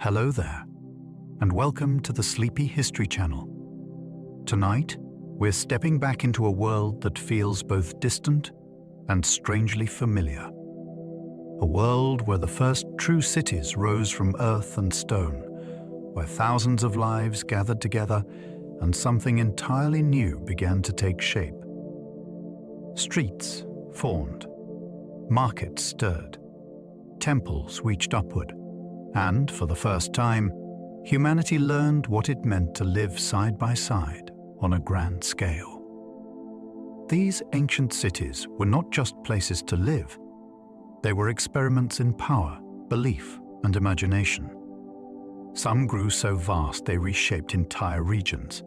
Hello there, and welcome to the Sleepy History Channel. Tonight, we're stepping back into a world that feels both distant and strangely familiar. A world where the first true cities rose from earth and stone, where thousands of lives gathered together and something entirely new began to take shape. Streets formed, markets stirred, temples reached upward, and for the first time, humanity learned what it meant to live side by side on a grand scale. These ancient cities were not just places to live. They were experiments in power, belief, and imagination. Some grew so vast they reshaped entire regions.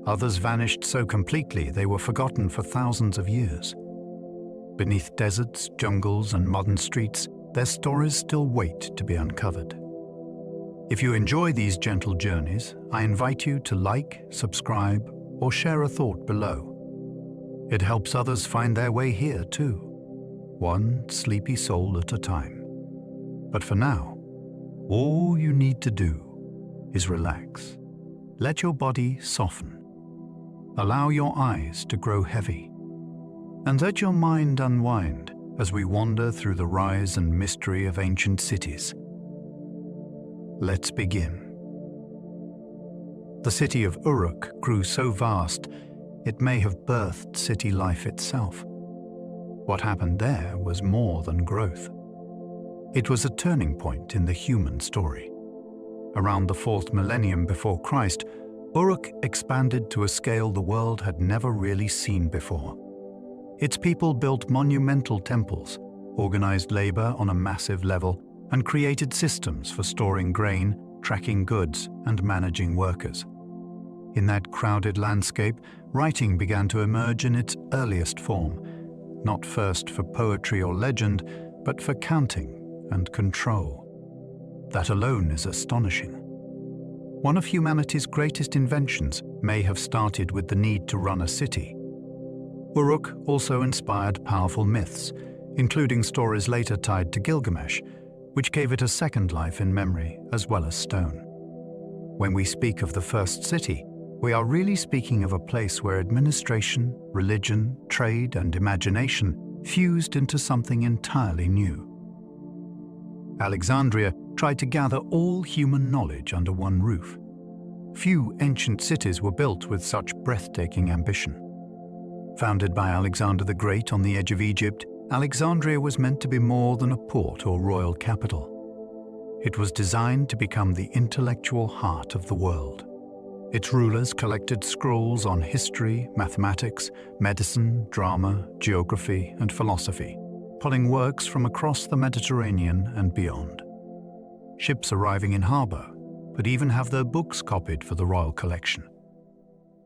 Others vanished so completely they were forgotten for thousands of years. Beneath deserts, jungles, and modern streets, their stories still wait to be uncovered. If you enjoy these gentle journeys, I invite you to like, subscribe, or share a thought below. It helps others find their way here too, one sleepy soul at a time. But for now, all you need to do is relax. Let your body soften. Allow your eyes to grow heavy. And let your mind unwind as we wander through the rise and mystery of ancient cities. Let's begin. The city of Uruk grew so vast, it may have birthed city life itself. What happened there was more than growth. It was a turning point in the human story. Around the 4th millennium before Christ, Uruk expanded to a scale the world had never really seen before. Its people built monumental temples, organized labor on a massive level, and created systems for storing grain, tracking goods, and managing workers. In that crowded landscape, writing began to emerge in its earliest form, not first for poetry or legend, but for counting and control. That alone is astonishing. One of humanity's greatest inventions may have started with the need to run a city. Uruk also inspired powerful myths, including stories later tied to Gilgamesh, which gave it a second life in memory as well as stone. When we speak of the first city, we are really speaking of a place where administration, religion, trade, and imagination fused into something entirely new. Alexandria tried to gather all human knowledge under one roof. Few ancient cities were built with such breathtaking ambition. Founded by Alexander the Great on the edge of Egypt, Alexandria was meant to be more than a port or royal capital. It was designed to become the intellectual heart of the world. Its rulers collected scrolls on history, mathematics, medicine, drama, geography, and philosophy, pulling works from across the Mediterranean and beyond. Ships arriving in harbor could even have their books copied for the royal collection.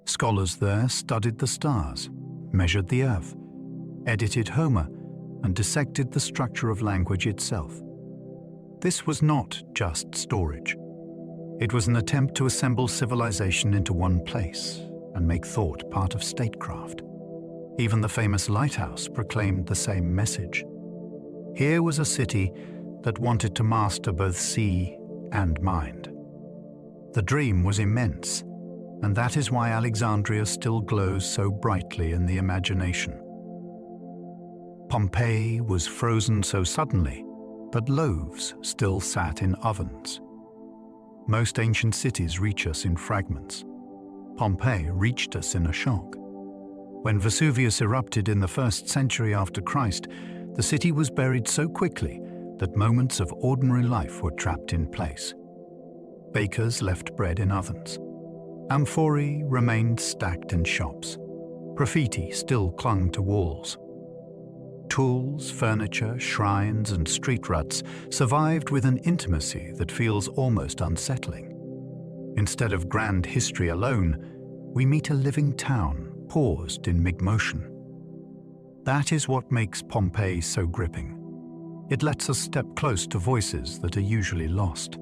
Scholars there studied the stars, measured the earth, edited Homer, and dissected the structure of language itself. This was not just storage. It was an attempt to assemble civilization into one place and make thought part of statecraft. Even the famous lighthouse proclaimed the same message. Here was a city that wanted to master both sea and mind. The dream was immense, and that is why Alexandria still glows so brightly in the imagination. Pompeii was frozen so suddenly, but loaves still sat in ovens. Most ancient cities reach us in fragments. Pompeii reached us in a shock. When Vesuvius erupted in the 1st century after Christ, the city was buried so quickly that moments of ordinary life were trapped in place. Bakers left bread in ovens. Amphorae remained stacked in shops. Graffiti still clung to walls. Tools, furniture, shrines, and street ruts survived with an intimacy that feels almost unsettling. Instead of grand history alone, we meet a living town paused in mid-motion. That is what makes Pompeii so gripping. It lets us step close to voices that are usually lost.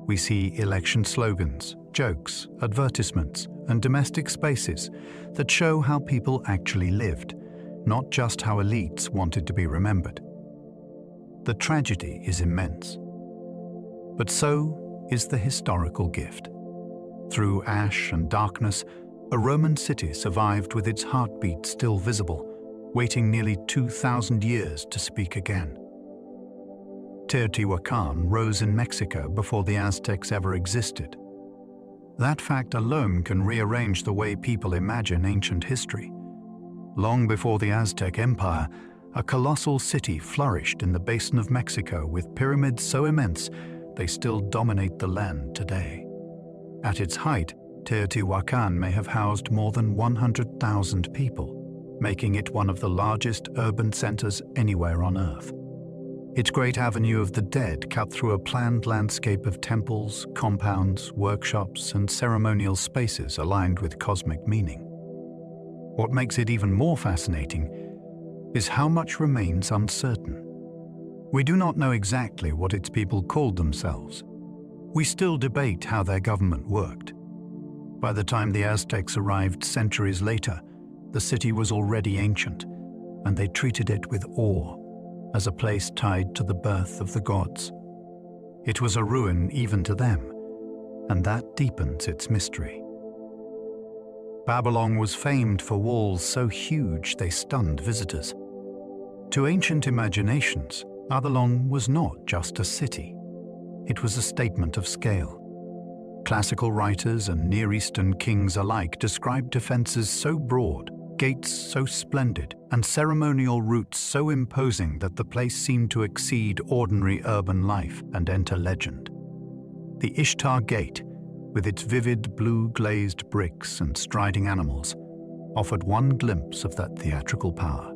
We see election slogans, jokes, advertisements, and domestic spaces that show how people actually lived, not just how elites wanted to be remembered. The tragedy is immense. But so is the historical gift. Through ash and darkness, a Roman city survived with its heartbeat still visible, waiting nearly 2,000 years to speak again. Teotihuacan rose in Mexico before the Aztecs ever existed. That fact alone can rearrange the way people imagine ancient history. Long before the Aztec Empire, a colossal city flourished in the basin of Mexico with pyramids so immense they still dominate the land today. At its height, Teotihuacan may have housed more than 100,000 people, making it one of the largest urban centers anywhere on Earth. Its Great Avenue of the Dead cut through a planned landscape of temples, compounds, workshops, and ceremonial spaces aligned with cosmic meaning. What makes it even more fascinating is how much remains uncertain. We do not know exactly what its people called themselves. We still debate how their government worked. By the time the Aztecs arrived centuries later, the city was already ancient, and they treated it with awe, as a place tied to the birth of the gods. It was a ruin even to them, and that deepens its mystery. Babylon was famed for walls so huge they stunned visitors. To ancient imaginations, Babylon was not just a city. It was a statement of scale. Classical writers and Near Eastern kings alike described defenses so broad, gates so splendid, and ceremonial routes so imposing that the place seemed to exceed ordinary urban life and enter legend. The Ishtar Gate, with its vivid blue-glazed bricks and striding animals, offered one glimpse of that theatrical power.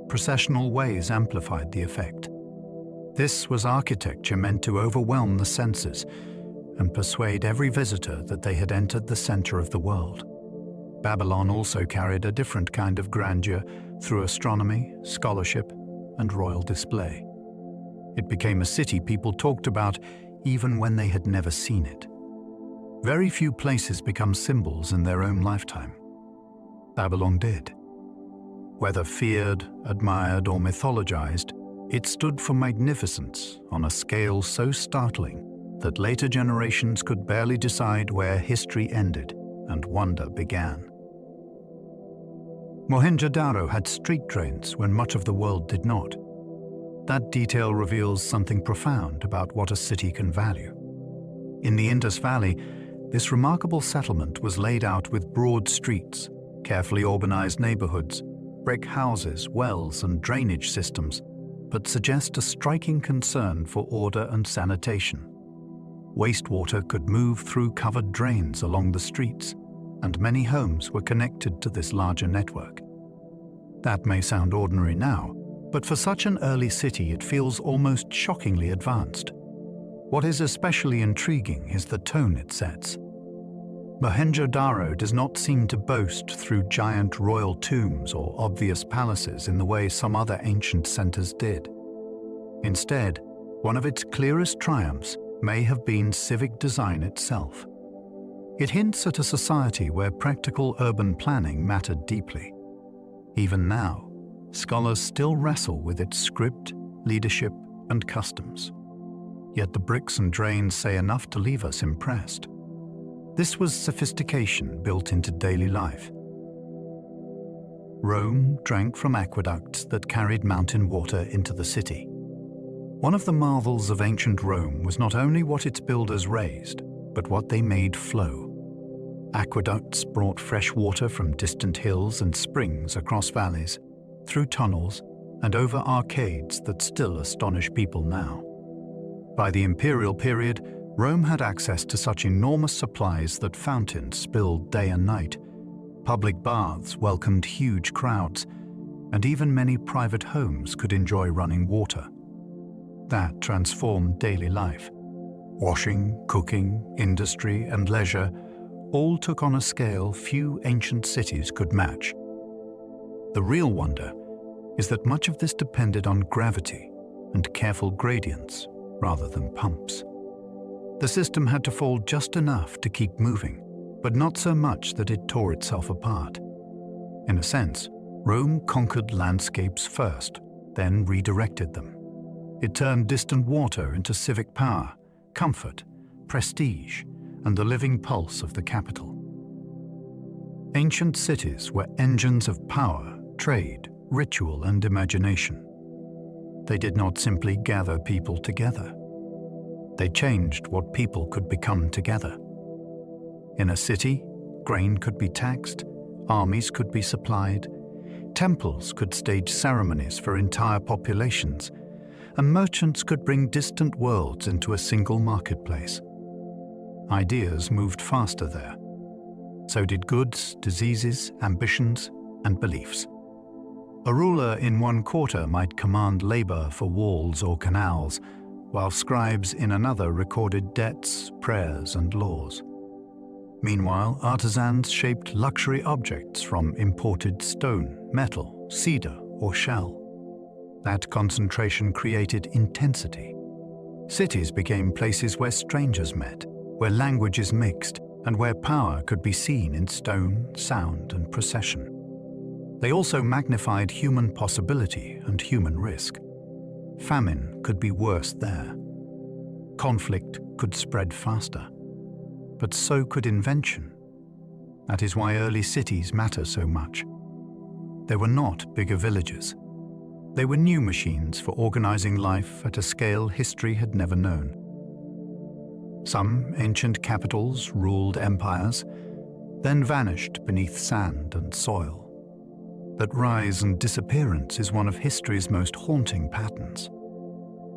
Processional ways amplified the effect. This was architecture meant to overwhelm the senses and persuade every visitor that they had entered the center of the world. Babylon also carried a different kind of grandeur through astronomy, scholarship, and royal display. It became a city people talked about even when they had never seen it. Very few places become symbols in their own lifetime. Babylon did. Whether feared, admired, or mythologized, it stood for magnificence on a scale so startling that later generations could barely decide where history ended and wonder began. Mohenjo-Daro had street drains when much of the world did not. That detail reveals something profound about what a city can value. In the Indus Valley, this remarkable settlement was laid out with broad streets, carefully urbanized neighborhoods, brick houses, wells, and drainage systems, but suggest a striking concern for order and sanitation. Wastewater could move through covered drains along the streets, and many homes were connected to this larger network. That may sound ordinary now, but for such an early city it feels almost shockingly advanced. What is especially intriguing is the tone it sets. Mohenjo-Daro does not seem to boast through giant royal tombs or obvious palaces in the way some other ancient centers did. Instead, one of its clearest triumphs may have been civic design itself. It hints at a society where practical urban planning mattered deeply. Even now, scholars still wrestle with its script, leadership, and customs. Yet the bricks and drains say enough to leave us impressed. This was sophistication built into daily life. Rome drank from aqueducts that carried mountain water into the city. One of the marvels of ancient Rome was not only what its builders raised, but what they made flow. Aqueducts brought fresh water from distant hills and springs across valleys, through tunnels, and over arcades that still astonish people now. By the imperial period, Rome had access to such enormous supplies that fountains spilled day and night. Public baths welcomed huge crowds, and even many private homes could enjoy running water. That transformed daily life. Washing, cooking, industry, and leisure all took on a scale few ancient cities could match. The real wonder is that much of this depended on gravity and careful gradients rather than pumps. The system had to fall just enough to keep moving, but not so much that it tore itself apart. In a sense, Rome conquered landscapes first, then redirected them. It turned distant water into civic power comfort, prestige, and the living pulse of the capital. Ancient cities were engines of power, trade, ritual, and imagination. They did not simply gather people together. They changed what people could become together. In a city, grain could be taxed, armies could be supplied, temples could stage ceremonies for entire populations, and merchants could bring distant worlds into a single marketplace. Ideas moved faster there. So did goods, diseases, ambitions, and beliefs. A ruler in one quarter might command labor for walls or canals, while scribes in another recorded debts, prayers, and laws. Meanwhile, artisans shaped luxury objects from imported stone, metal, cedar, or shell. That concentration created intensity. Cities became places where strangers met, where languages mixed, and where power could be seen in stone, sound, and procession. They also magnified human possibility and human risk. Famine could be worse there. Conflict could spread faster. But so could invention. That is why early cities matter so much. They were not bigger villages. They were new machines for organizing life at a scale history had never known. Some ancient capitals ruled empires, then vanished beneath sand and soil. That rise and disappearance is one of history's most haunting patterns.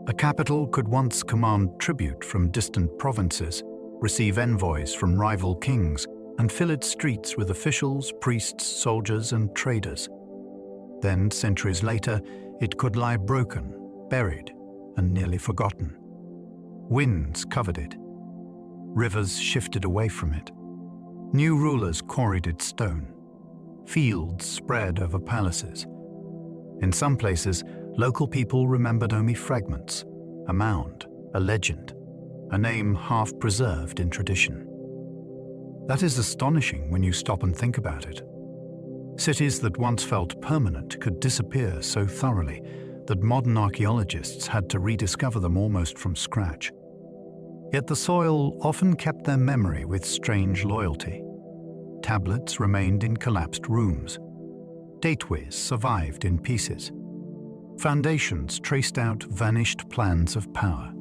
A capital could once command tribute from distant provinces, receive envoys from rival kings, and fill its streets with officials, priests, soldiers, and traders. Then, centuries later, it could lie broken, buried, and nearly forgotten. Winds covered it. Rivers shifted away from it. New rulers quarried its stone. Fields spread over palaces. In some places, local people remembered only fragments, a mound, a legend, a name half preserved in tradition. That is astonishing when you stop and think about it. Cities that once felt permanent could disappear so thoroughly that modern archaeologists had to rediscover them almost from scratch. Yet the soil often kept their memory with strange loyalty. Tablets remained in collapsed rooms. Gateways survived in pieces. Foundations traced out vanished plans of power.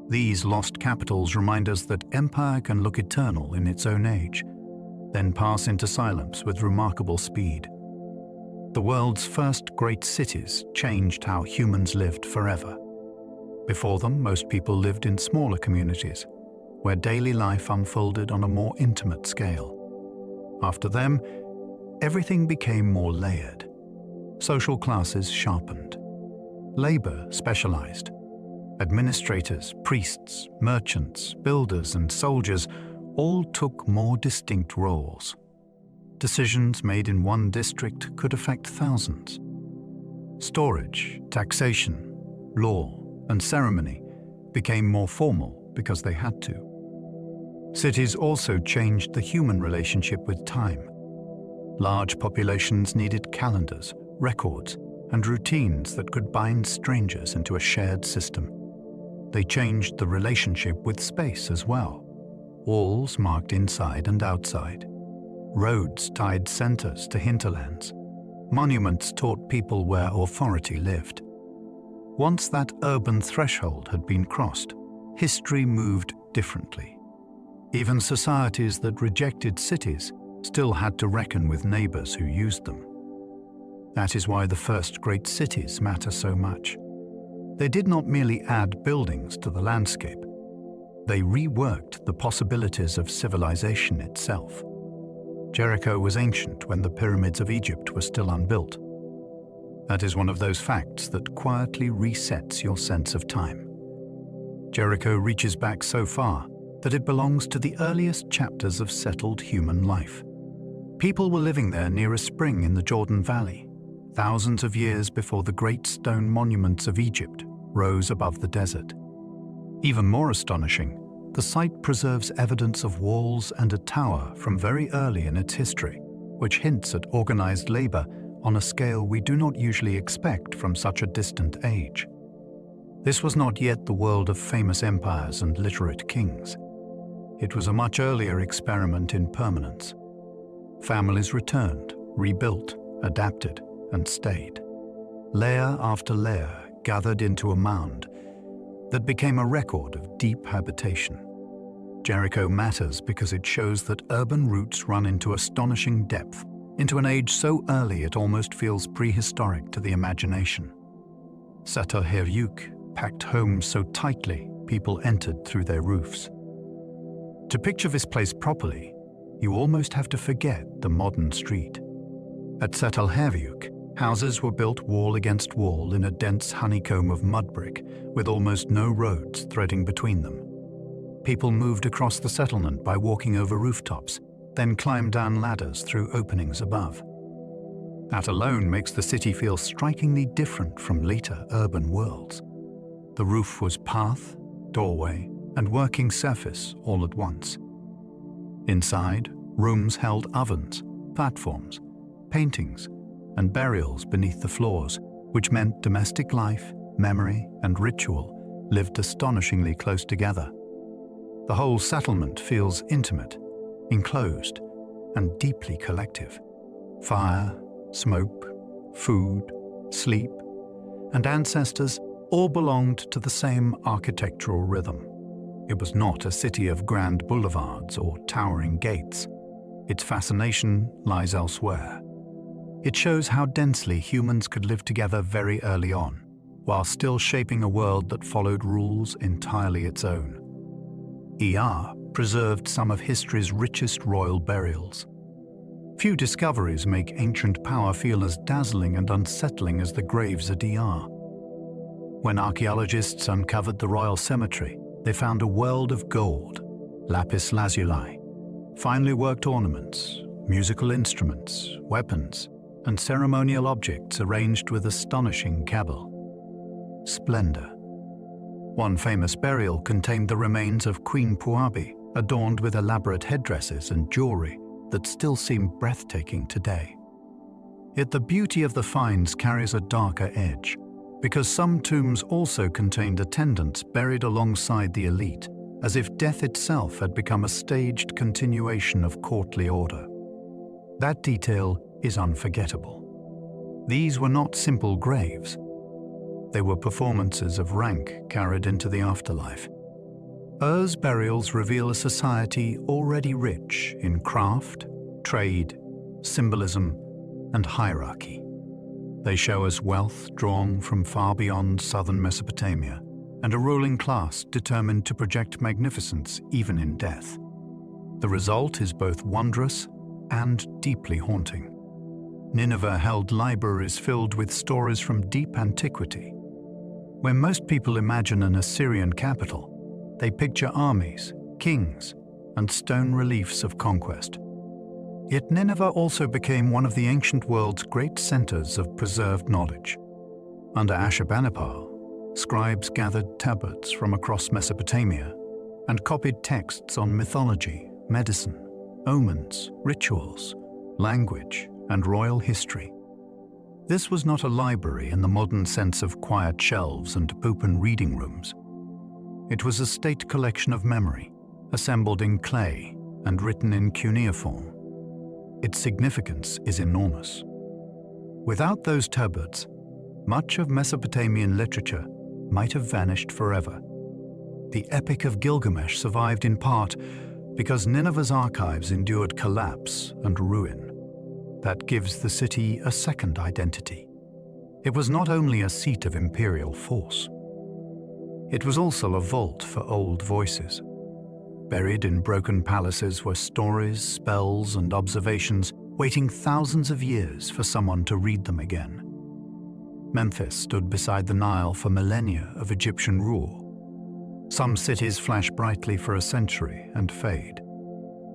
These lost capitals remind us that empire can look eternal in its own age, then pass into silence with remarkable speed. The world's first great cities changed how humans lived forever. Before them, most people lived in smaller communities, where daily life unfolded on a more intimate scale. After them, everything became more layered. Social classes sharpened. Labor specialized. Administrators, priests, merchants, builders, and soldiers all took more distinct roles. Decisions made in one district could affect thousands. Storage, taxation, law, and ceremony became more formal because they had to. Cities also changed the human relationship with time. Large populations needed calendars, records, and routines that could bind strangers into a shared system. They changed the relationship with space as well. Walls marked inside and outside. Roads tied centers to hinterlands. Monuments taught people where authority lived. Once that urban threshold had been crossed, history moved differently. Even societies that rejected cities still had to reckon with neighbors who used them. That is why the first great cities matter so much. They did not merely add buildings to the landscape. They reworked the possibilities of civilization itself. Jericho was ancient when the pyramids of Egypt were still unbuilt. That is one of those facts that quietly resets your sense of time. Jericho reaches back so far that it belongs to the earliest chapters of settled human life. People were living there near a spring in the Jordan Valley, thousands of years before the great stone monuments of Egypt rose above the desert. Even more astonishing, the site preserves evidence of walls and a tower from very early in its history, which hints at organized labor on a scale we do not usually expect from such a distant age. This was not yet the world of famous empires and literate kings. It was a much earlier experiment in permanence. Families returned, rebuilt, adapted, and stayed. Layer after layer gathered into a mound that became a record of deep habitation. Jericho matters because it shows that urban roots run into astonishing depth, into an age so early it almost feels prehistoric to the imagination. Çatalhöyük packed homes so tightly people entered through their roofs. To picture this place properly, you almost have to forget the modern street. At Çatalhöyük, houses were built wall against wall in a dense honeycomb of mud brick with almost no roads threading between them. People moved across the settlement by walking over rooftops, then climbed down ladders through openings above. That alone makes the city feel strikingly different from later urban worlds. The roof was path, doorway, and working surface all at once. Inside, rooms held ovens, platforms, paintings, and burials beneath the floors, which meant domestic life, memory, and ritual lived astonishingly close together. The whole settlement feels intimate, enclosed, and deeply collective. Fire, smoke, food, sleep, and ancestors all belonged to the same architectural rhythm. It was not a city of grand boulevards or towering gates. Its fascination lies elsewhere. It shows how densely humans could live together very early on, while still shaping a world that followed rules entirely its own. ER preserved some of history's richest royal burials. Few discoveries make ancient power feel as dazzling and unsettling as the graves at ER. When archaeologists uncovered the royal cemetery, they found a world of gold, lapis lazuli, finely worked ornaments, musical instruments, weapons, and ceremonial objects arranged with astonishing cabal. Splendor. One famous burial contained the remains of Queen Puabi, adorned with elaborate headdresses and jewelry that still seem breathtaking today. Yet the beauty of the finds carries a darker edge, because some tombs also contained attendants buried alongside the elite, as if death itself had become a staged continuation of courtly order. That detail is unforgettable. These were not simple graves. They were performances of rank carried into the afterlife. Ur's burials reveal a society already rich in craft, trade, symbolism, and hierarchy. They show us wealth drawn from far beyond southern Mesopotamia, and a ruling class determined to project magnificence even in death. The result is both wondrous and deeply haunting. Nineveh held libraries filled with stories from deep antiquity. When most people imagine an Assyrian capital, they picture armies, kings, and stone reliefs of conquest. Yet Nineveh also became one of the ancient world's great centers of preserved knowledge. Under Ashurbanipal, scribes gathered tablets from across Mesopotamia and copied texts on mythology, medicine, omens, rituals, language, and royal history. This was not a library in the modern sense of quiet shelves and open reading rooms. It was a state collection of memory, assembled in clay and written in cuneiform. Its significance is enormous. Without those tablets, much of Mesopotamian literature might have vanished forever. The Epic of Gilgamesh survived in part because Nineveh's archives endured collapse and ruin. That gives the city a second identity. It was not only a seat of imperial force. It was also a vault for old voices. Buried in broken palaces were stories, spells, and observations waiting thousands of years for someone to read them again. Memphis stood beside the Nile for millennia of Egyptian rule. Some cities flash brightly for a century and fade.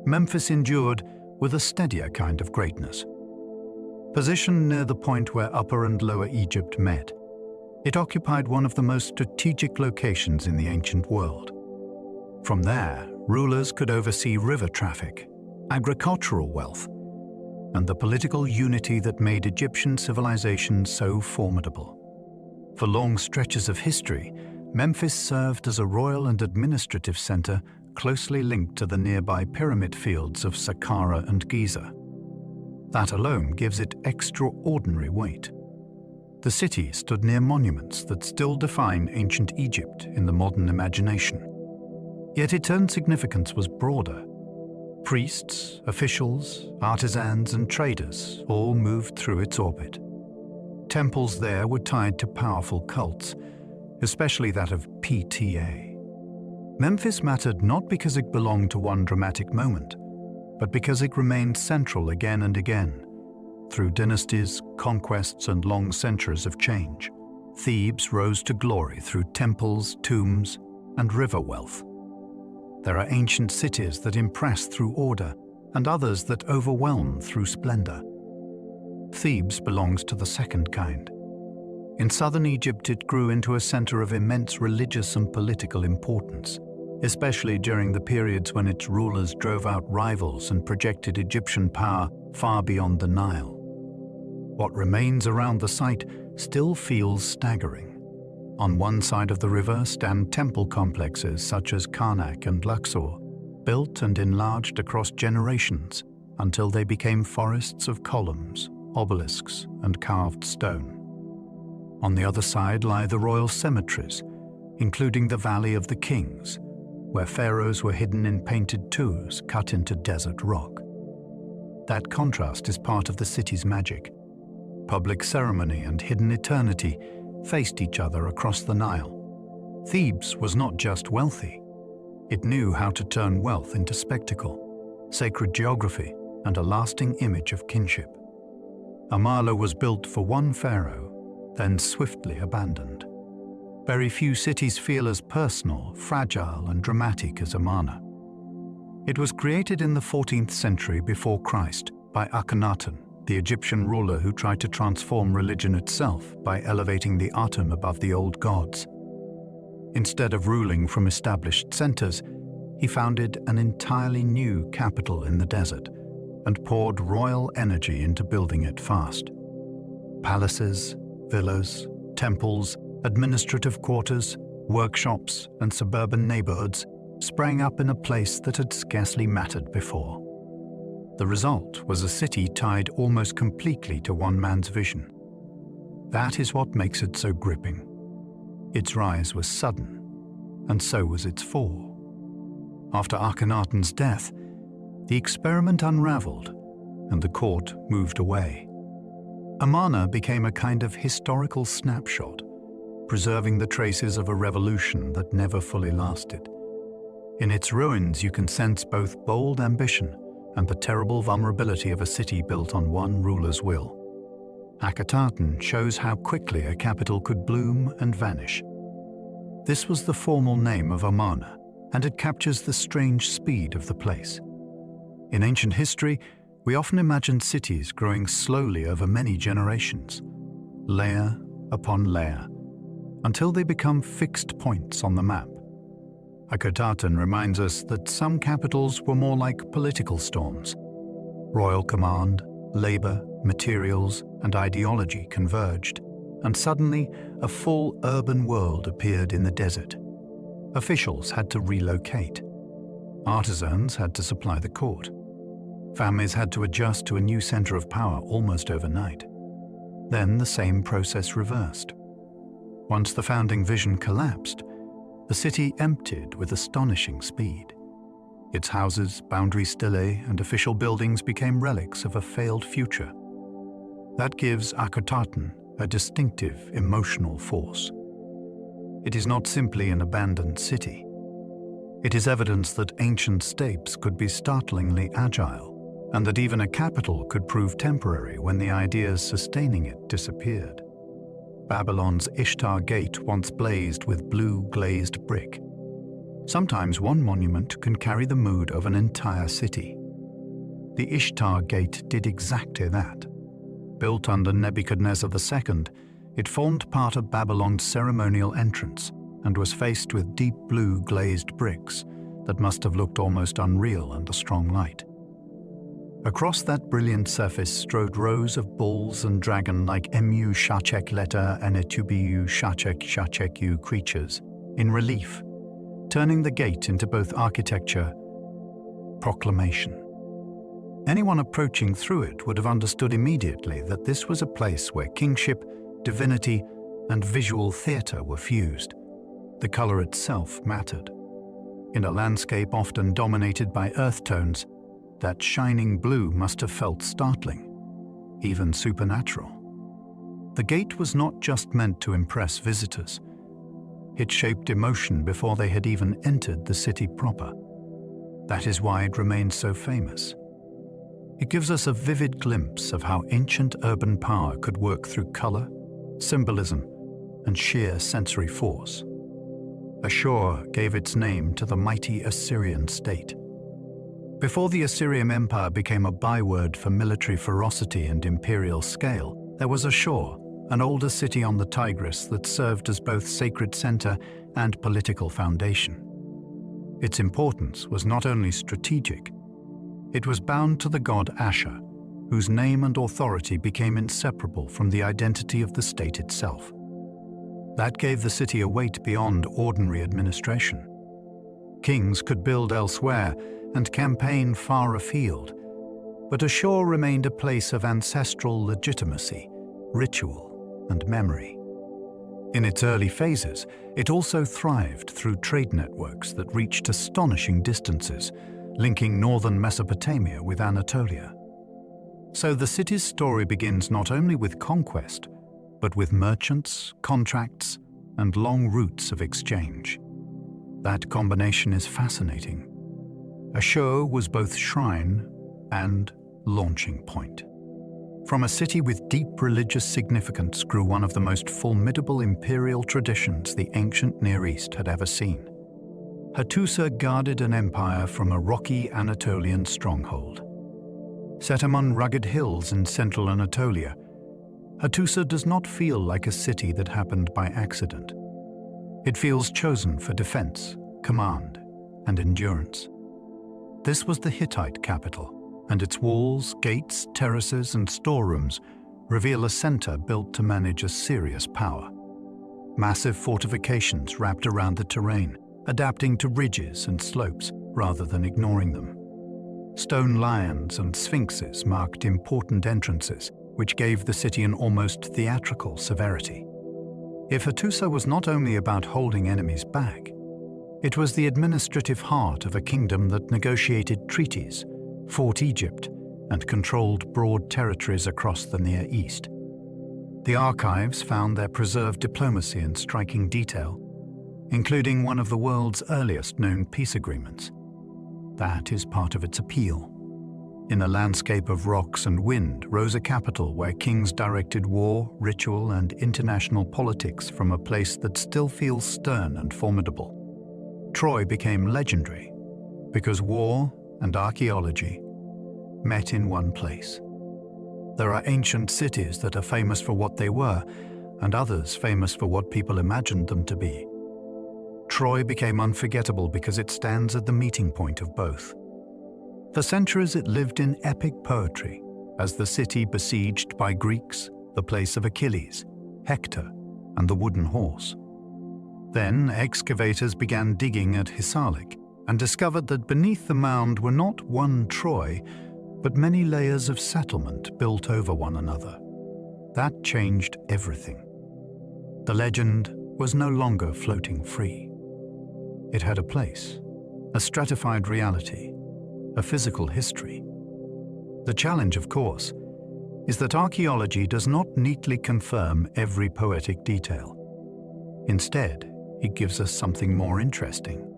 Memphis endured with a steadier kind of greatness. Positioned near the point where Upper and Lower Egypt met, it occupied one of the most strategic locations in the ancient world. From there, rulers could oversee river traffic, agricultural wealth, and the political unity that made Egyptian civilization so formidable. For long stretches of history, Memphis served as a royal and administrative center closely linked to the nearby pyramid fields of Saqqara and Giza. That alone gives it extraordinary weight. The city stood near monuments that still define ancient Egypt in the modern imagination. Yet its own significance was broader. Priests, officials, artisans, and traders all moved through its orbit. Temples there were tied to powerful cults, especially that of PTA. Memphis mattered not because it belonged to one dramatic moment, but because it remained central again and again. Through dynasties, conquests, and long centuries of change, Thebes rose to glory through temples, tombs, and river wealth. There are ancient cities that impress through order, and others that overwhelm through splendor. Thebes belongs to the second kind. In southern Egypt, it grew into a center of immense religious and political importance, especially during the periods when its rulers drove out rivals and projected Egyptian power far beyond the Nile. What remains around the site still feels staggering. On one side of the river stand temple complexes such as Karnak and Luxor, built and enlarged across generations until they became forests of columns, obelisks, and carved stone. On the other side lie the royal cemeteries, including the Valley of the Kings, where pharaohs were hidden in painted tombs cut into desert rock. That contrast is part of the city's magic. Public ceremony and hidden eternity faced each other across the Nile. Thebes was not just wealthy. It knew how to turn wealth into spectacle, sacred geography, and a lasting image of kinship. Amarna was built for one pharaoh, then swiftly abandoned. Very few cities feel as personal, fragile, and dramatic as Amarna. It was created in the 14th century before Christ by Akhenaten, the Egyptian ruler who tried to transform religion itself by elevating the Atum above the old gods. Instead of ruling from established centers, he founded an entirely new capital in the desert and poured royal energy into building it fast. Palaces, villas, temples, administrative quarters, workshops, and suburban neighborhoods sprang up in a place that had scarcely mattered before. The result was a city tied almost completely to one man's vision. That is what makes it so gripping. Its rise was sudden, and so was its fall. After Akhenaten's death, the experiment unraveled, and the court moved away. Amarna became a kind of historical snapshot, preserving the traces of a revolution that never fully lasted. In its ruins, you can sense both bold ambition and the terrible vulnerability of a city built on one ruler's will. Akhenaten shows how quickly a capital could bloom and vanish. This was the formal name of Amarna, and it captures the strange speed of the place. In ancient history, we often imagine cities growing slowly over many generations, layer upon layer, until they become fixed points on the map. Akhenaten reminds us that some capitals were more like political storms. Royal command, labor, materials, and ideology converged, and suddenly a full urban world appeared in the desert. Officials had to relocate. Artisans had to supply the court. Families had to adjust to a new center of power almost overnight. Then the same process reversed. Once the founding vision collapsed, the city emptied with astonishing speed. Its houses, boundary stelae, and official buildings became relics of a failed future. That gives Akhenaten a distinctive emotional force. It is not simply an abandoned city. It is evidence that ancient states could be startlingly agile, and that even a capital could prove temporary when the ideas sustaining it disappeared. Babylon's Ishtar Gate once blazed with blue glazed brick. Sometimes one monument can carry the mood of an entire city. The Ishtar Gate did exactly that. Built under Nebuchadnezzar II, it formed part of Babylon's ceremonial entrance and was faced with deep blue glazed bricks that must have looked almost unreal under strong light. Across that brilliant surface strode rows of bulls and dragon-like Mu Shachek letter and Etubu Shachek Shacheku creatures, in relief, turning the gate into both architecture, proclamation. Anyone approaching through it would have understood immediately that this was a place where kingship, divinity, and visual theatre were fused. The color itself mattered. In a landscape often dominated by earth tones, that shining blue must have felt startling, even supernatural. The gate was not just meant to impress visitors. It shaped emotion before they had even entered the city proper. That is why it remains so famous. It gives us a vivid glimpse of how ancient urban power could work through color, symbolism, and sheer sensory force. Ashur gave its name to the mighty Assyrian state. Before the Assyrian Empire became a byword for military ferocity and imperial scale, there was Ashur, an older city on the Tigris that served as both sacred center and political foundation. Its importance was not only strategic, it was bound to the god Ashur, whose name and authority became inseparable from the identity of the state itself. That gave the city a weight beyond ordinary administration. Kings could build elsewhere and campaign far afield, but Ashur remained a place of ancestral legitimacy, ritual, and memory. In its early phases, it also thrived through trade networks that reached astonishing distances, linking northern Mesopotamia with Anatolia. So the city's story begins not only with conquest, but with merchants, contracts, and long routes of exchange. That combination is fascinating. Ashur was both shrine and launching point. From a city with deep religious significance grew one of the most formidable imperial traditions the ancient Near East had ever seen. Hattusa guarded an empire from a rocky Anatolian stronghold. Set among rugged hills in central Anatolia, Hattusa does not feel like a city that happened by accident. It feels chosen for defense, command, and endurance. This was the Hittite capital, and its walls, gates, terraces, and storerooms reveal a center built to manage a serious power. Massive fortifications wrapped around the terrain, adapting to ridges and slopes rather than ignoring them. Stone lions and sphinxes marked important entrances, which gave the city an almost theatrical severity. If Hattusa was not only about holding enemies back, it was the administrative heart of a kingdom that negotiated treaties, fought Egypt, and controlled broad territories across the Near East. The archives found their preserved diplomacy in striking detail, including one of the world's earliest known peace agreements. That is part of its appeal. In a landscape of rocks and wind rose a capital where kings directed war, ritual, and international politics from a place that still feels stern and formidable. Troy became legendary because war and archaeology met in one place. There are ancient cities that are famous for what they were, and others famous for what people imagined them to be. Troy became unforgettable because it stands at the meeting point of both. For centuries it lived in epic poetry, as the city besieged by Greeks, the place of Achilles, Hector, and the wooden horse. Then excavators began digging at Hisarlik and discovered that beneath the mound were not one Troy, but many layers of settlement built over one another. That changed everything. The legend was no longer floating free. It had a place, a stratified reality, a physical history. The challenge, of course, is that archaeology does not neatly confirm every poetic detail. Instead, it gives us something more interesting.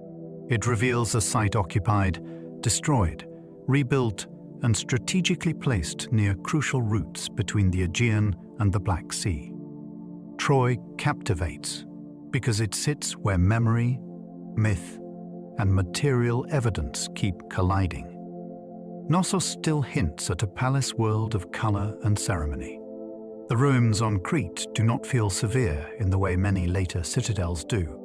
It reveals a site occupied, destroyed, rebuilt, and strategically placed near crucial routes between the Aegean and the Black Sea. Troy captivates because it sits where memory, myth, and material evidence keep colliding. Knossos still hints at a palace world of color and ceremony. The ruins on Crete do not feel severe in the way many later citadels do.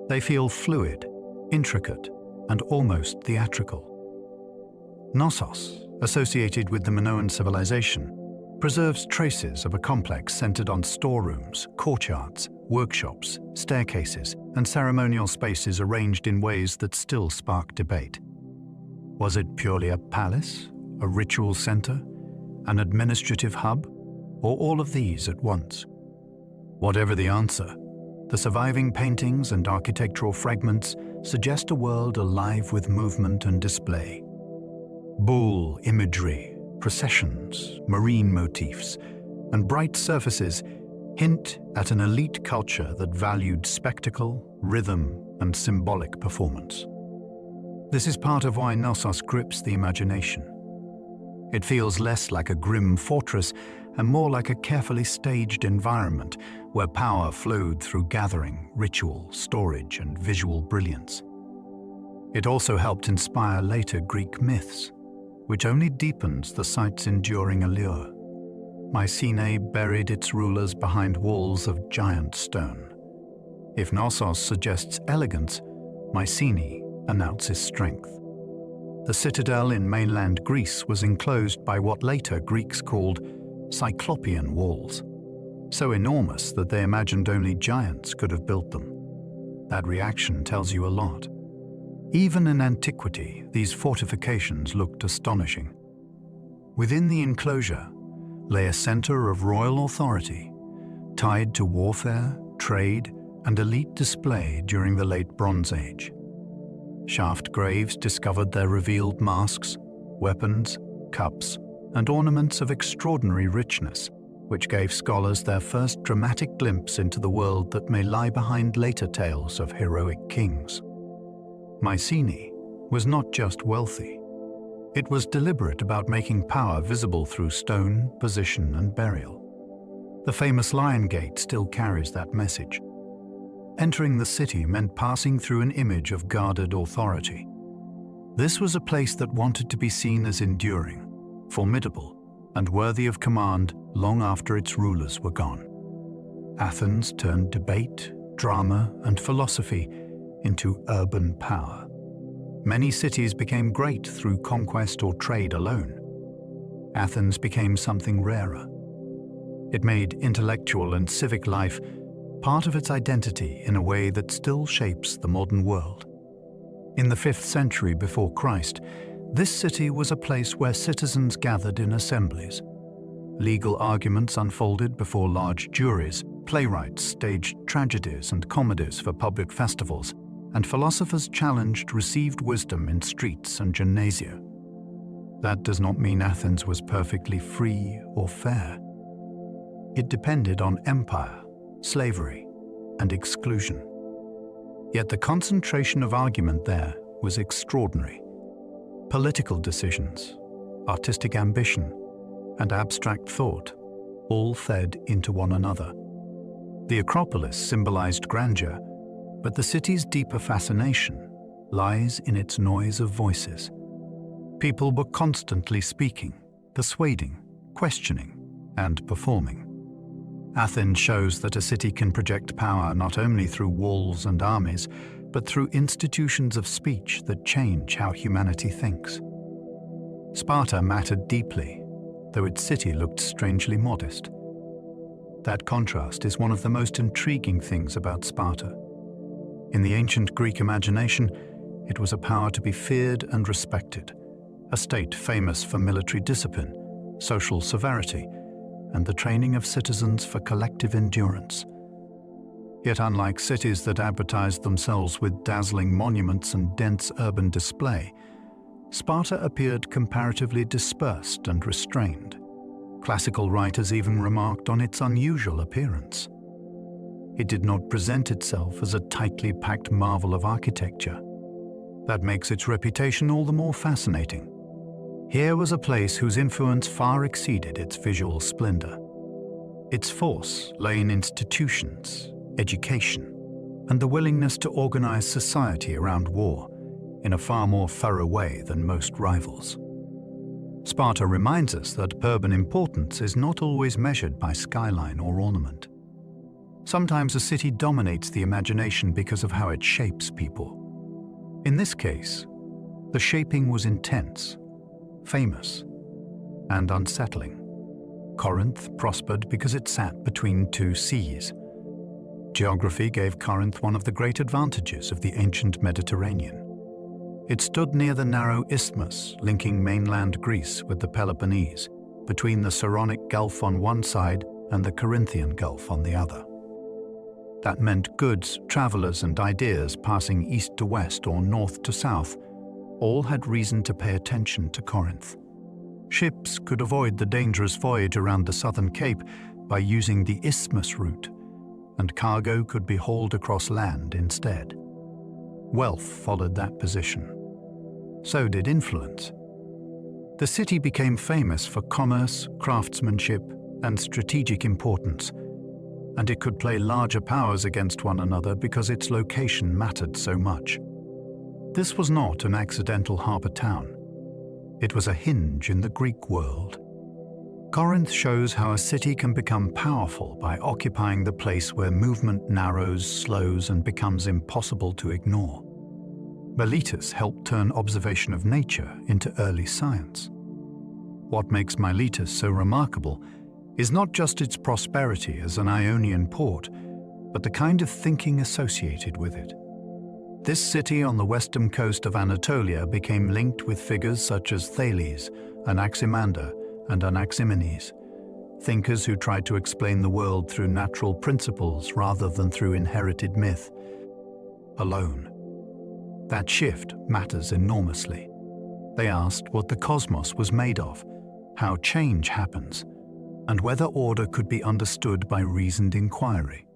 They feel fluid, intricate, and almost theatrical. Knossos, associated with the Minoan civilization, preserves traces of a complex centered on storerooms, courtyards, workshops, staircases, and ceremonial spaces arranged in ways that still spark debate. Was it purely a palace, a ritual center, an administrative hub, or all of these at once? Whatever the answer, the surviving paintings and architectural fragments suggest a world alive with movement and display. Bull imagery, processions, marine motifs, and bright surfaces hint at an elite culture that valued spectacle, rhythm, and symbolic performance. This is part of why Knossos grips the imagination. It feels less like a grim fortress and more like a carefully staged environment where power flowed through gathering, ritual, storage, and visual brilliance. It also helped inspire later Greek myths, which only deepens the site's enduring allure. Mycenae buried its rulers behind walls of giant stone. If Knossos suggests elegance, Mycenae announces strength. The citadel in mainland Greece was enclosed by what later Greeks called Cyclopean walls, so enormous that they imagined only giants could have built them. That reaction tells you a lot. Even in antiquity, these fortifications looked astonishing. Within the enclosure lay a center of royal authority, tied to warfare, trade, and elite display during the late Bronze Age. Shaft graves discovered their revealed masks, weapons, cups, and ornaments of extraordinary richness, which gave scholars their first dramatic glimpse into the world that may lie behind later tales of heroic kings. Mycenae was not just wealthy. It was deliberate about making power visible through stone, position, and burial. The famous Lion Gate still carries that message. Entering the city meant passing through an image of guarded authority. This was a place that wanted to be seen as enduring, formidable, and worthy of command long after its rulers were gone. Athens turned debate, drama, and philosophy into urban power. Many cities became great through conquest or trade alone. Athens became something rarer. It made intellectual and civic life part of its identity in a way that still shapes the modern world. In the 5th century before Christ, this city was a place where citizens gathered in assemblies. Legal arguments unfolded before large juries, playwrights staged tragedies and comedies for public festivals, and philosophers challenged received wisdom in streets and gymnasia. That does not mean Athens was perfectly free or fair. It depended on empire, slavery, and exclusion. Yet the concentration of argument there was extraordinary. Political decisions, artistic ambition, and abstract thought all fed into one another. The Acropolis symbolized grandeur, but the city's deeper fascination lies in its noise of voices. People were constantly speaking, persuading, questioning, and performing. Athens shows that a city can project power not only through walls and armies, but through institutions of speech that change how humanity thinks. Sparta mattered deeply, though its city looked strangely modest. That contrast is one of the most intriguing things about Sparta. In the ancient Greek imagination, it was a power to be feared and respected, a state famous for military discipline, social severity, and the training of citizens for collective endurance. Yet unlike cities that advertised themselves with dazzling monuments and dense urban display, Sparta appeared comparatively dispersed and restrained. Classical writers even remarked on its unusual appearance. It did not present itself as a tightly packed marvel of architecture. That makes its reputation all the more fascinating. Here was a place whose influence far exceeded its visual splendor. Its force lay in institutions, education, and the willingness to organize society around war in a far more thorough way than most rivals. Sparta reminds us that urban importance is not always measured by skyline or ornament. Sometimes a city dominates the imagination because of how it shapes people. In this case, the shaping was intense, famous, and unsettling. Corinth prospered because it sat between two seas. Geography gave Corinth one of the great advantages of the ancient Mediterranean. It stood near the narrow isthmus linking mainland Greece with the Peloponnese, between the Saronic Gulf on one side and the Corinthian Gulf on the other. That meant goods, travelers, and ideas passing east to west or north to south all had reason to pay attention to Corinth. Ships could avoid the dangerous voyage around the southern cape by using the isthmus route, and cargo could be hauled across land instead. Wealth followed that position. So did influence. The city became famous for commerce, craftsmanship, and strategic importance, and it could play larger powers against one another because its location mattered so much. This was not an accidental harbour town. It was a hinge in the Greek world. Corinth shows how a city can become powerful by occupying the place where movement narrows, slows, and becomes impossible to ignore. Miletus helped turn observation of nature into early science. What makes Miletus so remarkable is not just its prosperity as an Ionian port, but the kind of thinking associated with it. This city on the western coast of Anatolia became linked with figures such as Thales, Anaximander, and Anaximenes, thinkers who tried to explain the world through natural principles rather than through inherited myth alone. That shift matters enormously. They asked what the cosmos was made of, how change happens, and whether order could be understood by reasoned inquiry.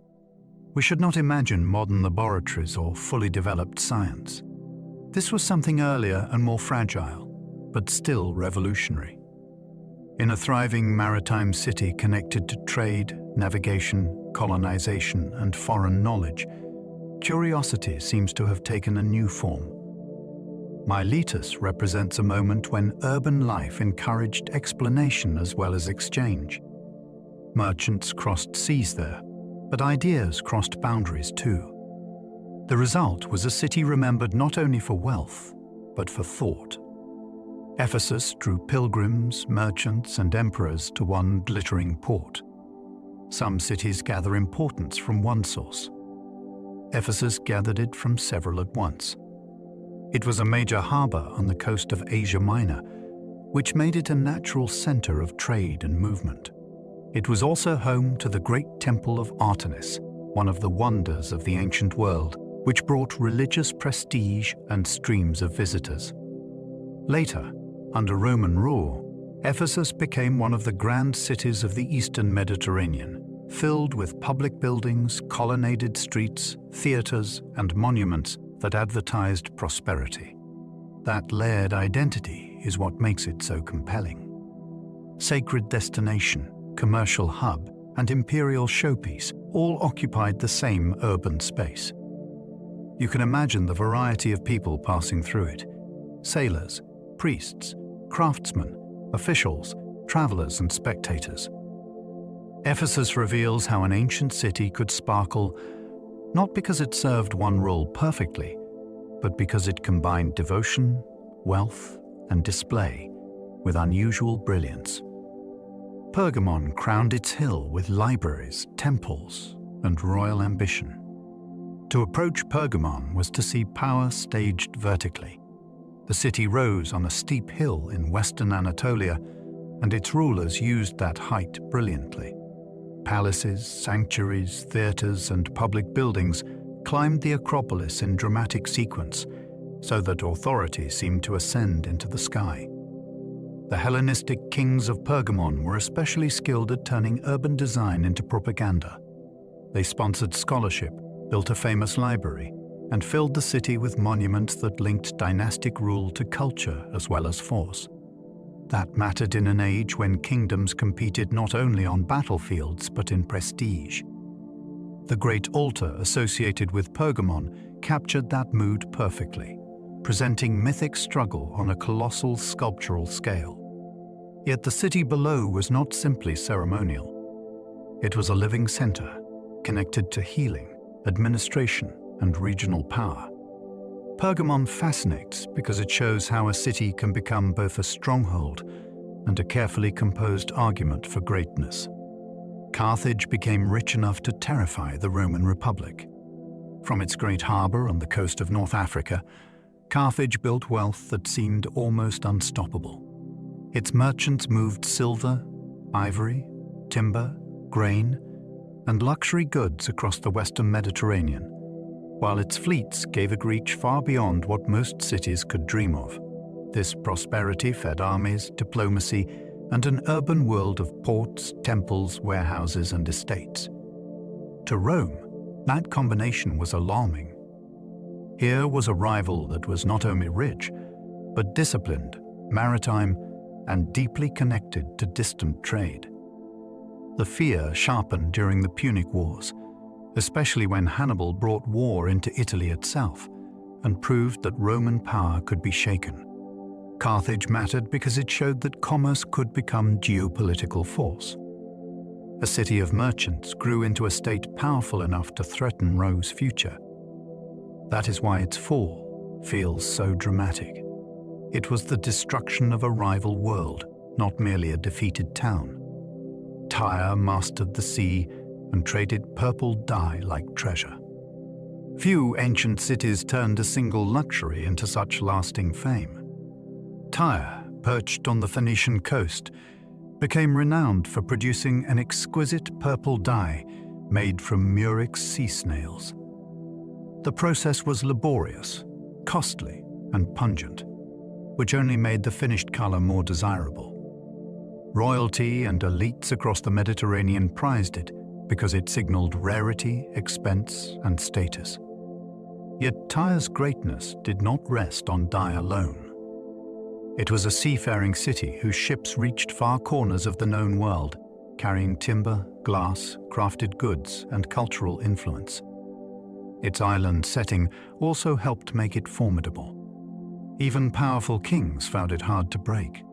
We should not imagine modern laboratories or fully developed science. This was something earlier and more fragile, but still revolutionary. In a thriving maritime city connected to trade, navigation, colonization, and foreign knowledge, curiosity seems to have taken a new form. Miletus represents a moment when urban life encouraged explanation as well as exchange. Merchants crossed seas there, but ideas crossed boundaries too. The result was a city remembered not only for wealth, but for thought. Ephesus drew pilgrims, merchants, and emperors to one glittering port. Some cities gather importance from one source. Ephesus gathered it from several at once. It was a major harbor on the coast of Asia Minor, which made it a natural center of trade and movement. It was also home to the great temple of Artemis, one of the wonders of the ancient world, which brought religious prestige and streams of visitors. Later, under Roman rule, Ephesus became one of the grand cities of the Eastern Mediterranean, filled with public buildings, colonnaded streets, theaters, and monuments that advertised prosperity. That layered identity is what makes it so compelling. Sacred destination, commercial hub, and imperial showpiece all occupied the same urban space. You can imagine the variety of people passing through it: sailors, priests, craftsmen, officials, travelers, and spectators. Ephesus reveals how an ancient city could sparkle not because it served one role perfectly, but because it combined devotion, wealth, and display with unusual brilliance. Pergamon crowned its hill with libraries, temples, and royal ambition. To approach Pergamon was to see power staged vertically. The city rose on a steep hill in western Anatolia, and its rulers used that height brilliantly. Palaces, sanctuaries, theaters, and public buildings climbed the Acropolis in dramatic sequence, so that authority seemed to ascend into the sky. The Hellenistic kings of Pergamon were especially skilled at turning urban design into propaganda. They sponsored scholarship, built a famous library, and filled the city with monuments that linked dynastic rule to culture as well as force. That mattered in an age when kingdoms competed not only on battlefields but in prestige. The great altar associated with Pergamon captured that mood perfectly, presenting mythic struggle on a colossal sculptural scale. Yet the city below was not simply ceremonial. It was a living center, connected to healing, administration, and regional power. Pergamon fascinates because it shows how a city can become both a stronghold and a carefully composed argument for greatness. Carthage became rich enough to terrify the Roman Republic. From its great harbor on the coast of North Africa, Carthage built wealth that seemed almost unstoppable. Its merchants moved silver, ivory, timber, grain, and luxury goods across the western Mediterranean, while its fleets gave a reach far beyond what most cities could dream of. This prosperity fed armies, diplomacy, and an urban world of ports, temples, warehouses, and estates. To Rome, that combination was alarming. Here was a rival that was not only rich, but disciplined, maritime, and deeply connected to distant trade. The fear sharpened during the Punic Wars, especially when Hannibal brought war into Italy itself and proved that Roman power could be shaken. Carthage mattered because it showed that commerce could become a geopolitical force. A city of merchants grew into a state powerful enough to threaten Rome's future. That is why its fall feels so dramatic. It was the destruction of a rival world, not merely a defeated town. Tyre mastered the sea and traded purple dye like treasure. Few ancient cities turned a single luxury into such lasting fame. Tyre, perched on the Phoenician coast, became renowned for producing an exquisite purple dye made from murex sea snails. The process was laborious, costly, and pungent, which only made the finished color more desirable. Royalty and elites across the Mediterranean prized it because it signaled rarity, expense, and status. Yet Tyre's greatness did not rest on dye alone. It was a seafaring city whose ships reached far corners of the known world, carrying timber, glass, crafted goods, and cultural influence. Its island setting also helped make it formidable. Even powerful kings found it hard to break.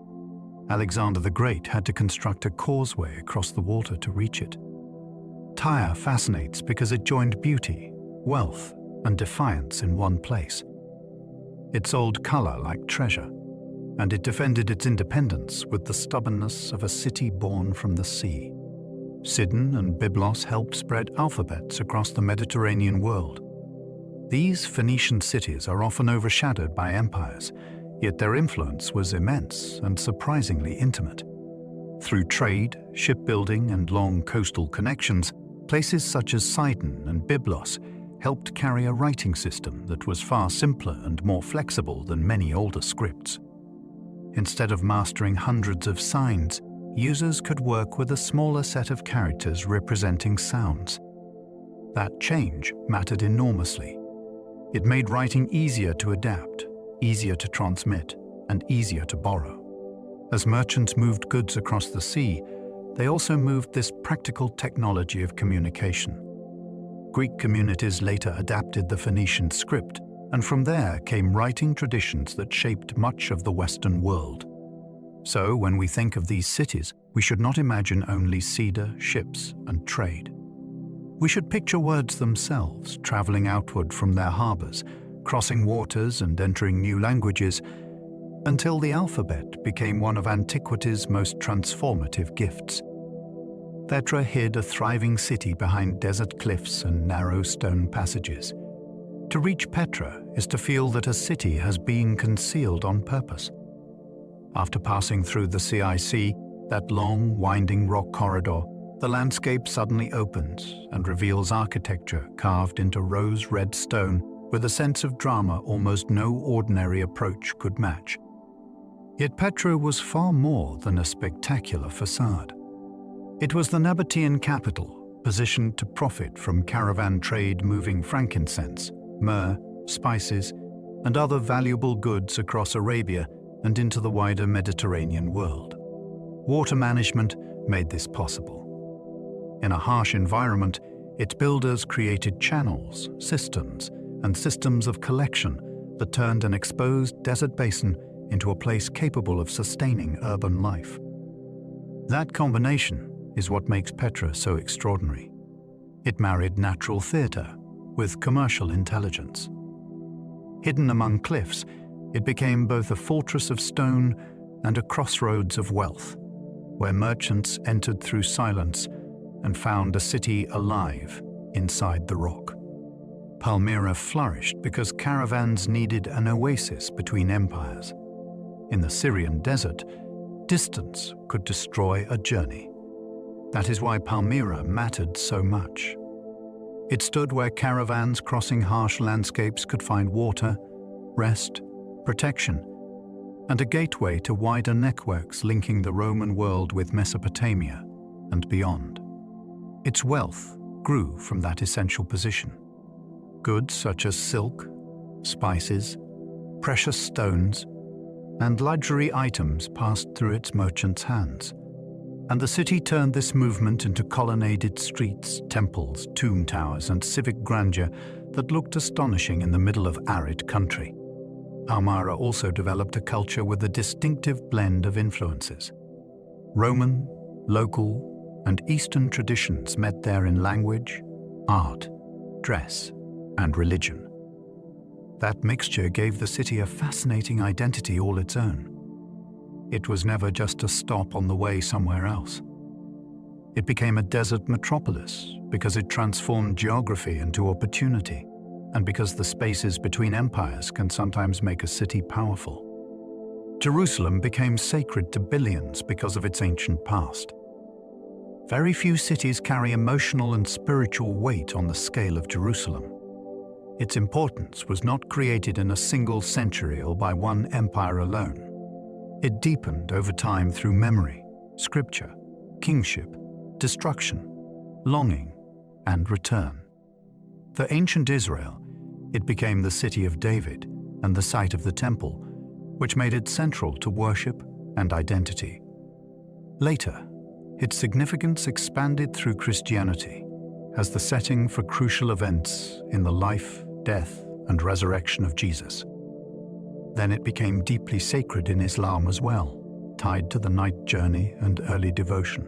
Alexander the Great had to construct a causeway across the water to reach it. Tyre fascinates because it joined beauty, wealth, and defiance in one place. It sold color like treasure, and it defended its independence with the stubbornness of a city born from the sea. Sidon and Byblos helped spread alphabets across the Mediterranean world. These Phoenician cities are often overshadowed by empires, yet their influence was immense and surprisingly intimate. Through trade, shipbuilding, and long coastal connections, places such as Sidon and Byblos helped carry a writing system that was far simpler and more flexible than many older scripts. Instead of mastering hundreds of signs, users could work with a smaller set of characters representing sounds. That change mattered enormously. It made writing easier to adapt, easier to transmit, and easier to borrow. As merchants moved goods across the sea, they also moved this practical technology of communication. Greek communities later adapted the Phoenician script, and from there came writing traditions that shaped much of the Western world. So, when we think of these cities, we should not imagine only cedar, ships, and trade. We should picture words themselves traveling outward from their harbors, crossing waters and entering new languages, until the alphabet became one of antiquity's most transformative gifts. Petra hid a thriving city behind desert cliffs and narrow stone passages. To reach Petra is to feel that a city has been concealed on purpose. After passing through the CIC, that long, winding rock corridor, the landscape suddenly opens and reveals architecture carved into rose-red stone with a sense of drama almost no ordinary approach could match. Yet Petra was far more than a spectacular facade. It was the Nabatean capital, positioned to profit from caravan trade moving frankincense, myrrh, spices, and other valuable goods across Arabia and into the wider Mediterranean world. Water management made this possible. In a harsh environment, its builders created channels, systems, and systems of collection that turned an exposed desert basin into a place capable of sustaining urban life. That combination is what makes Petra so extraordinary. It married natural theater with commercial intelligence. Hidden among cliffs, it became both a fortress of stone and a crossroads of wealth, where merchants entered through silence and found a city alive inside the rock. Palmyra flourished because caravans needed an oasis between empires. In the Syrian desert, distance could destroy a journey. That is why Palmyra mattered so much. It stood where caravans crossing harsh landscapes could find water, rest, protection, and a gateway to wider networks linking the Roman world with Mesopotamia and beyond. Its wealth grew from that essential position. Goods such as silk, spices, precious stones, and luxury items passed through its merchants' hands. And the city turned this movement into colonnaded streets, temples, tomb towers, and civic grandeur that looked astonishing in the middle of arid country. Palmyra also developed a culture with a distinctive blend of influences. Roman, local, and Eastern traditions met there in language, art, dress, and religion. That mixture gave the city a fascinating identity all its own. It was never just a stop on the way somewhere else. It became a desert metropolis because it transformed geography into opportunity, and because the spaces between empires can sometimes make a city powerful. Jerusalem became sacred to billions because of its ancient past. Very few cities carry emotional and spiritual weight on the scale of Jerusalem. Its importance was not created in a single century or by one empire alone. It deepened over time through memory, scripture, kingship, destruction, longing, and return. For ancient Israel, it became the city of David and the site of the temple, which made it central to worship and identity. Later, its significance expanded through Christianity as the setting for crucial events in the life, death, and resurrection of Jesus. Then it became deeply sacred in Islam as well, tied to the night journey and early devotion.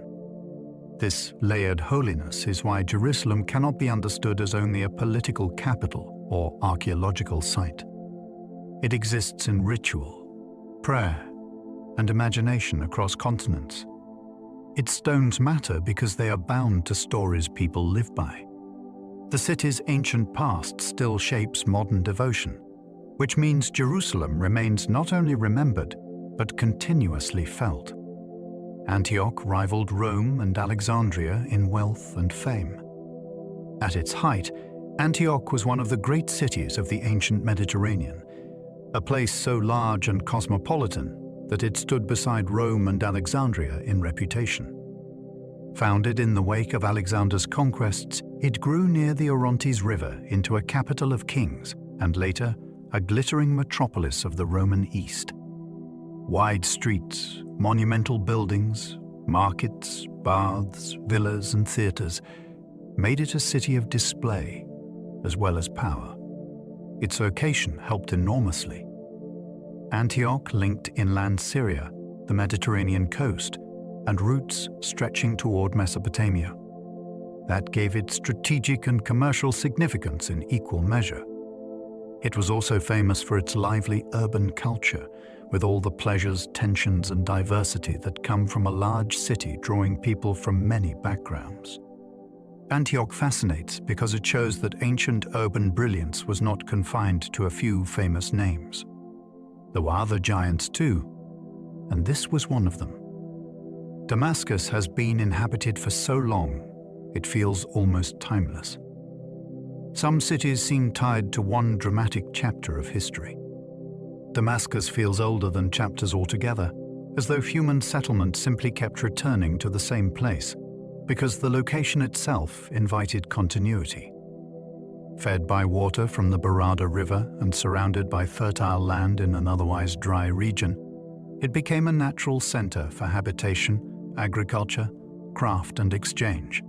This layered holiness is why Jerusalem cannot be understood as only a political capital or archaeological site. It exists in ritual, prayer, and imagination across continents. Its stones matter because they are bound to stories people live by. The city's ancient past still shapes modern devotion, which means Jerusalem remains not only remembered, but continuously felt. Antioch rivaled Rome and Alexandria in wealth and fame. At its height, Antioch was one of the great cities of the ancient Mediterranean, a place so large and cosmopolitan that it stood beside Rome and Alexandria in reputation. Founded in the wake of Alexander's conquests, it grew near the Orontes River into a capital of kings and later a glittering metropolis of the Roman East. Wide streets, monumental buildings, markets, baths, villas, and theaters made it a city of display as well as power. Its location helped enormously. Antioch linked inland Syria, the Mediterranean coast, and routes stretching toward Mesopotamia. That gave it strategic and commercial significance in equal measure. It was also famous for its lively urban culture, with all the pleasures, tensions, and diversity that come from a large city drawing people from many backgrounds. Antioch fascinates because it shows that ancient urban brilliance was not confined to a few famous names. There were other giants too, and this was one of them. Damascus has been inhabited for so long, it feels almost timeless. Some cities seem tied to one dramatic chapter of history. Damascus feels older than chapters altogether, as though human settlement simply kept returning to the same place, because the location itself invited continuity. Fed by water from the Barada River and surrounded by fertile land in an otherwise dry region, it became a natural center for habitation, agriculture, craft, and exchange.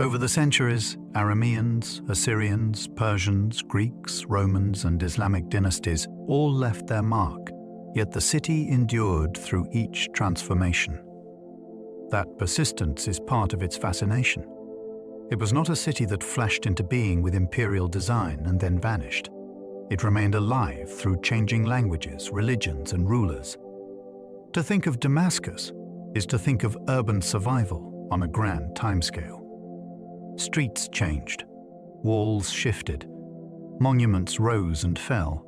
Over the centuries, Arameans, Assyrians, Persians, Greeks, Romans, and Islamic dynasties all left their mark, yet the city endured through each transformation. That persistence is part of its fascination. It was not a city that flashed into being with imperial design and then vanished. It remained alive through changing languages, religions, and rulers. To think of Damascus is to think of urban survival on a grand timescale. Streets changed, walls shifted, monuments rose and fell,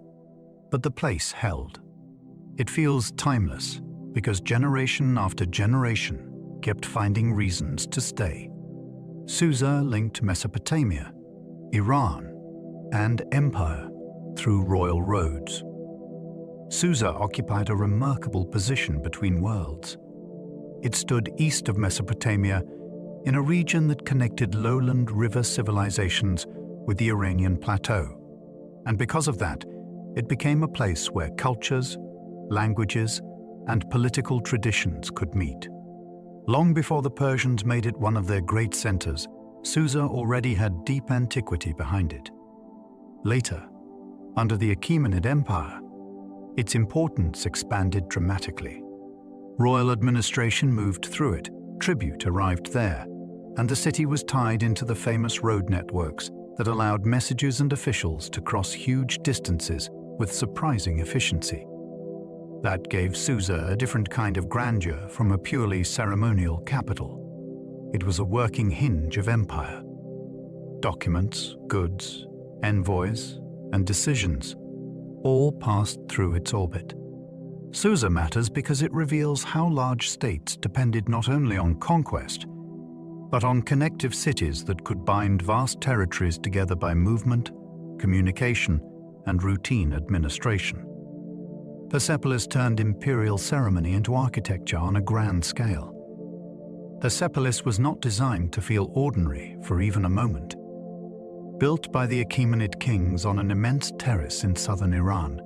but the place held. It feels timeless because generation after generation kept finding reasons to stay. Susa linked Mesopotamia, Iran, and empire through royal roads. Susa occupied a remarkable position between worlds. It stood east of Mesopotamia in a region that connected lowland river civilizations with the Iranian plateau, and because of that, it became a place where cultures, languages, and political traditions could meet. Long before the Persians made it one of their great centers, Susa already had deep antiquity behind it. Later, under the Achaemenid Empire, its importance expanded dramatically. Royal administration moved through it, tribute arrived there, and the city was tied into the famous road networks that allowed messages and officials to cross huge distances with surprising efficiency. That gave Susa a different kind of grandeur from a purely ceremonial capital. It was a working hinge of empire. Documents, goods, envoys, and decisions all passed through its orbit. Susa matters because it reveals how large states depended not only on conquest, but on connective cities that could bind vast territories together by movement, communication, and routine administration. Persepolis turned imperial ceremony into architecture on a grand scale. Persepolis was not designed to feel ordinary for even a moment. Built by the Achaemenid kings on an immense terrace in southern Iran,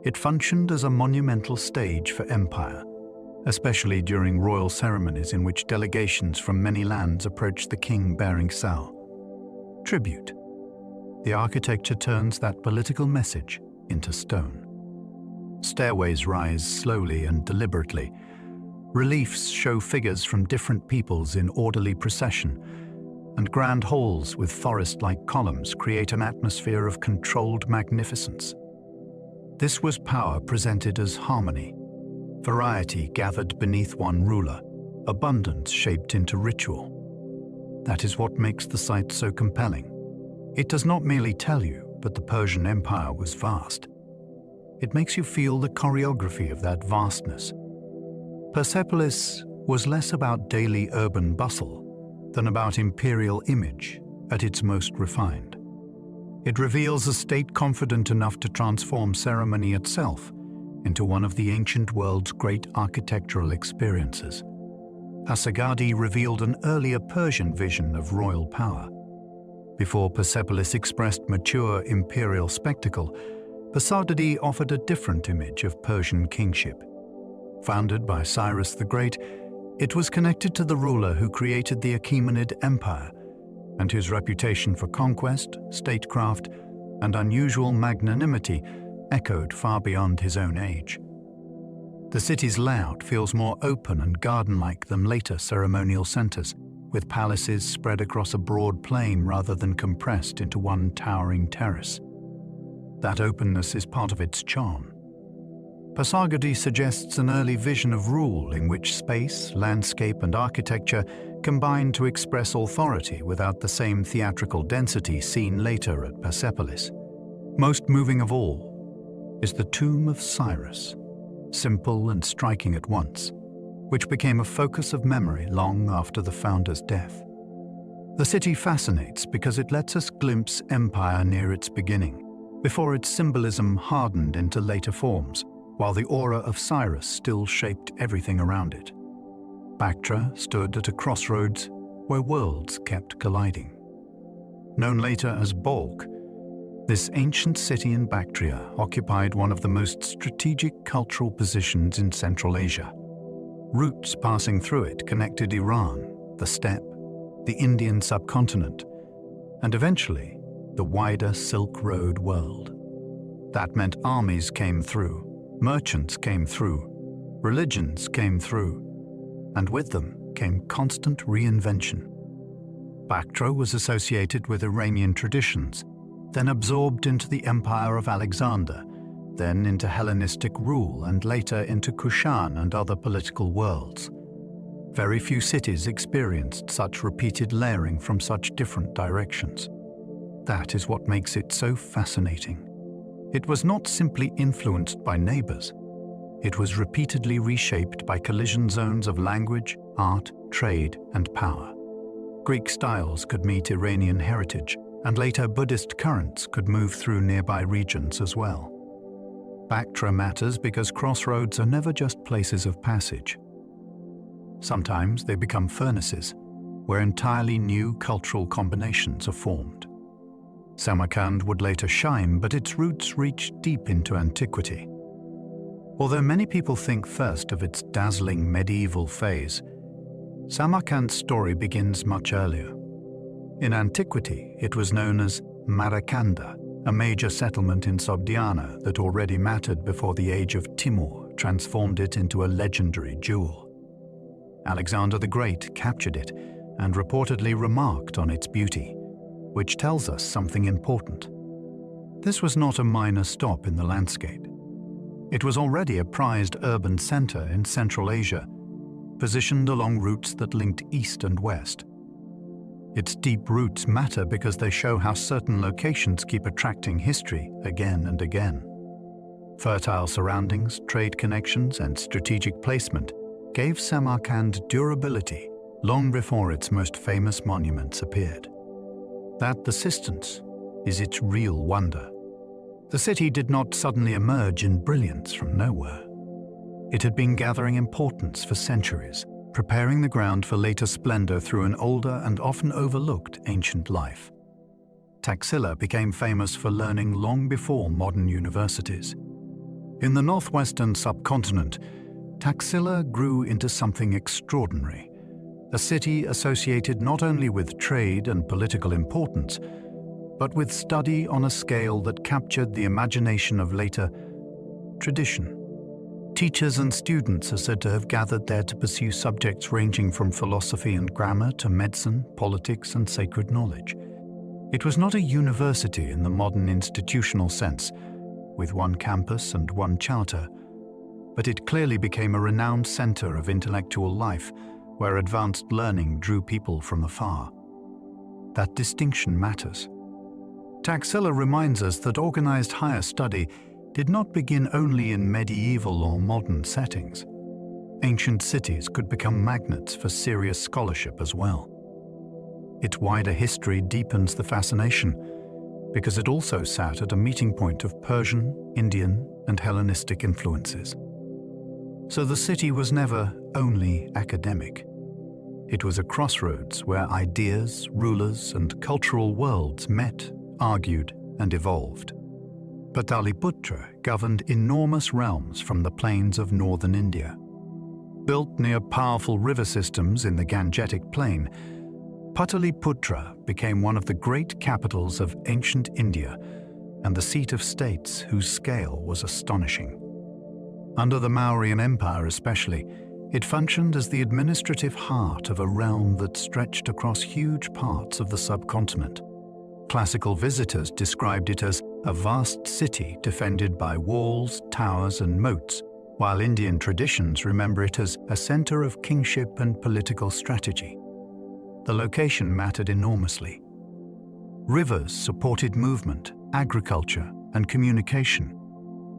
it functioned as a monumental stage for empire, especially during royal ceremonies in which delegations from many lands approached the king bearing sal. Tribute. The architecture turns that political message into stone. Stairways rise slowly and deliberately. Reliefs show figures from different peoples in orderly procession, and grand halls with forest-like columns create an atmosphere of controlled magnificence. This was power presented as harmony, variety gathered beneath one ruler, abundance shaped into ritual. That is what makes the site so compelling. It does not merely tell you, but the Persian Empire was vast. It makes you feel the choreography of that vastness. Persepolis was less about daily urban bustle than about imperial image at its most refined. It reveals a state confident enough to transform ceremony itself into one of the ancient world's great architectural experiences. Asagadi revealed an earlier Persian vision of royal power. Before Persepolis expressed mature imperial spectacle, Asagadi offered a different image of Persian kingship. Founded by Cyrus the Great, it was connected to the ruler who created the Achaemenid Empire, and whose reputation for conquest, statecraft, and unusual magnanimity echoed far beyond his own age. The city's layout feels more open and garden-like than later ceremonial centers, with palaces spread across a broad plain rather than compressed into one towering terrace. That openness is part of its charm. Pasargadi suggests an early vision of rule in which space, landscape, and architecture combine to express authority without the same theatrical density seen later at Persepolis. Most moving of all is the tomb of Cyrus, simple and striking at once, which became a focus of memory long after the founder's death. The city fascinates because it lets us glimpse empire near its beginning, before its symbolism hardened into later forms, while the aura of Cyrus still shaped everything around it. Bactra stood at a crossroads where worlds kept colliding. Known later as Balkh, this ancient city in Bactria occupied one of the most strategic cultural positions in Central Asia. Routes passing through it connected Iran, the steppe, the Indian subcontinent, and eventually the wider Silk Road world. That meant armies came through, merchants came through, religions came through, and with them came constant reinvention. Bactra was associated with Iranian traditions, then absorbed into the empire of Alexander, then into Hellenistic rule and later into Kushan and other political worlds. Very few cities experienced such repeated layering from such different directions. That is what makes it so fascinating. It was not simply influenced by neighbors. It was repeatedly reshaped by collision zones of language, art, trade, and power. Greek styles could meet Iranian heritage, and later Buddhist currents could move through nearby regions as well. Bactra matters because crossroads are never just places of passage. Sometimes they become furnaces, where entirely new cultural combinations are formed. Samarkand would later shine, but its roots reach deep into antiquity. Although many people think first of its dazzling medieval phase, Samarkand's story begins much earlier. In antiquity, it was known as Marakanda, a major settlement in Sogdiana that already mattered before the age of Timur transformed it into a legendary jewel. Alexander the Great captured it and reportedly remarked on its beauty, which tells us something important. This was not a minor stop in the landscape. It was already a prized urban center in Central Asia, positioned along routes that linked east and west. Its deep roots matter because they show how certain locations keep attracting history again and again. Fertile surroundings, trade connections, and strategic placement gave Samarkand durability long before its most famous monuments appeared. That persistence is its real wonder. The city did not suddenly emerge in brilliance from nowhere. It had been gathering importance for centuries, preparing the ground for later splendor through an older and often overlooked ancient life. Taxila became famous for learning long before modern universities. In the northwestern subcontinent, Taxila grew into something extraordinary, a city associated not only with trade and political importance, but with study on a scale that captured the imagination of later tradition. Teachers and students are said to have gathered there to pursue subjects ranging from philosophy and grammar to medicine, politics, and sacred knowledge. It was not a university in the modern institutional sense, with one campus and one charter, but it clearly became a renowned center of intellectual life where advanced learning drew people from afar. That distinction matters. Taxila reminds us that organized higher study did not begin only in medieval or modern settings. Ancient cities could become magnets for serious scholarship as well. Its wider history deepens the fascination because it also sat at a meeting point of Persian, Indian, and Hellenistic influences. So the city was never only academic. It was a crossroads where ideas, rulers, and cultural worlds met, argued, and evolved. Pataliputra governed enormous realms from the plains of northern India. Built near powerful river systems in the Gangetic Plain, Pataliputra became one of the great capitals of ancient India and the seat of states whose scale was astonishing. Under the Mauryan Empire especially, it functioned as the administrative heart of a realm that stretched across huge parts of the subcontinent. Classical visitors described it as a vast city defended by walls, towers, and moats, while Indian traditions remember it as a center of kingship and political strategy. The location mattered enormously. Rivers supported movement, agriculture, and communication,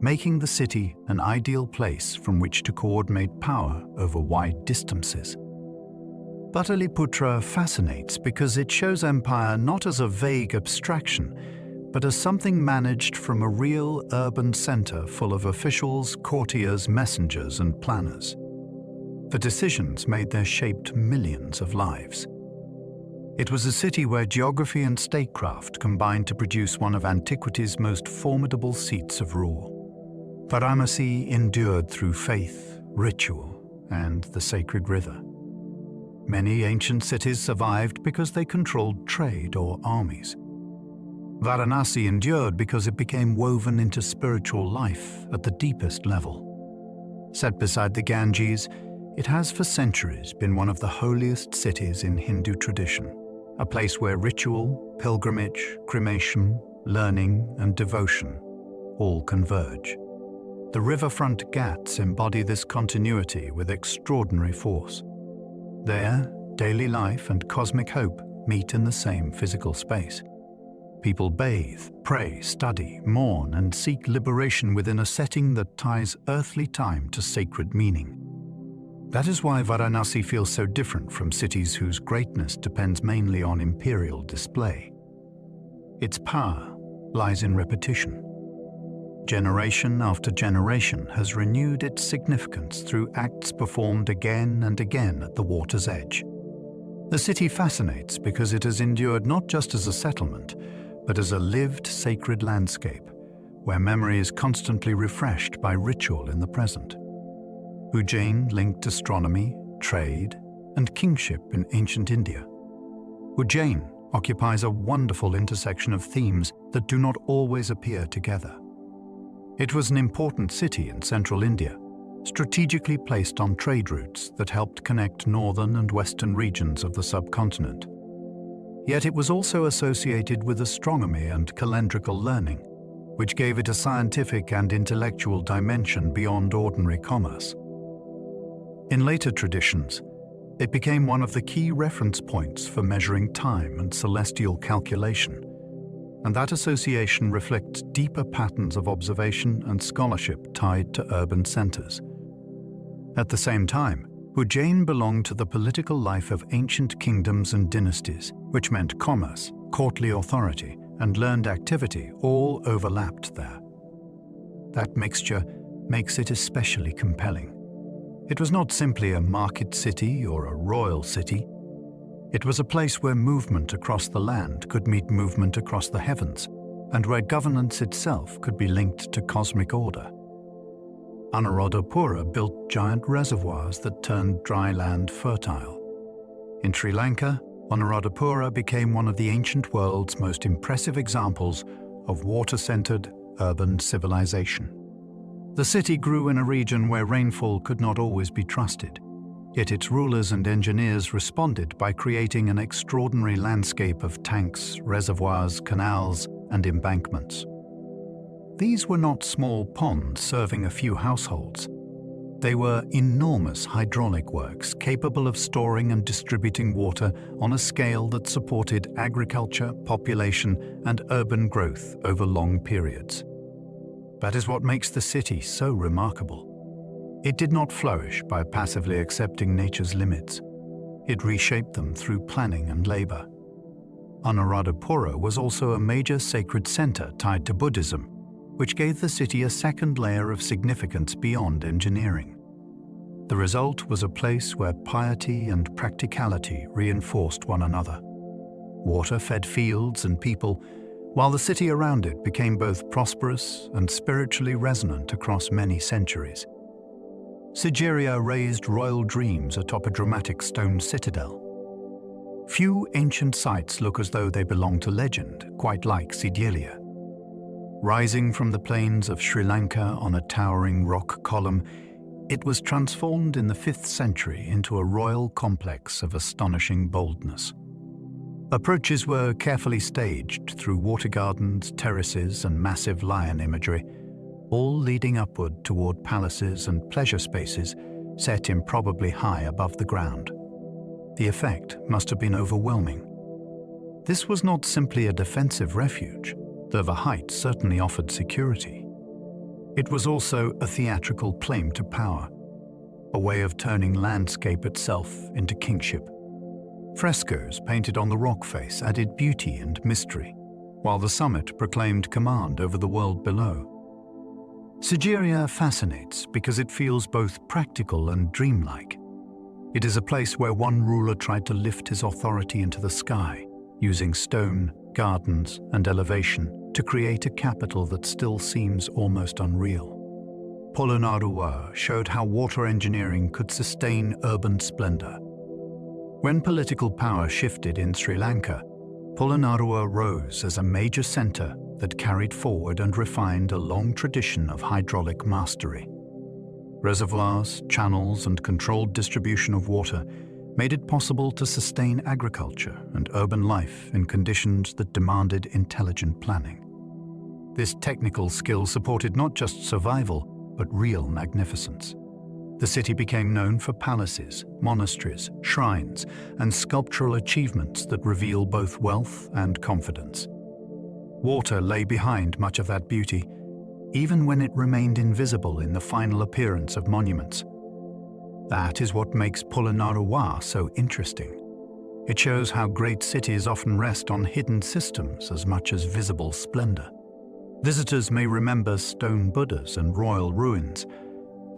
making the city an ideal place from which to coordinate power over wide distances. Pataliputra fascinates because it shows empire not as a vague abstraction, but as something managed from a real urban center full of officials, courtiers, messengers, and planners. The decisions made there shaped millions of lives. It was a city where geography and statecraft combined to produce one of antiquity's most formidable seats of rule. Varanasi endured through faith, ritual, and the sacred river. Many ancient cities survived because they controlled trade or armies. Varanasi endured because it became woven into spiritual life at the deepest level. Set beside the Ganges, it has for centuries been one of the holiest cities in Hindu tradition, a place where ritual, pilgrimage, cremation, learning, and devotion all converge. The riverfront ghats embody this continuity with extraordinary force. There, daily life and cosmic hope meet in the same physical space. People bathe, pray, study, mourn, and seek liberation within a setting that ties earthly time to sacred meaning. That is why Varanasi feels so different from cities whose greatness depends mainly on imperial display. Its power lies in repetition. Generation after generation has renewed its significance through acts performed again and again at the water's edge. The city fascinates because it has endured not just as a settlement, but as a lived sacred landscape, where memory is constantly refreshed by ritual in the present. Ujjain linked astronomy, trade, and kingship in ancient India. Ujjain occupies a wonderful intersection of themes that do not always appear together. It was an important city in central India, strategically placed on trade routes that helped connect northern and western regions of the subcontinent. Yet it was also associated with astronomy and calendrical learning, which gave it a scientific and intellectual dimension beyond ordinary commerce. In later traditions, it became one of the key reference points for measuring time and celestial calculation, and that association reflects deeper patterns of observation and scholarship tied to urban centers. At the same time, Ujjain belonged to the political life of ancient kingdoms and dynasties, which meant commerce, courtly authority, and learned activity all overlapped there. That mixture makes it especially compelling. It was not simply a market city or a royal city. It was a place where movement across the land could meet movement across the heavens, and where governance itself could be linked to cosmic order. Anuradhapura built giant reservoirs that turned dry land fertile. In Sri Lanka, Anuradhapura became one of the ancient world's most impressive examples of water-centered urban civilization. The city grew in a region where rainfall could not always be trusted, yet its rulers and engineers responded by creating an extraordinary landscape of tanks, reservoirs, canals, and embankments. These were not small ponds serving a few households. They were enormous hydraulic works capable of storing and distributing water on a scale that supported agriculture, population, and urban growth over long periods. That is what makes the city so remarkable. It did not flourish by passively accepting nature's limits. It reshaped them through planning and labor. Anuradhapura was also a major sacred center tied to Buddhism, which gave the city a second layer of significance beyond engineering. The result was a place where piety and practicality reinforced one another. Water fed fields and people, while the city around it became both prosperous and spiritually resonant across many centuries. Sigiriya raised royal dreams atop a dramatic stone citadel. Few ancient sites look as though they belong to legend, quite like Sigiriya. Rising from the plains of Sri Lanka on a towering rock column, it was transformed in the 5th century into a royal complex of astonishing boldness. Approaches were carefully staged through water gardens, terraces, and massive lion imagery, all leading upward toward palaces and pleasure spaces set improbably high above the ground. The effect must have been overwhelming. This was not simply a defensive refuge, though the height certainly offered security. It was also a theatrical claim to power, a way of turning landscape itself into kingship. Frescoes painted on the rock face added beauty and mystery, while the summit proclaimed command over the world below. Sigiriya fascinates because it feels both practical and dreamlike. It is a place where one ruler tried to lift his authority into the sky, using stone, gardens, and elevation to create a capital that still seems almost unreal. Polonnaruwa showed how water engineering could sustain urban splendor. When political power shifted in Sri Lanka, Polonnaruwa rose as a major center that carried forward and refined a long tradition of hydraulic mastery. Reservoirs, channels, and controlled distribution of water made it possible to sustain agriculture and urban life in conditions that demanded intelligent planning. This technical skill supported not just survival, but real magnificence. The city became known for palaces, monasteries, shrines, and sculptural achievements that reveal both wealth and confidence. Water lay behind much of that beauty, even when it remained invisible in the final appearance of monuments. That is what makes Polonnaruwa so interesting. It shows how great cities often rest on hidden systems as much as visible splendor. Visitors may remember stone Buddhas and royal ruins,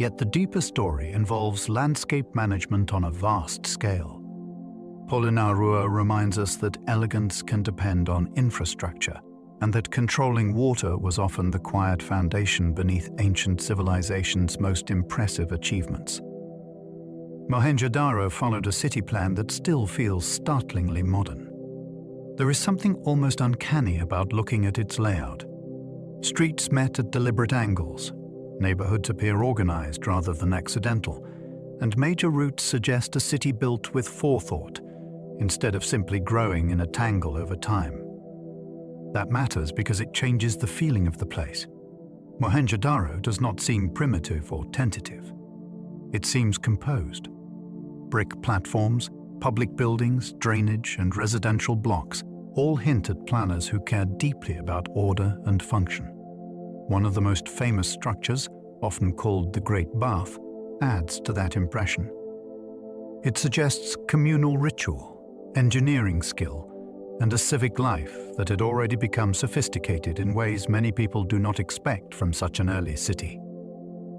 yet the deeper story involves landscape management on a vast scale. Polonnaruwa reminds us that elegance can depend on infrastructure, and that controlling water was often the quiet foundation beneath ancient civilizations' most impressive achievements. Mohenjo-daro followed a city plan that still feels startlingly modern. There is something almost uncanny about looking at its layout. Streets met at deliberate angles, neighborhoods appear organized rather than accidental, and major routes suggest a city built with forethought, instead of simply growing in a tangle over time. That matters because it changes the feeling of the place. Mohenjo-daro does not seem primitive or tentative. It seems composed. Brick platforms, public buildings, drainage, and residential blocks all hint at planners who care deeply about order and function. One of the most famous structures, often called the Great Bath, adds to that impression. It suggests communal ritual, engineering skill, and a civic life that had already become sophisticated in ways many people do not expect from such an early city.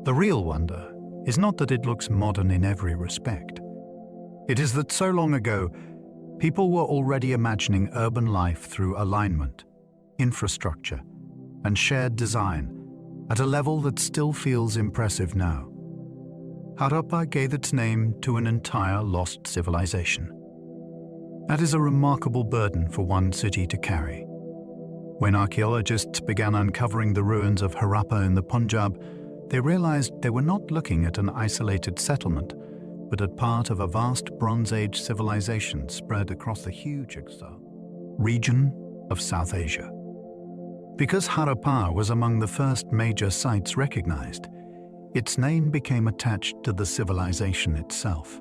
The real wonder is not that it looks modern in every respect. It is that so long ago, people were already imagining urban life through alignment, infrastructure, and shared design at a level that still feels impressive now. Harappa gave its name to an entire lost civilization. That is a remarkable burden for one city to carry. When archaeologists began uncovering the ruins of Harappa in the Punjab, they realized they were not looking at an isolated settlement, but at part of a vast Bronze Age civilization spread across the huge region of South Asia. Because Harappa was among the first major sites recognized, its name became attached to the civilization itself.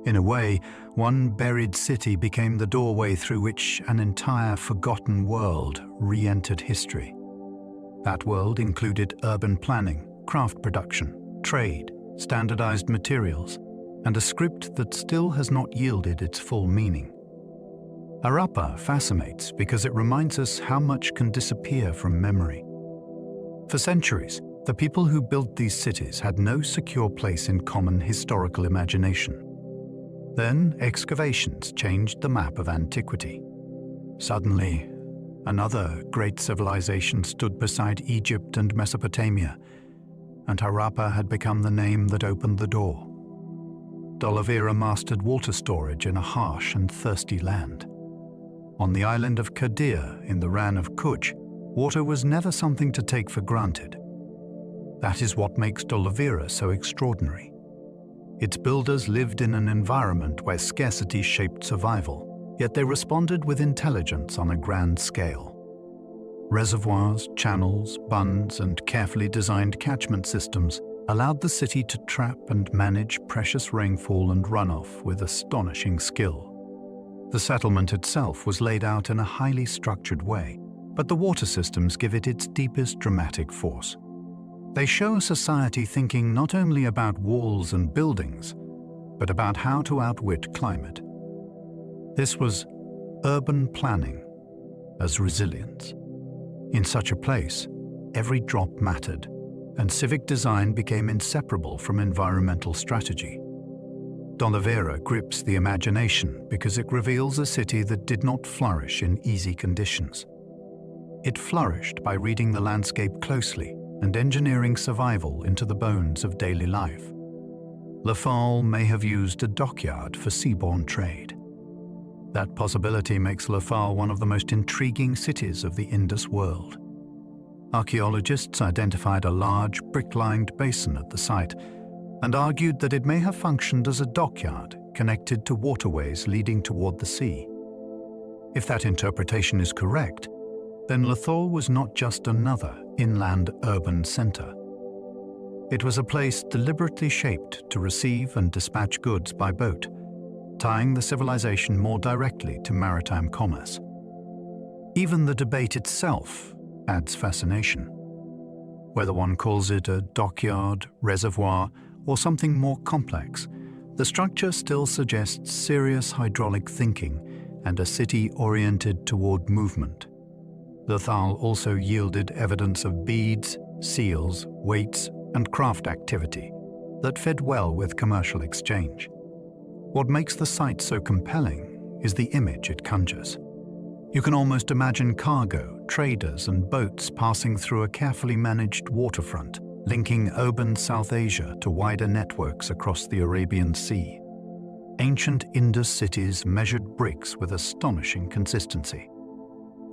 In a way, one buried city became the doorway through which an entire forgotten world re-entered history. That world included urban planning, craft production, trade, standardized materials, and a script that still has not yielded its full meaning. Harappa fascinates because it reminds us how much can disappear from memory. For centuries, the people who built these cities had no secure place in common historical imagination. Then, excavations changed the map of antiquity. Suddenly, another great civilization stood beside Egypt and Mesopotamia, and Harappa had become the name that opened the door. D'Oliveira mastered water storage in a harsh and thirsty land. On the island of Kadir in the Rann of Kutch, water was never something to take for granted. That is what makes D'Oliveira so extraordinary. Its builders lived in an environment where scarcity shaped survival, yet they responded with intelligence on a grand scale. Reservoirs, channels, bunds, and carefully designed catchment systems allowed the city to trap and manage precious rainfall and runoff with astonishing skill. The settlement itself was laid out in a highly structured way, but the water systems give it its deepest dramatic force. They show a society thinking not only about walls and buildings, but about how to outwit climate. This was urban planning as resilience. In such a place, every drop mattered, and civic design became inseparable from environmental strategy. D'Oliveira grips the imagination because it reveals a city that did not flourish in easy conditions. It flourished by reading the landscape closely and engineering survival into the bones of daily life. Lafal may have used a dockyard for seaborne trade. That possibility makes Lafal one of the most intriguing cities of the Indus world. Archaeologists identified a large, brick-lined basin at the site and argued that it may have functioned as a dockyard connected to waterways leading toward the sea. If that interpretation is correct, then Lathor was not just another inland urban center. It was a place deliberately shaped to receive and dispatch goods by boat, tying the civilization more directly to maritime commerce. Even the debate itself adds fascination. Whether one calls it a dockyard, reservoir, or something more complex, the structure still suggests serious hydraulic thinking and a city oriented toward movement. The Thal also yielded evidence of beads, seals, weights, and craft activity that fed well with commercial exchange. What makes the site so compelling is the image it conjures. You can almost imagine cargo, traders, and boats passing through a carefully managed waterfront, linking urban South Asia to wider networks across the Arabian Sea. Ancient Indus cities measured bricks with astonishing consistency.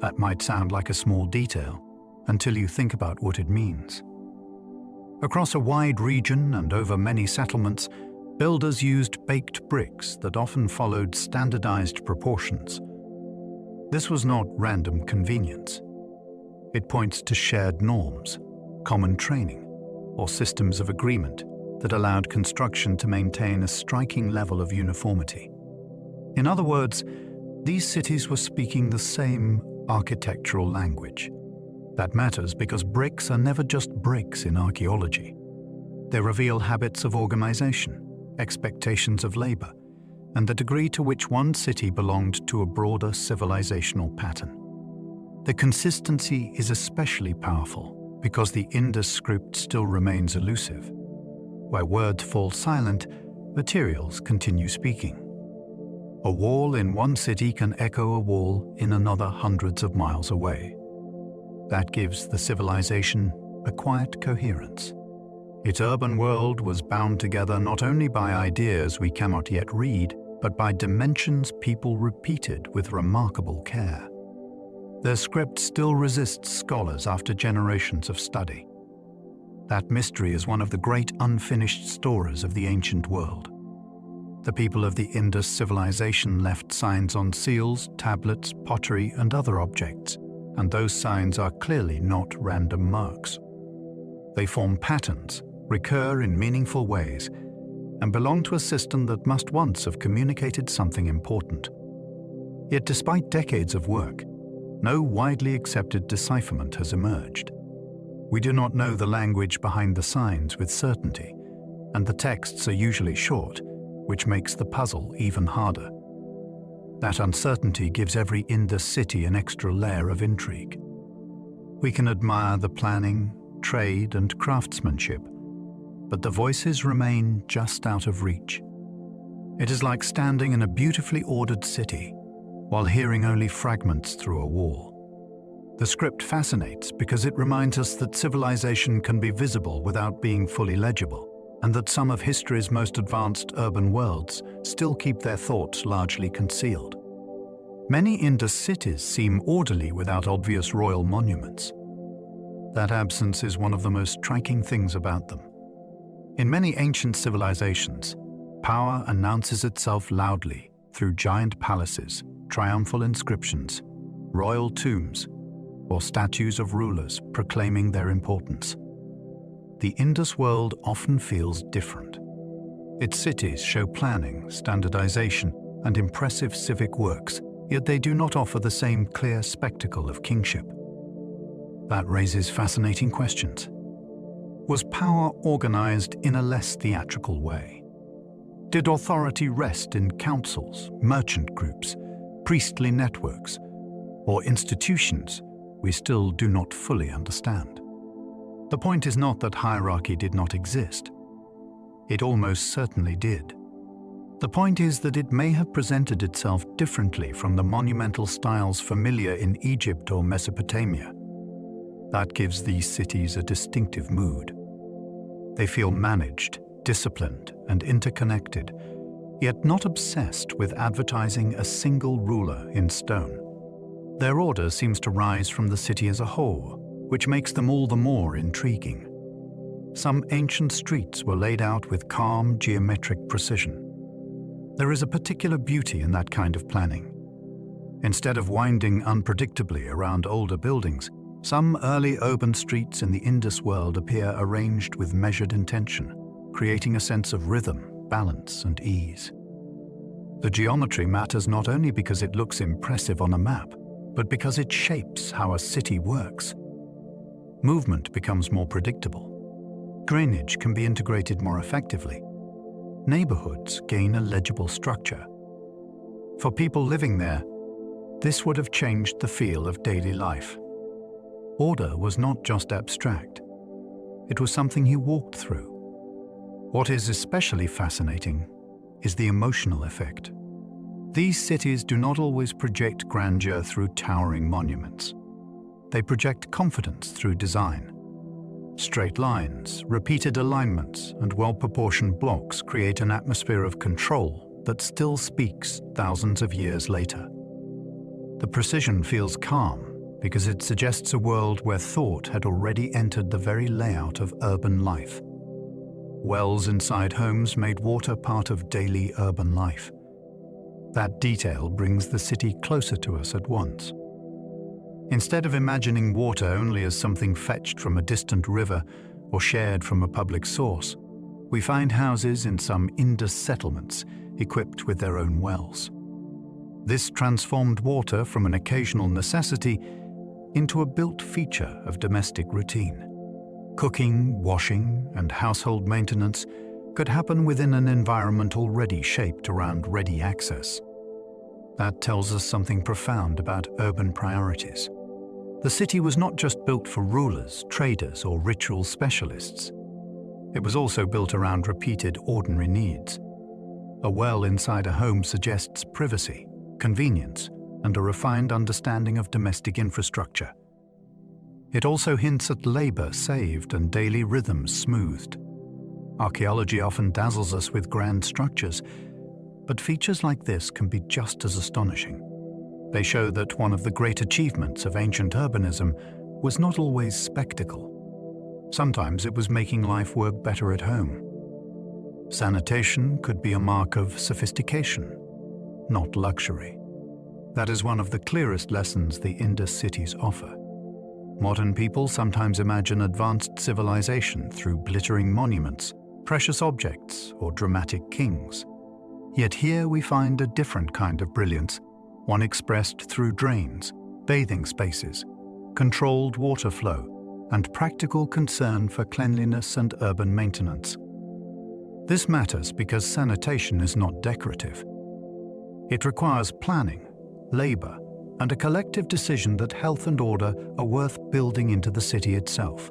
That might sound like a small detail until you think about what it means. Across a wide region and over many settlements, builders used baked bricks that often followed standardized proportions. This was not random convenience. It points to shared norms, common training, or systems of agreement that allowed construction to maintain a striking level of uniformity. In other words, these cities were speaking the same architectural language. That matters because bricks are never just bricks in archaeology. They reveal habits of organization, expectations of labor, and the degree to which one city belonged to a broader civilizational pattern. The consistency is especially powerful because the Indus script still remains elusive. Where words fall silent, materials continue speaking. A wall in one city can echo a wall in another hundreds of miles away. That gives the civilization a quiet coherence. Its urban world was bound together not only by ideas we cannot yet read, but by dimensions people repeated with remarkable care. Their script still resists scholars after generations of study. That mystery is one of the great unfinished stories of the ancient world. The people of the Indus civilization left signs on seals, tablets, pottery, and other objects, and those signs are clearly not random marks. They form patterns, recur in meaningful ways, and belong to a system that must once have communicated something important. Yet despite decades of work, no widely accepted decipherment has emerged. We do not know the language behind the signs with certainty, and the texts are usually short, which makes the puzzle even harder. That uncertainty gives every Indus city an extra layer of intrigue. We can admire the planning, trade, and craftsmanship, but the voices remain just out of reach. It is like standing in a beautifully ordered city while hearing only fragments through a wall. The script fascinates because it reminds us that civilization can be visible without being fully legible, and that some of history's most advanced urban worlds still keep their thoughts largely concealed. Many Indus cities seem orderly without obvious royal monuments. That absence is one of the most striking things about them. In many ancient civilizations, power announces itself loudly through giant palaces, triumphal inscriptions, royal tombs, or statues of rulers proclaiming their importance. The Indus world often feels different. Its cities show planning, standardization, and impressive civic works, yet they do not offer the same clear spectacle of kingship. That raises fascinating questions. Was power organized in a less theatrical way? Did authority rest in councils, merchant groups, priestly networks, or institutions we still do not fully understand? The point is not that hierarchy did not exist. It almost certainly did. The point is that it may have presented itself differently from the monumental styles familiar in Egypt or Mesopotamia. That gives these cities a distinctive mood. They feel managed, disciplined, and interconnected, yet not obsessed with advertising a single ruler in stone. Their order seems to rise from the city as a whole, which makes them all the more intriguing. Some ancient streets were laid out with calm, geometric precision. There is a particular beauty in that kind of planning. Instead of winding unpredictably around older buildings, Some early urban streets in the Indus world appear arranged with measured intention, creating a sense of rhythm, balance, and ease. The geometry matters not only because it looks impressive on a map, but because it shapes how a city works. Movement becomes more predictable. Drainage can be integrated more effectively. Neighborhoods gain a legible structure. For people living there, this would have changed the feel of daily life. Order was not just abstract. It was something you walked through. What is especially fascinating is the emotional effect. These cities do not always project grandeur through towering monuments. They project confidence through design. Straight lines, repeated alignments, and well-proportioned blocks create an atmosphere of control that still speaks thousands of years later. The precision feels calm because it suggests a world where thought had already entered the very layout of urban life. Wells inside homes made water part of daily urban life. That detail brings the city closer to us at once. Instead of imagining water only as something fetched from a distant river or shared from a public source, we find houses in some Indus settlements equipped with their own wells. This transformed water from an occasional necessity into a built feature of domestic routine. Cooking, washing, and household maintenance could happen within an environment already shaped around ready access. That tells us something profound about urban priorities. The city was not just built for rulers, traders, or ritual specialists. It was also built around repeated ordinary needs. A well inside a home suggests privacy, convenience, and a refined understanding of domestic infrastructure. It also hints at labor saved and daily rhythms smoothed. Archaeology often dazzles us with grand structures, but features like this can be just as astonishing. They show that one of the great achievements of ancient urbanism was not always spectacle. Sometimes it was making life work better at home. Sanitation could be a mark of sophistication, not luxury. That is one of the clearest lessons the Indus cities offer. Modern people sometimes imagine advanced civilization through glittering monuments, precious objects, or dramatic kings. Yet here we find a different kind of brilliance, one expressed through drains, bathing spaces, controlled water flow, and practical concern for cleanliness and urban maintenance. This matters because sanitation is not decorative. It requires planning, labor, and a collective decision that health and order are worth building into the city itself.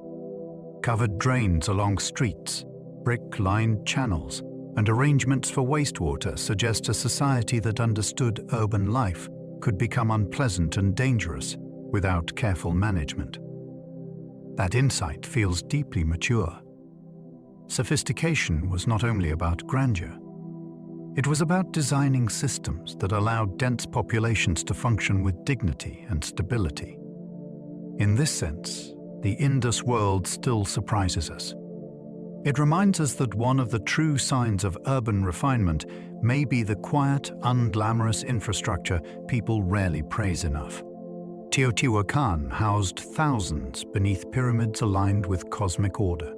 Covered drains along streets, brick-lined channels, and arrangements for wastewater suggest a society that understood urban life could become unpleasant and dangerous without careful management. That insight feels deeply mature. Sophistication was not only about grandeur. It was about designing systems that allowed dense populations to function with dignity and stability. In this sense, the Indus world still surprises us. It reminds us that one of the true signs of urban refinement may be the quiet, unglamorous infrastructure people rarely praise enough. Teotihuacan housed thousands beneath pyramids aligned with cosmic order.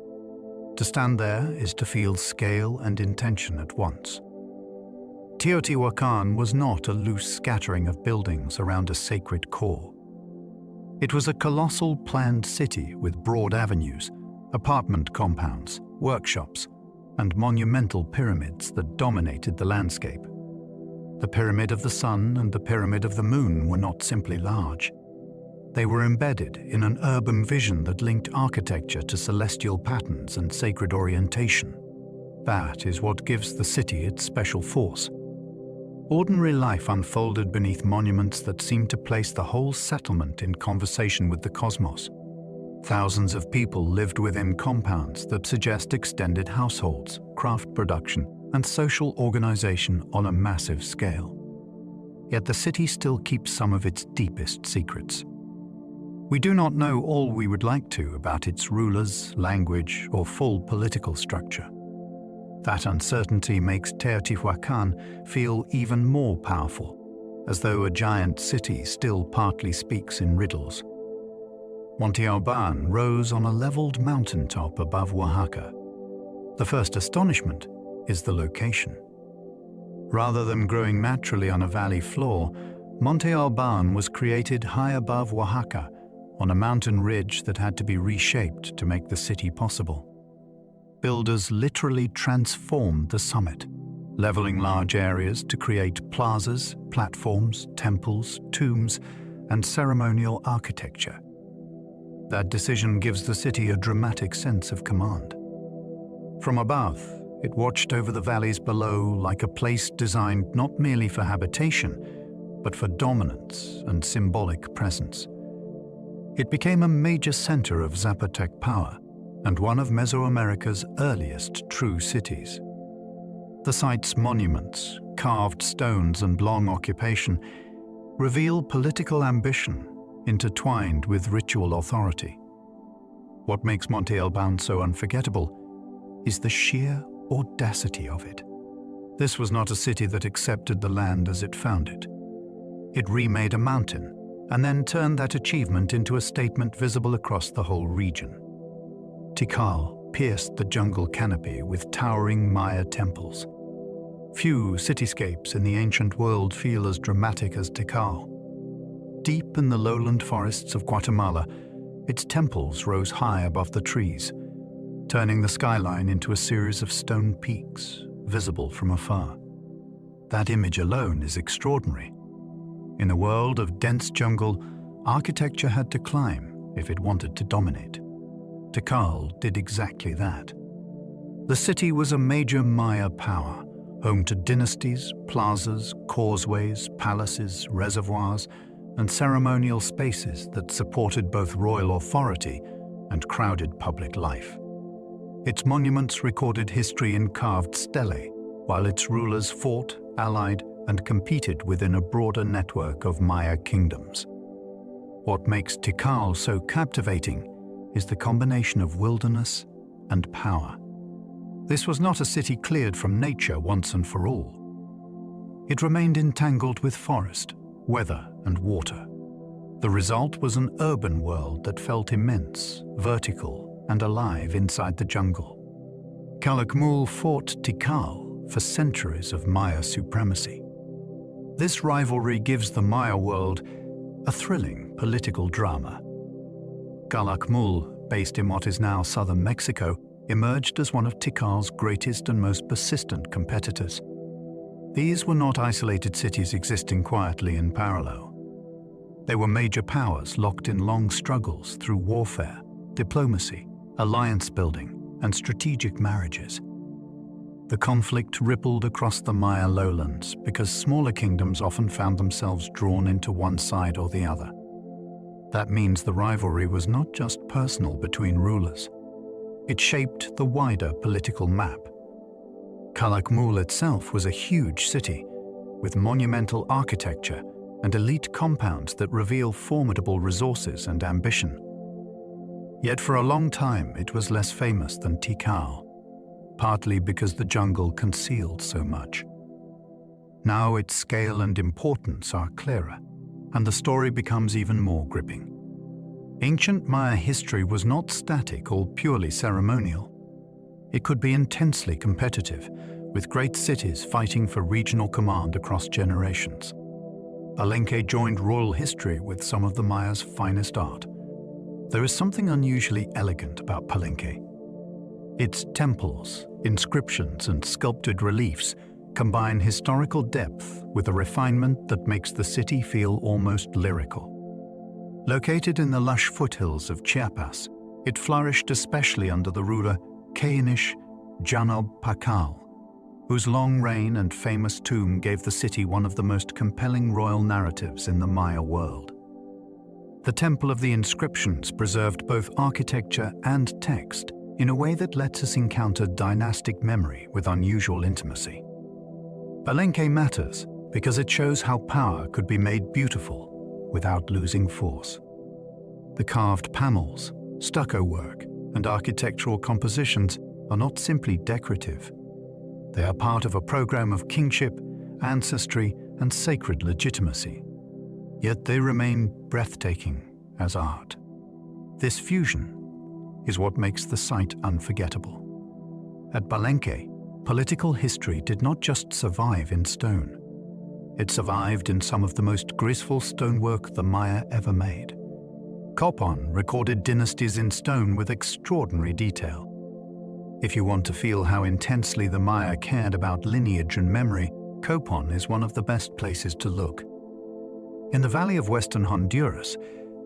To stand there is to feel scale and intention at once. Teotihuacan was not a loose scattering of buildings around a sacred core. It was a colossal planned city with broad avenues, apartment compounds, workshops, and monumental pyramids that dominated the landscape. The Pyramid of the Sun and the Pyramid of the Moon were not simply large. They were embedded in an urban vision that linked architecture to celestial patterns and sacred orientation. That is what gives the city its special force. Ordinary life unfolded beneath monuments that seemed to place the whole settlement in conversation with the cosmos. Thousands of people lived within compounds that suggest extended households, craft production, and social organization on a massive scale. Yet the city still keeps some of its deepest secrets. We do not know all we would like to about its rulers, language, or full political structure. That uncertainty makes Teotihuacan feel even more powerful, as though a giant city still partly speaks in riddles. Monte Alban rose on a leveled mountaintop above Oaxaca. The first astonishment is the location. Rather than growing naturally on a valley floor, Monte Alban was created high above Oaxaca, on a mountain ridge that had to be reshaped to make the city possible. Builders literally transformed the summit, leveling large areas to create plazas, platforms, temples, tombs, and ceremonial architecture. That decision gives the city a dramatic sense of command. From above, it watched over the valleys below like a place designed not merely for habitation, but for dominance and symbolic presence. It became a major center of Zapotec power and one of Mesoamerica's earliest true cities. The site's monuments, carved stones, and long occupation reveal political ambition intertwined with ritual authority. What makes Monte Alban so unforgettable is the sheer audacity of it. This was not a city that accepted the land as it found it. It remade a mountain and then turned that achievement into a statement visible across the whole region. Tikal pierced the jungle canopy with towering Maya temples. Few cityscapes in the ancient world feel as dramatic as Tikal. Deep in the lowland forests of Guatemala, its temples rose high above the trees, turning the skyline into a series of stone peaks, visible from afar. That image alone is extraordinary. In a world of dense jungle, architecture had to climb if it wanted to dominate. Tikal did exactly that. The city was a major Maya power, home to dynasties, plazas, causeways, palaces, reservoirs, and ceremonial spaces that supported both royal authority and crowded public life. Its monuments recorded history in carved stelae, while its rulers fought, allied, and competed within a broader network of Maya kingdoms. What makes Tikal so captivating is the combination of wilderness and power. This was not a city cleared from nature once and for all. It remained entangled with forest, weather, and water. The result was an urban world that felt immense, vertical, and alive inside the jungle. Calakmul fought Tikal for centuries of Maya supremacy. This rivalry gives the Maya world a thrilling political drama. Calakmul, based in what is now southern Mexico, emerged as one of Tikal's greatest and most persistent competitors. These were not isolated cities existing quietly in parallel. They were major powers locked in long struggles through warfare, diplomacy, alliance building, and strategic marriages. The conflict rippled across the Maya lowlands because smaller kingdoms often found themselves drawn into one side or the other. That means the rivalry was not just personal between rulers. It shaped the wider political map. Calakmul itself was a huge city, with monumental architecture and elite compounds that reveal formidable resources and ambition. Yet for a long time it was less famous than Tikal, partly because the jungle concealed so much. Now its scale and importance are clearer, and the story becomes even more gripping. Ancient Maya history was not static or purely ceremonial. It could be intensely competitive, with great cities fighting for regional command across generations. Palenque joined royal history with some of the Maya's finest art. There is something unusually elegant about Palenque. Its temples, inscriptions, and sculpted reliefs combine historical depth with a refinement that makes the city feel almost lyrical. Located in the lush foothills of Chiapas, it flourished especially under the ruler Cainish Janob Pakal, whose long reign and famous tomb gave the city one of the most compelling royal narratives in the Maya world. The Temple of the Inscriptions preserved both architecture and text in a way that lets us encounter dynastic memory with unusual intimacy. Palenque matters because it shows how power could be made beautiful without losing force. The carved panels, stucco work, and architectural compositions are not simply decorative. They are part of a program of kingship, ancestry, and sacred legitimacy. Yet they remain breathtaking as art. This fusion is what makes the site unforgettable. At Palenque, political history did not just survive in stone. It survived in some of the most graceful stonework the Maya ever made. Copon recorded dynasties in stone with extraordinary detail. If you want to feel how intensely the Maya cared about lineage and memory, Copon is one of the best places to look. In the valley of western Honduras,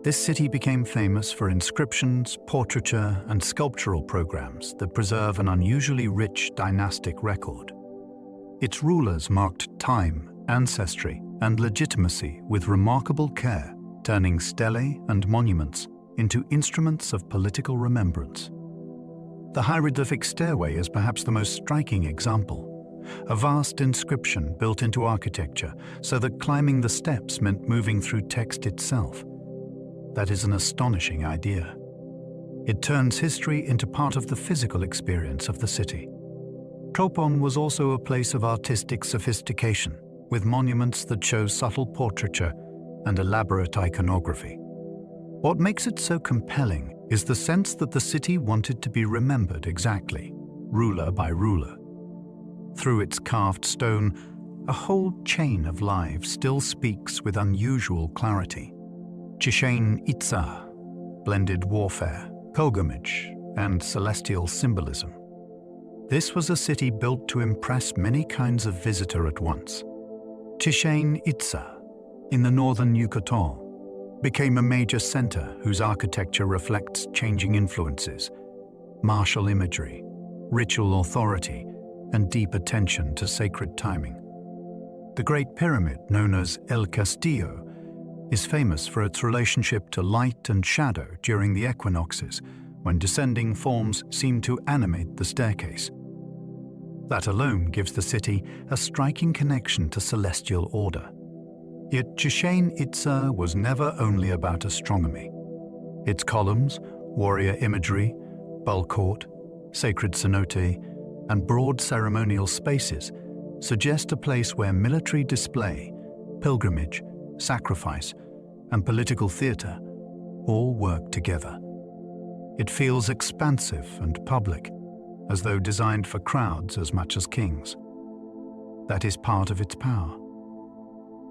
this city became famous for inscriptions, portraiture, and sculptural programs that preserve an unusually rich dynastic record. Its rulers marked time, ancestry, and legitimacy with remarkable care, turning stelae and monuments into instruments of political remembrance. The hieroglyphic stairway is perhaps the most striking example, a vast inscription built into architecture so that climbing the steps meant moving through text itself. That is an astonishing idea. It turns history into part of the physical experience of the city. Copon was also a place of artistic sophistication, with monuments that show subtle portraiture and elaborate iconography. What makes it so compelling is the sense that the city wanted to be remembered exactly, ruler by ruler. Through its carved stone, a whole chain of lives still speaks with unusual clarity. Chichen Itza blended warfare, pilgrimage, and celestial symbolism. This was a city built to impress many kinds of visitor at once. Chichen Itza, in the northern Yucatan, became a major center whose architecture reflects changing influences, martial imagery, ritual authority, and deep attention to sacred timing. The Great Pyramid, known as El Castillo, is famous for its relationship to light and shadow during the equinoxes, when descending forms seem to animate the staircase. That alone gives the city a striking connection to celestial order. Yet Chichen Itza was never only about astronomy. Its columns, warrior imagery, bulkcourt, sacred cenote, and broad ceremonial spaces suggest a place where military display, pilgrimage, sacrifice, and political theater all work together. It feels expansive and public, as though designed for crowds as much as kings. That is part of its power.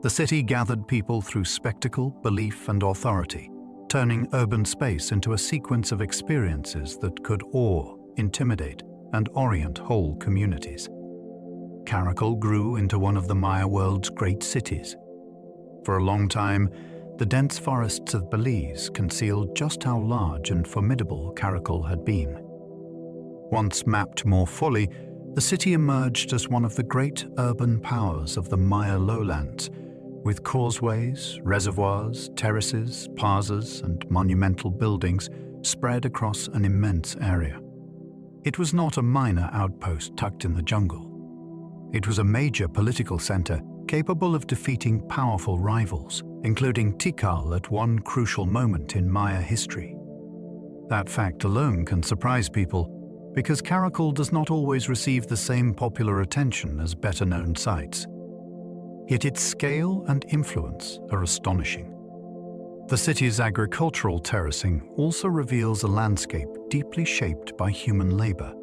The city gathered people through spectacle, belief, and authority, turning urban space into a sequence of experiences that could awe, intimidate, and orient whole communities. Caracal grew into one of the Maya world's great cities. For a long time, the dense forests of Belize concealed just how large and formidable Caracal had been. Once mapped more fully, the city emerged as one of the great urban powers of the Maya lowlands, with causeways, reservoirs, terraces, plazas, and monumental buildings spread across an immense area. It was not a minor outpost tucked in the jungle. It was a major political center capable of defeating powerful rivals, including Tikal at one crucial moment in Maya history. That fact alone can surprise people, because Caracal does not always receive the same popular attention as better-known sites. Yet its scale and influence are astonishing. The city's agricultural terracing also reveals a landscape deeply shaped by human labor,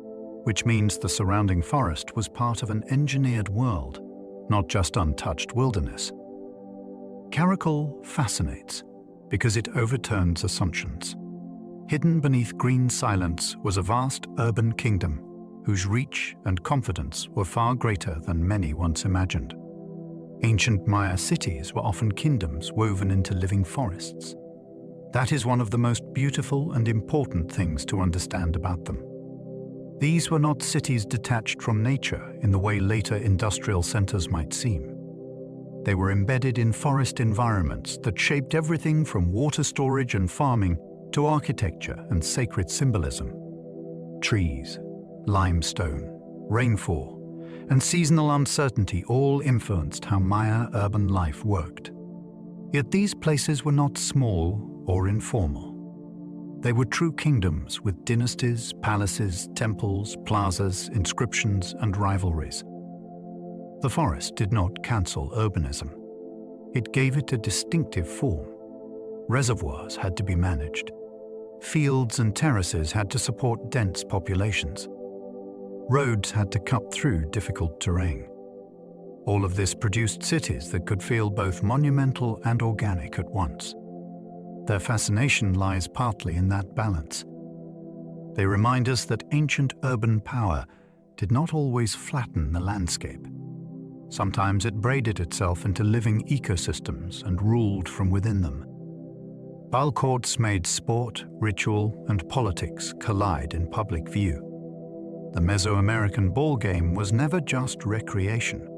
which means the surrounding forest was part of an engineered world, not just untouched wilderness. Caracal fascinates because it overturns assumptions. Hidden beneath green silence was a vast urban kingdom whose reach and confidence were far greater than many once imagined. Ancient Maya cities were often kingdoms woven into living forests. That is one of the most beautiful and important things to understand about them. These were not cities detached from nature in the way later industrial centers might seem. They were embedded in forest environments that shaped everything from water storage and farming to architecture and sacred symbolism. Trees, limestone, rainfall, and seasonal uncertainty all influenced how Maya urban life worked. Yet these places were not small or informal. They were true kingdoms with dynasties, palaces, temples, plazas, inscriptions, and rivalries. The forest did not cancel urbanism. It gave it a distinctive form. Reservoirs had to be managed. fields and terraces had to support dense populations. Roads had to cut through difficult terrain. All of this produced cities that could feel both monumental and organic at once. Their fascination lies partly in that balance. They remind us that ancient urban power did not always flatten the landscape. Sometimes it braided itself into living ecosystems and ruled from within them. Ball courts made sport, ritual, and politics collide in public view. The Mesoamerican ball game was never just recreation.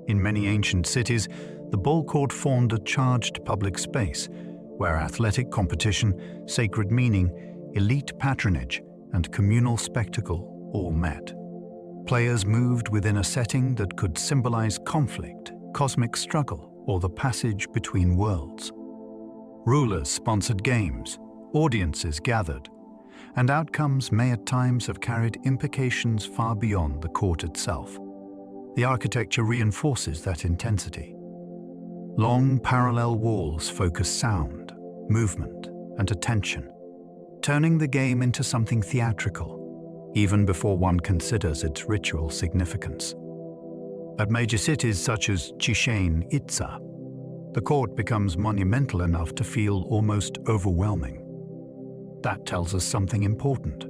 In many ancient cities, the ball court formed a charged public space where athletic competition, sacred meaning, elite patronage, and communal spectacle all met. Players moved within a setting that could symbolize conflict, cosmic struggle, or the passage between worlds. Rulers sponsored games, audiences gathered, and outcomes may at times have carried implications far beyond the court itself. The architecture reinforces that intensity. Long parallel walls focus sound, movement, and attention, turning the game into something theatrical, even before one considers its ritual significance. At major cities such as Chichen Itza, the court becomes monumental enough to feel almost overwhelming. That tells us something important.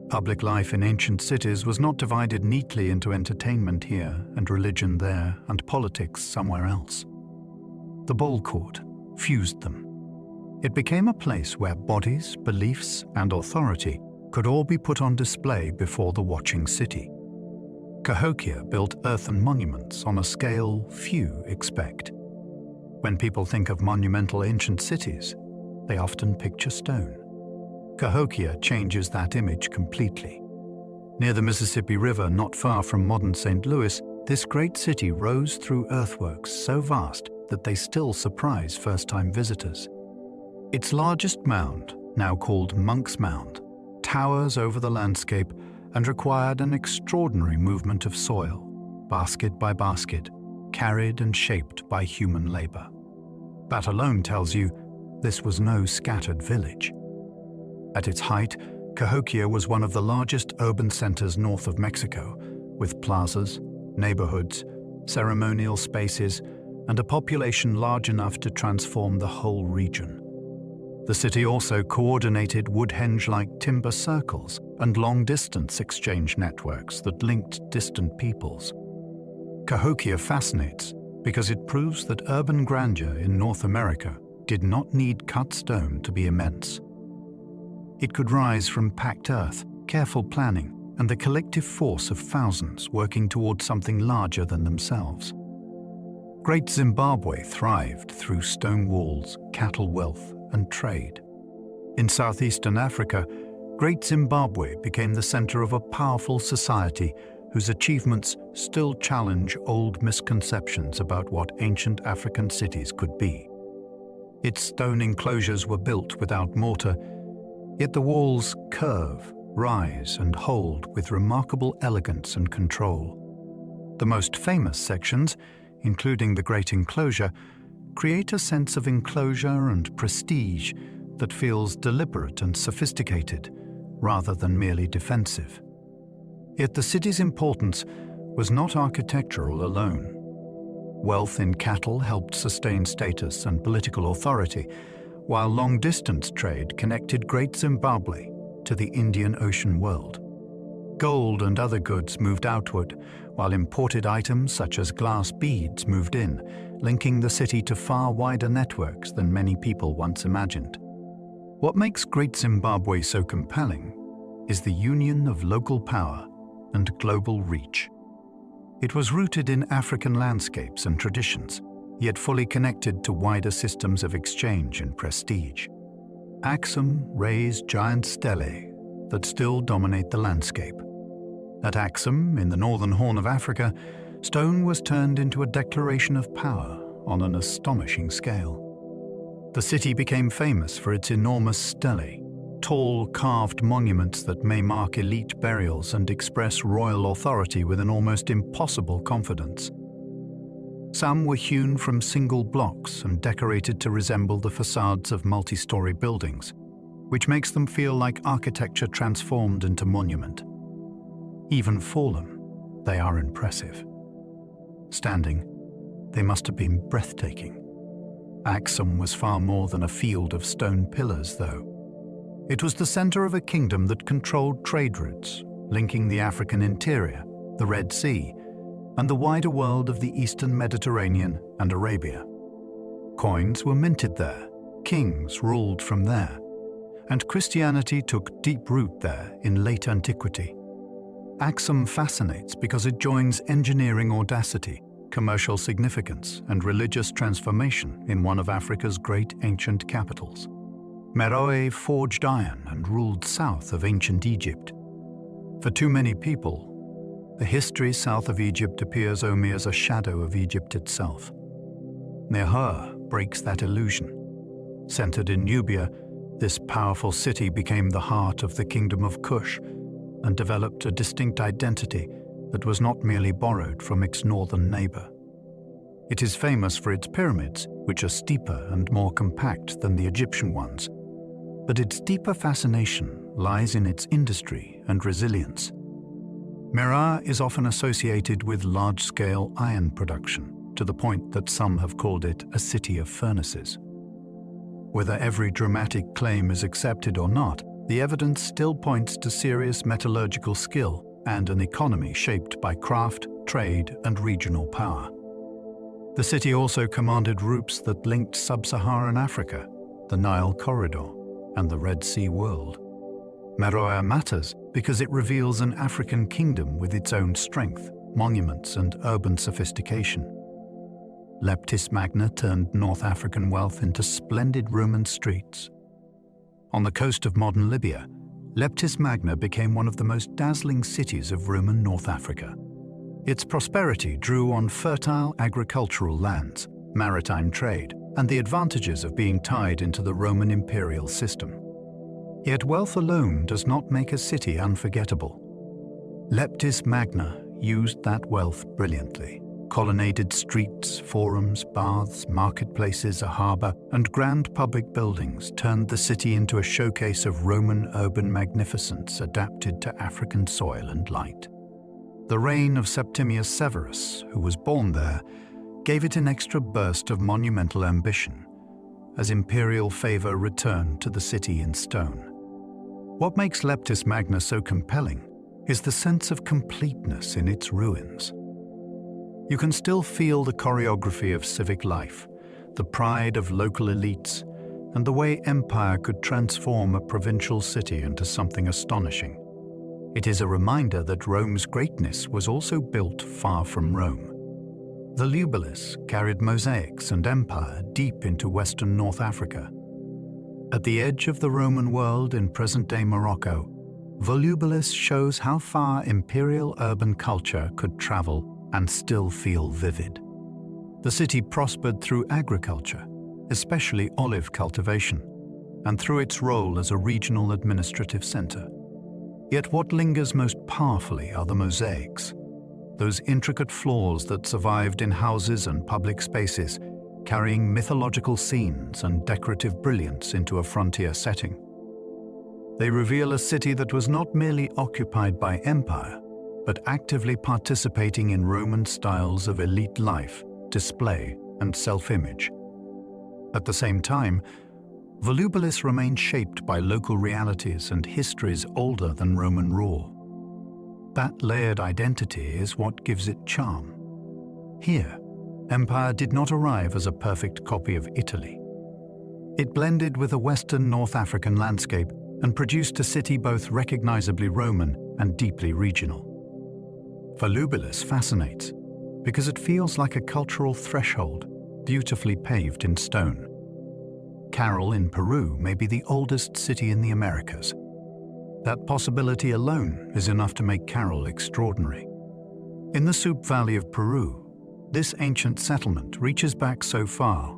Public life in ancient cities was not divided neatly into entertainment here and religion there and politics somewhere else. The ball court fused them. It became a place where bodies, beliefs, and authority could all be put on display before the watching city. Cahokia built earthen monuments on a scale few expect. When people think of monumental ancient cities, they often picture stone. Cahokia changes that image completely. Near the Mississippi River, not far from modern St. Louis, this great city rose through earthworks so vast that they still surprise first-time visitors. Its largest mound, now called Monk's Mound, towers over the landscape and required an extraordinary movement of soil, basket by basket, carried and shaped by human labor. That alone tells you this was no scattered village. At its height, Cahokia was one of the largest urban centers north of Mexico, with plazas, neighborhoods, ceremonial spaces, and a population large enough to transform the whole region. The city also coordinated woodhenge-like timber circles and long-distance exchange networks that linked distant peoples. Cahokia fascinates because it proves that urban grandeur in North America did not need cut stone to be immense. It could rise from packed earth, careful planning, and the collective force of thousands working towards something larger than themselves. Great Zimbabwe thrived through stone walls, cattle wealth, and trade. In southeastern Africa, Great Zimbabwe became the center of a powerful society whose achievements still challenge old misconceptions about what ancient African cities could be. Its stone enclosures were built without mortar, yet the walls curve, rise, and hold with remarkable elegance and control. The most famous sections, including the Great Enclosure, create a sense of enclosure and prestige that feels deliberate and sophisticated, rather than merely defensive. Yet the city's importance was not architectural alone. Wealth in cattle helped sustain status and political authority, while long-distance trade connected Great Zimbabwe to the Indian Ocean world. Gold and other goods moved outward, while imported items such as glass beads moved in, linking the city to far wider networks than many people once imagined. What makes Great Zimbabwe so compelling is the union of local power and global reach. It was rooted in African landscapes and traditions, yet fully connected to wider systems of exchange and prestige. Axum raised giant stelae that still dominate the landscape. At Axum, in the northern Horn of Africa, stone was turned into a declaration of power on an astonishing scale. The city became famous for its enormous stelae, tall carved monuments that may mark elite burials and express royal authority with an almost impossible confidence. Some were hewn from single blocks and decorated to resemble the facades of multi-story buildings, which makes them feel like architecture transformed into monument. Even fallen, they are impressive. Standing, they must have been breathtaking. Axum was far more than a field of stone pillars, though. It was the center of a kingdom that controlled trade routes, linking the African interior, the Red Sea, and the wider world of the Eastern Mediterranean and Arabia. Coins were minted there, kings ruled from there, and Christianity took deep root there in late antiquity. Axum fascinates because it joins engineering audacity, commercial significance, and religious transformation in one of Africa's great ancient capitals. Meroe forged iron and ruled south of ancient Egypt. For too many people, the history south of Egypt appears only as a shadow of Egypt itself. Nehor breaks that illusion. Centered in Nubia, this powerful city became the heart of the kingdom of Kush and developed a distinct identity that was not merely borrowed from its northern neighbor. It is famous for its pyramids, which are steeper and more compact than the Egyptian ones. But its deeper fascination lies in its industry and resilience. Meroe is often associated with large-scale iron production, to the point that some have called it a city of furnaces. Whether every dramatic claim is accepted or not, the evidence still points to serious metallurgical skill and an economy shaped by craft, trade, and regional power. The city also commanded routes that linked sub-Saharan Africa, the Nile Corridor, and the Red Sea world. Meroe matters because it reveals an African kingdom with its own strength, monuments, and urban sophistication. Leptis Magna turned North African wealth into splendid Roman streets. On the coast of modern Libya, Leptis Magna became one of the most dazzling cities of Roman North Africa. Its prosperity drew on fertile agricultural lands, maritime trade, and the advantages of being tied into the Roman imperial system. Yet wealth alone does not make a city unforgettable. Leptis Magna used that wealth brilliantly. Colonnaded streets, forums, baths, marketplaces, a harbor, and grand public buildings turned the city into a showcase of Roman urban magnificence adapted to African soil and light. The reign of Septimius Severus, who was born there, gave it an extra burst of monumental ambition, as imperial favor returned to the city in stone. What makes Leptis Magna so compelling is the sense of completeness in its ruins. You can still feel the choreography of civic life, the pride of local elites, and the way empire could transform a provincial city into something astonishing. It is a reminder that Rome's greatness was also built far from Rome. Volubilis carried mosaics and empire deep into western North Africa. At the edge of the Roman world in present-day Morocco, Volubilis shows how far imperial urban culture could travel and still feel vivid. The city prospered through agriculture, especially olive cultivation, and through its role as a regional administrative center. Yet what lingers most powerfully are the mosaics, those intricate floors that survived in houses and public spaces, carrying mythological scenes and decorative brilliance into a frontier setting. They reveal a city that was not merely occupied by empire, but actively participating in Roman styles of elite life, display, and self-image. At the same time, Volubilis remained shaped by local realities and histories older than Roman rule. That layered identity is what gives it charm. Here, empire did not arrive as a perfect copy of Italy. It blended with a Western North African landscape and produced a city both recognizably Roman and deeply regional. Volubilis fascinates because it feels like a cultural threshold, beautifully paved in stone. Caral in Peru may be the oldest city in the Americas. That possibility alone is enough to make Caral extraordinary. In the Soup Valley of Peru, this ancient settlement reaches back so far,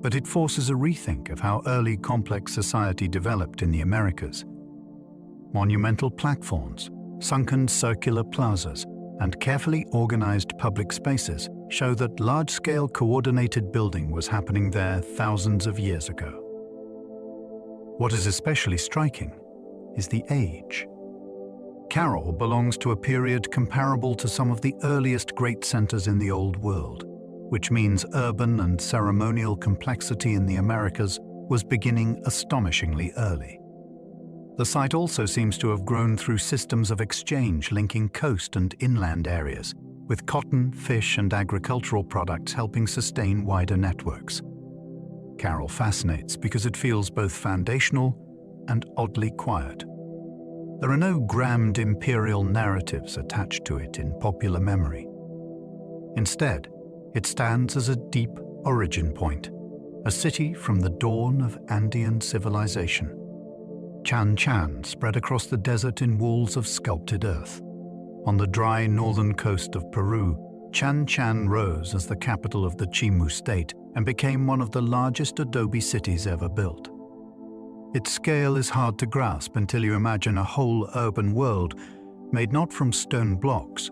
but it forces a rethink of how early complex society developed in the Americas. Monumental platforms, sunken circular plazas, and carefully organized public spaces show that large-scale coordinated building was happening there thousands of years ago. What is especially striking is the age. Carroll belongs to a period comparable to some of the earliest great centers in the Old World, which means urban and ceremonial complexity in the Americas was beginning astonishingly early. The site also seems to have grown through systems of exchange linking coast and inland areas, with cotton, fish, and agricultural products helping sustain wider networks. Carroll fascinates because it feels both foundational and oddly quiet. There are no grand imperial narratives attached to it in popular memory. Instead, it stands as a deep origin point, a city from the dawn of Andean civilization. Chan Chan spread across the desert in walls of sculpted earth. On the dry northern coast of Peru, Chan Chan rose as the capital of the Chimu state and became one of the largest adobe cities ever built. Its scale is hard to grasp until you imagine a whole urban world made not from stone blocks,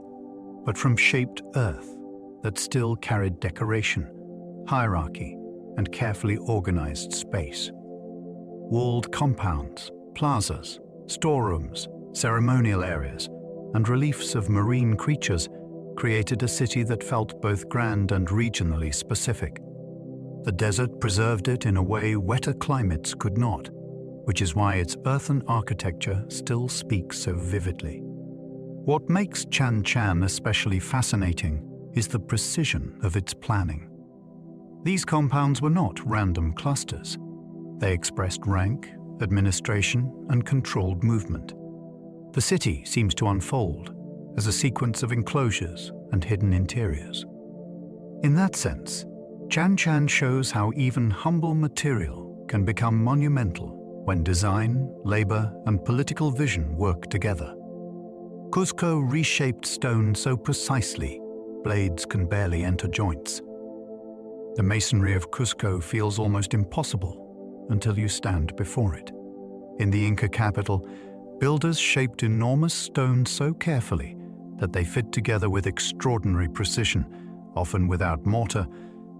but from shaped earth that still carried decoration, hierarchy, and carefully organized space. Walled compounds, plazas, storerooms, ceremonial areas, and reliefs of marine creatures created a city that felt both grand and regionally specific. The desert preserved it in a way wetter climates could not, which is why its earthen architecture still speaks so vividly. What makes Chan Chan especially fascinating is the precision of its planning. These compounds were not random clusters. They expressed rank, administration, and controlled movement. The city seems to unfold as a sequence of enclosures and hidden interiors. In that sense, Chan Chan shows how even humble material can become monumental when design, labor, and political vision work together. Cuzco reshaped stone so precisely, blades can barely enter joints. The masonry of Cuzco feels almost impossible until you stand before it. In the Inca capital, builders shaped enormous stones so carefully that they fit together with extraordinary precision, often without mortar,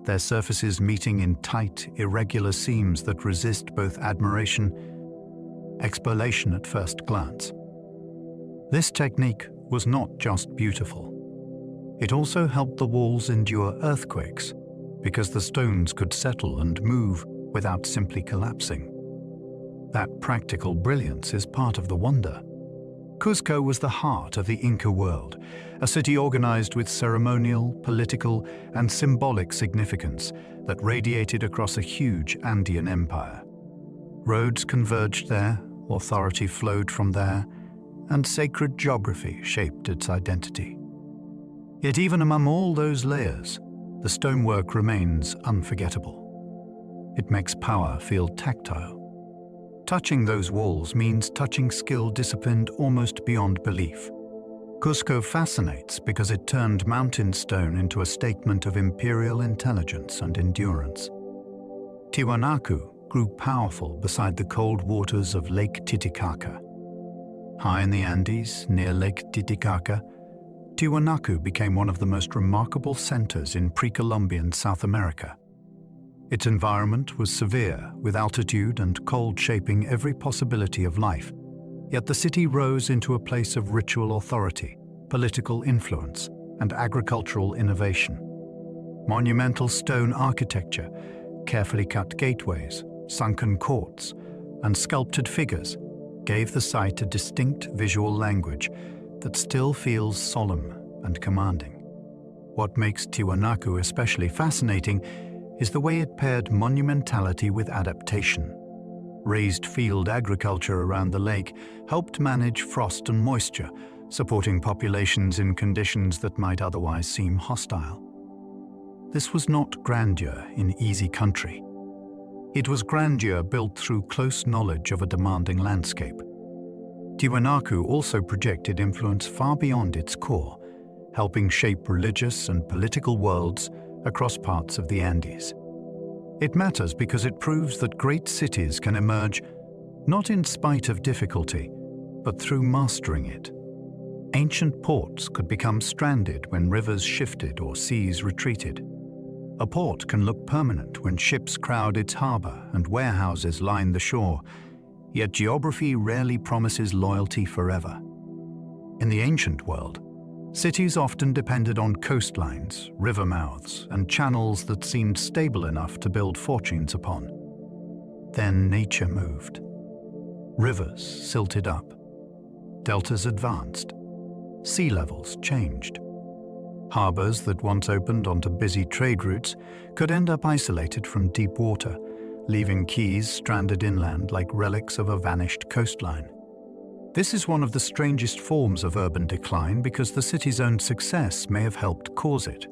their surfaces meeting in tight, irregular seams that resist both admiration and explanation at first glance. This technique was not just beautiful. It also helped the walls endure earthquakes because the stones could settle and move without simply collapsing. That practical brilliance is part of the wonder. Cuzco was the heart of the Inca world, a city organized with ceremonial, political, and symbolic significance that radiated across a huge Andean empire. Roads converged there, authority flowed from there, and sacred geography shaped its identity. Yet even among all those layers, the stonework remains unforgettable. It makes power feel tactile. Touching those walls means touching skill disciplined almost beyond belief. Cuzco fascinates because it turned mountain stone into a statement of imperial intelligence and endurance. Tiwanaku grew powerful beside the cold waters of Lake Titicaca. High in the Andes, near Lake Titicaca, Tiwanaku became one of the most remarkable centers in pre-Columbian South America. Its environment was severe, with altitude and cold shaping every possibility of life. Yet the city rose into a place of ritual authority, political influence, and agricultural innovation. Monumental stone architecture, carefully cut gateways, sunken courts, and sculpted figures gave the site a distinct visual language that still feels solemn and commanding. What makes Tiwanaku especially fascinating is the way it paired monumentality with adaptation. Raised field agriculture around the lake helped manage frost and moisture, supporting populations in conditions that might otherwise seem hostile. This was not grandeur in easy country. It was grandeur built through close knowledge of a demanding landscape. Tiwanaku also projected influence far beyond its core, helping shape religious and political worlds across parts of the Andes. It matters because it proves that great cities can emerge not in spite of difficulty, but through mastering it. Ancient ports could become stranded when rivers shifted or seas retreated. A port can look permanent when ships crowd its harbor and warehouses line the shore, Yet geography rarely promises loyalty forever. In the ancient world, cities often depended on coastlines, river mouths, and channels that seemed stable enough to build fortunes upon. Then nature moved. Rivers silted up. Deltas advanced. Sea levels changed. Harbors that once opened onto busy trade routes could end up isolated from deep water, leaving quays stranded inland like relics of a vanished coastline. This is one of the strangest forms of urban decline because the city's own success may have helped cause it.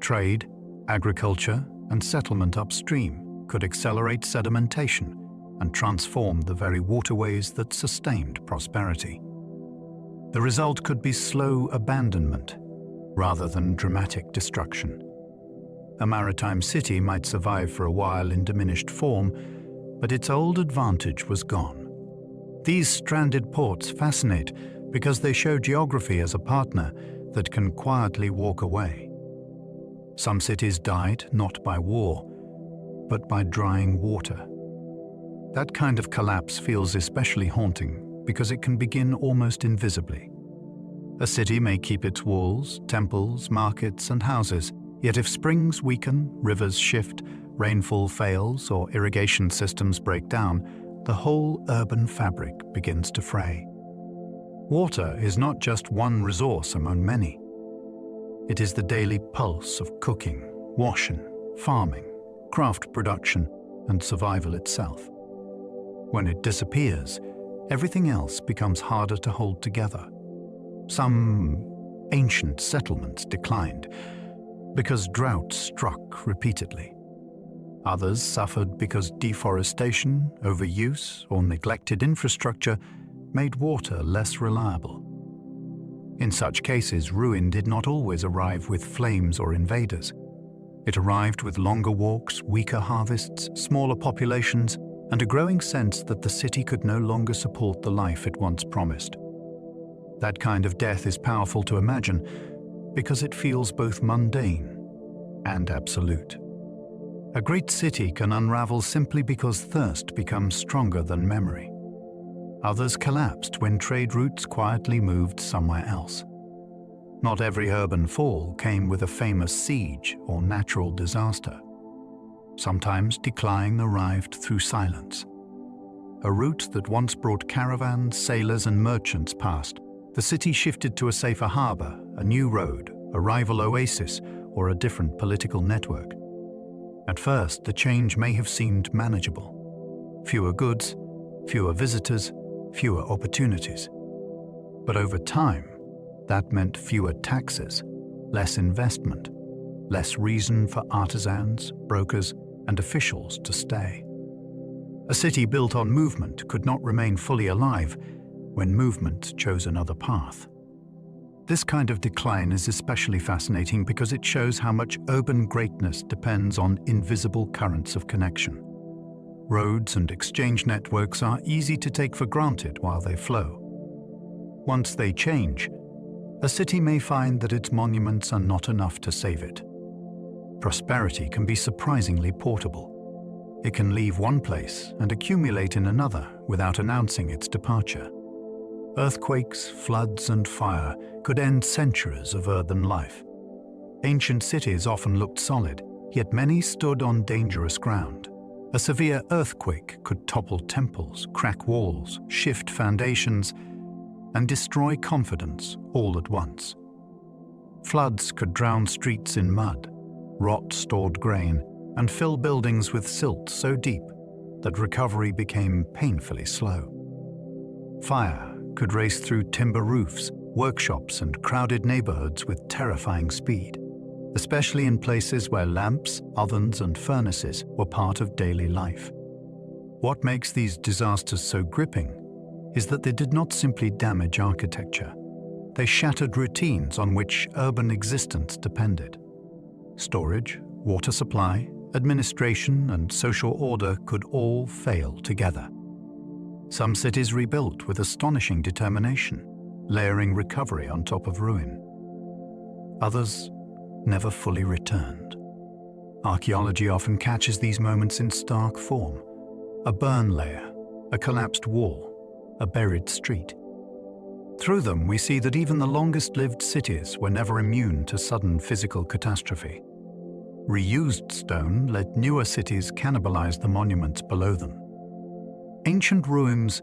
Trade, agriculture, and settlement upstream could accelerate sedimentation and transform the very waterways that sustained prosperity. The result could be slow abandonment rather than dramatic destruction. A maritime city might survive for a while in diminished form, but its old advantage was gone. These stranded ports fascinate because they show geography as a partner that can quietly walk away. Some cities died not by war, but by drying water. That kind of collapse feels especially haunting because it can begin almost invisibly. A city may keep its walls, temples, markets, and houses, yet if springs weaken, rivers shift, rainfall fails, or irrigation systems break down, the whole urban fabric begins to fray. Water is not just one resource among many. It is the daily pulse of cooking, washing, farming, craft production, and survival itself. When it disappears, everything else becomes harder to hold together. Some ancient settlements declined because drought struck repeatedly. Others suffered because deforestation, overuse, or neglected infrastructure made water less reliable. In such cases, ruin did not always arrive with flames or invaders. It arrived with longer walks, weaker harvests, smaller populations, and a growing sense that the city could no longer support the life it once promised. That kind of death is powerful to imagine because it feels both mundane and absolute. A great city can unravel simply because thirst becomes stronger than memory. Others collapsed when trade routes quietly moved somewhere else. Not every urban fall came with a famous siege or natural disaster. Sometimes decline arrived through silence. A route that once brought caravans, sailors, and merchants past, the city shifted to a safer harbor, a new road, a rival oasis, or a different political network. At first, the change may have seemed manageable. Fewer goods, fewer visitors, fewer opportunities. But over time, that meant fewer taxes, less investment, less reason for artisans, brokers, and officials to stay. A city built on movement could not remain fully alive when movement chose another path. This kind of decline is especially fascinating because it shows how much urban greatness depends on invisible currents of connection. Roads and exchange networks are easy to take for granted while they flow. Once they change, a city may find that its monuments are not enough to save it. Prosperity can be surprisingly portable. It can leave one place and accumulate in another without announcing its departure. Earthquakes, floods, and fire could end centuries of urban life. Ancient cities often looked solid, yet many stood on dangerous ground. A severe earthquake could topple temples, crack walls, shift foundations, and destroy confidence all at once. Floods could drown streets in mud, rot stored grain, and fill buildings with silt so deep that recovery became painfully slow. Fire could race through timber roofs, workshops, and crowded neighborhoods with terrifying speed, especially in places where lamps, ovens, and furnaces were part of daily life. What makes these disasters so gripping is that they did not simply damage architecture. They shattered routines on which urban existence depended. Storage, water supply, administration, and social order could all fail together. Some cities rebuilt with astonishing determination, layering recovery on top of ruin. Others never fully returned. Archaeology often catches these moments in stark form: a burn layer, a collapsed wall, a buried street. Through them, we see that even the longest-lived cities were never immune to sudden physical catastrophe. Reused stone let newer cities cannibalize the monuments below them. Ancient ruins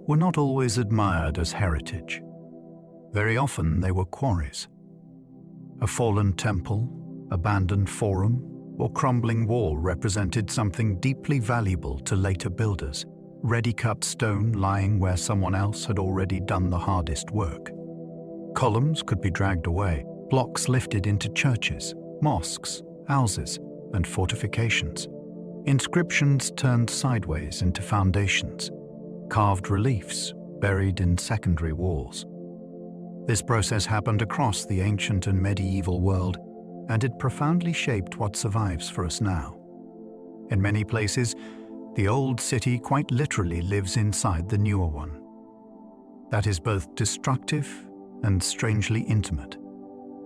were not always admired as heritage. Very often they were quarries. A fallen temple, abandoned forum, or crumbling wall represented something deeply valuable to later builders, ready-cut stone lying where someone else had already done the hardest work. Columns could be dragged away, blocks lifted into churches, mosques, houses, and fortifications. Inscriptions turned sideways into foundations, carved reliefs buried in secondary walls. This process happened across the ancient and medieval world, and it profoundly shaped what survives for us now. In many places, the old city quite literally lives inside the newer one. That is both destructive and strangely intimate.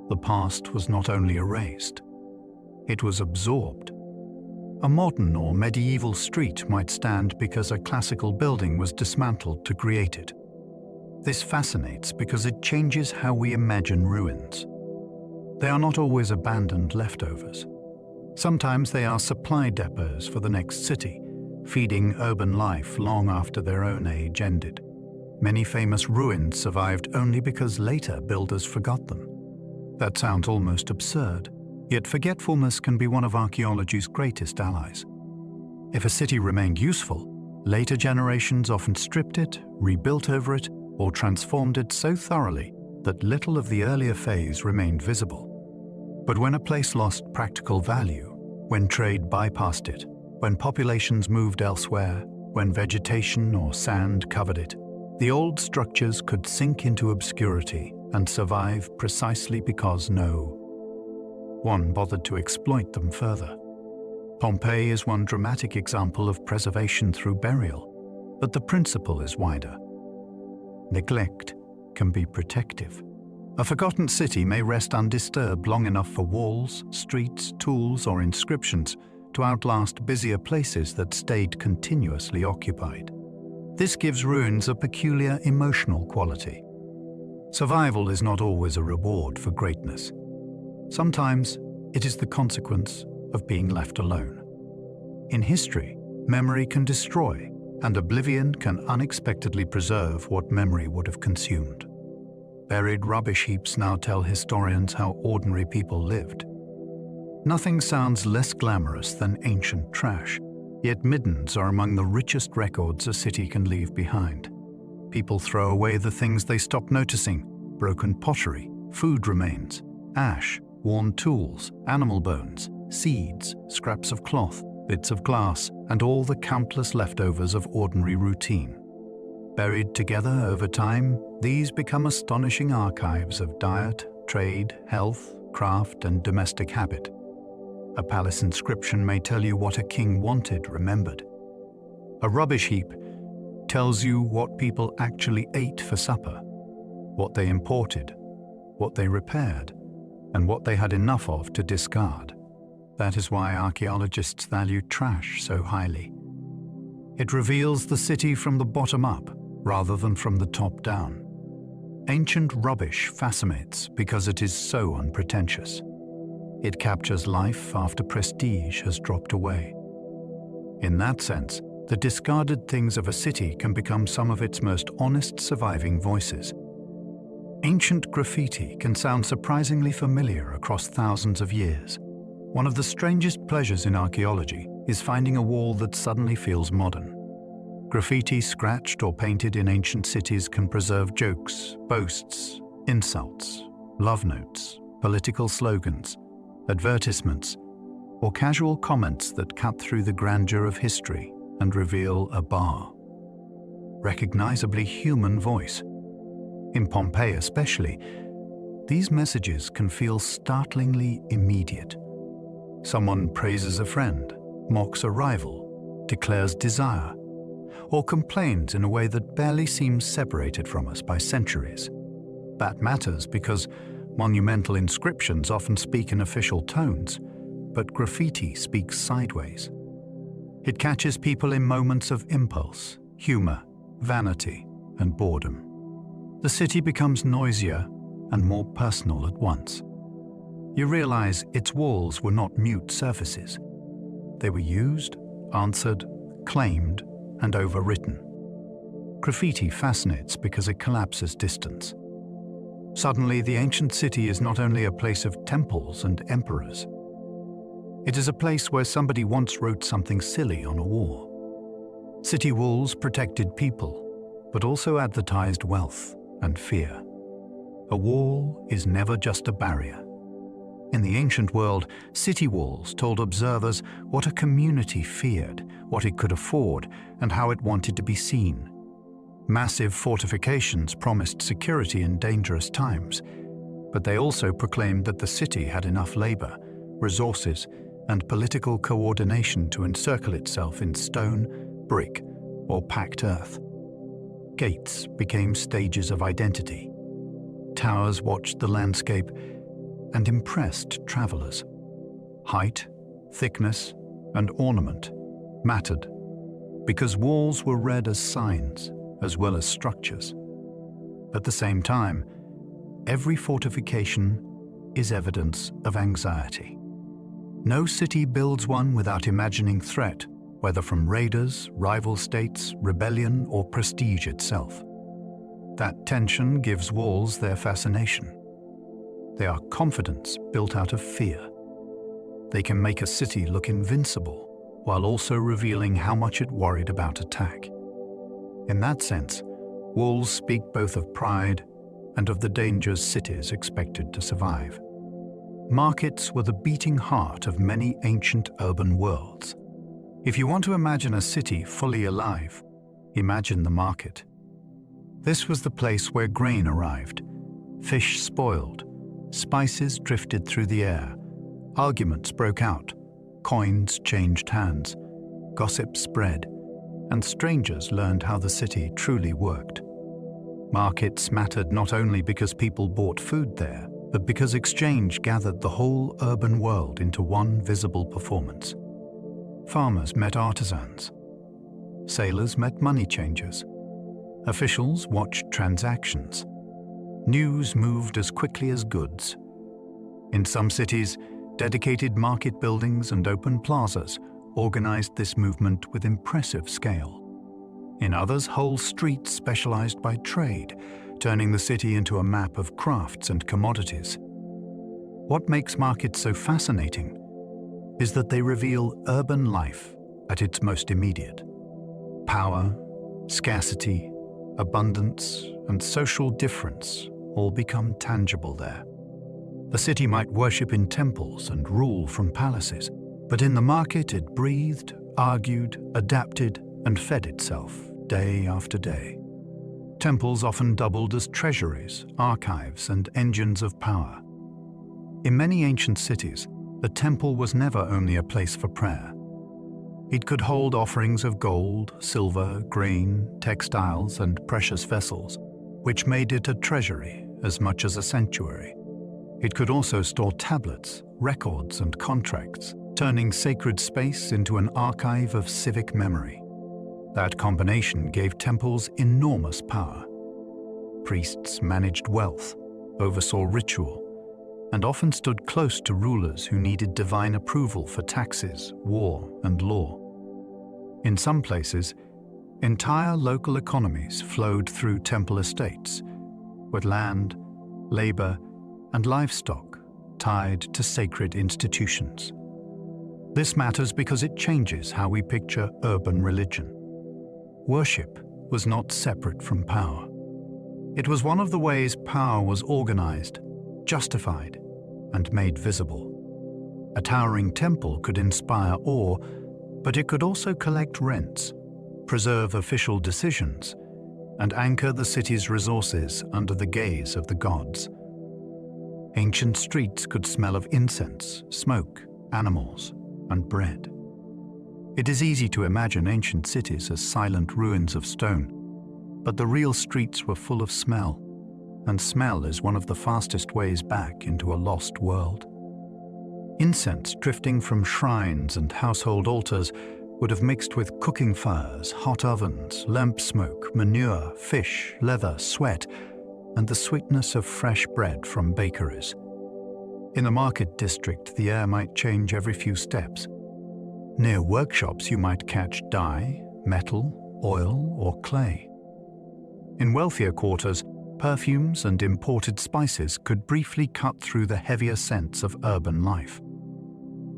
The past was not only erased, it was absorbed. A modern or medieval street might stand because a classical building was dismantled to create it. This fascinates because it changes how we imagine ruins. They are not always abandoned leftovers. Sometimes they are supply depots for the next city, feeding urban life long after their own age ended. Many famous ruins survived only because later builders forgot them. That sounds almost absurd, yet forgetfulness can be one of archaeology's greatest allies. If a city remained useful, later generations often stripped it, rebuilt over it, or transformed it so thoroughly that little of the earlier phase remained visible. But when a place lost practical value, when trade bypassed it, when populations moved elsewhere, when vegetation or sand covered it, the old structures could sink into obscurity and survive precisely because no one bothered to exploit them further. Pompeii is one dramatic example of preservation through burial, but the principle is wider. Neglect can be protective. A forgotten city may rest undisturbed long enough for walls, streets, tools, or inscriptions to outlast busier places that stayed continuously occupied. This gives ruins a peculiar emotional quality. Survival is not always a reward for greatness. Sometimes it is the consequence of being left alone. In history, memory can destroy, and oblivion can unexpectedly preserve what memory would have consumed. Buried rubbish heaps now tell historians how ordinary people lived. Nothing sounds less glamorous than ancient trash, yet middens are among the richest records a city can leave behind. People throw away the things they stop noticing: broken pottery, food remains, ash, worn tools, animal bones, seeds, scraps of cloth, bits of glass, and all the countless leftovers of ordinary routine. Buried together over time, these become astonishing archives of diet, trade, health, craft, and domestic habit. A palace inscription may tell you what a king wanted remembered. A rubbish heap tells you what people actually ate for supper, what they imported, what they repaired, and what they had enough of to discard. That is why archaeologists value trash so highly. It reveals the city from the bottom up, rather than from the top down. Ancient rubbish fascinates because it is so unpretentious. It captures life after prestige has dropped away. In that sense, the discarded things of a city can become some of its most honest surviving voices. Ancient graffiti can sound surprisingly familiar across thousands of years. One of the strangest pleasures in archaeology is finding a wall that suddenly feels modern. Graffiti scratched or painted in ancient cities can preserve jokes, boasts, insults, love notes, political slogans, advertisements, or casual comments that cut through the grandeur of history and reveal a recognizably human voice. In Pompeii especially, these messages can feel startlingly immediate. Someone praises a friend, mocks a rival, declares desire, or complains in a way that barely seems separated from us by centuries. That matters because monumental inscriptions often speak in official tones, but graffiti speaks sideways. It catches people in moments of impulse, humor, vanity, and boredom. The city becomes noisier and more personal at once. You realize its walls were not mute surfaces. They were used, answered, claimed, and overwritten. Graffiti fascinates because it collapses distance. Suddenly, the ancient city is not only a place of temples and emperors. It is a place where somebody once wrote something silly on a wall. City walls protected people, but also advertised wealth and fear. A wall is never just a barrier. In the ancient world, city walls told observers what a community feared, what it could afford, and how it wanted to be seen. Massive fortifications promised security in dangerous times, but they also proclaimed that the city had enough labor, resources, and political coordination to encircle itself in stone, brick, or packed earth. Gates became stages of identity. Towers watched the landscape and impressed travelers. Height, thickness, and ornament mattered because walls were read as signs as well as structures. At the same time, every fortification is evidence of anxiety. No city builds one without imagining threat, whether from raiders, rival states, rebellion, or prestige itself. That tension gives walls their fascination. They are confidence built out of fear. They can make a city look invincible, while also revealing how much it worried about attack. In that sense, walls speak both of pride and of the dangers cities expected to survive. Markets were the beating heart of many ancient urban worlds. If you want to imagine a city fully alive, imagine the market. This was the place where grain arrived, fish spoiled, spices drifted through the air, arguments broke out, coins changed hands, gossip spread, and strangers learned how the city truly worked. Markets mattered not only because people bought food there, but because exchange gathered the whole urban world into one visible performance. Farmers met artisans. Sailors met money changers. Officials watched transactions. News moved as quickly as goods. In some cities, dedicated market buildings and open plazas organized this movement with impressive scale. In others, whole streets specialized by trade, turning the city into a map of crafts and commodities. What makes markets so fascinating is that they reveal urban life at its most immediate. Power, scarcity, abundance, and social difference all become tangible there. A city might worship in temples and rule from palaces, but in the market it breathed, argued, adapted, and fed itself day after day. Temples often doubled as treasuries, archives, and engines of power. In many ancient cities, the temple was never only a place for prayer. It could hold offerings of gold, silver, grain, textiles, and precious vessels, which made it a treasury as much as a sanctuary. It could also store tablets, records, and contracts, turning sacred space into an archive of civic memory. That combination gave temples enormous power. Priests managed wealth, oversaw ritual, and often stood close to rulers who needed divine approval for taxes, war, and law. In some places, entire local economies flowed through temple estates, with land, labor, and livestock tied to sacred institutions. This matters because it changes how we picture urban religion. Worship was not separate from power. It was one of the ways power was organized, justified, and made visible. A towering temple could inspire awe, but it could also collect rents, preserve official decisions, and anchor the city's resources under the gaze of the gods. Ancient streets could smell of incense, smoke, animals, and bread. It is easy to imagine ancient cities as silent ruins of stone, but the real streets were full of smell, and smell is one of the fastest ways back into a lost world. Incense drifting from shrines and household altars would have mixed with cooking fires, hot ovens, lamp smoke, manure, fish, leather, sweat, and the sweetness of fresh bread from bakeries. In the market district, the air might change every few steps. Near workshops, you might catch dye, metal, oil, or clay. In wealthier quarters, perfumes and imported spices could briefly cut through the heavier scents of urban life.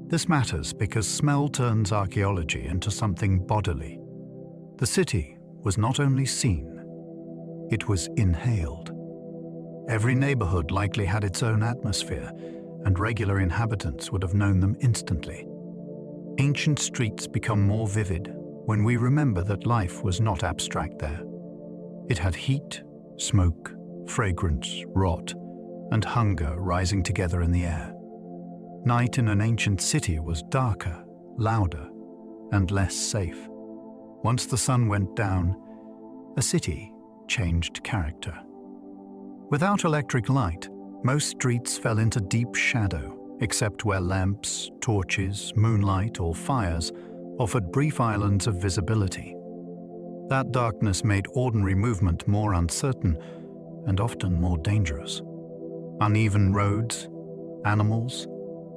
This matters because smell turns archaeology into something bodily. The city was not only seen, it was inhaled. Every neighborhood likely had its own atmosphere, and regular inhabitants would have known them instantly. Ancient streets become more vivid when we remember that life was not abstract there. It had heat, smoke, fragrance, rot, and hunger rising together in the air. Night in an ancient city was darker, louder, and less safe. Once the sun went down, a city changed character. Without electric light, most streets fell into deep shadow, except where lamps, torches, moonlight, or fires offered brief islands of visibility. That darkness made ordinary movement more uncertain and often more dangerous. Uneven roads, animals,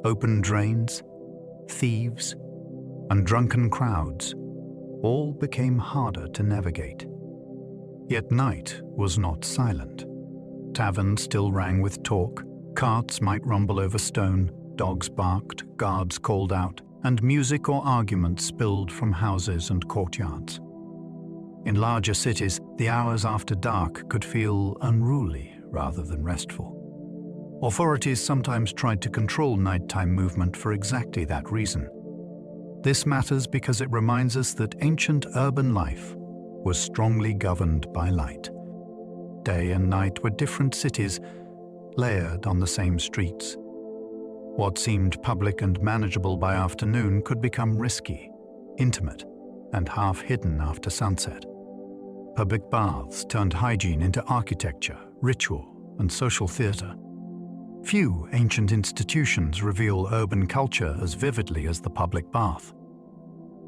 open drains, thieves, and drunken crowds all became harder to navigate. Yet night was not silent. Taverns still rang with talk, carts might rumble over stone, dogs barked, guards called out, and music or argument spilled from houses and courtyards. In larger cities, the hours after dark could feel unruly rather than restful. Authorities sometimes tried to control nighttime movement for exactly that reason. This matters because it reminds us that ancient urban life was strongly governed by light. Day and night were different cities, layered on the same streets. What seemed public and manageable by afternoon could become risky, intimate, and half-hidden after sunset. Public baths turned hygiene into architecture, ritual, and social theater. Few ancient institutions reveal urban culture as vividly as the public bath.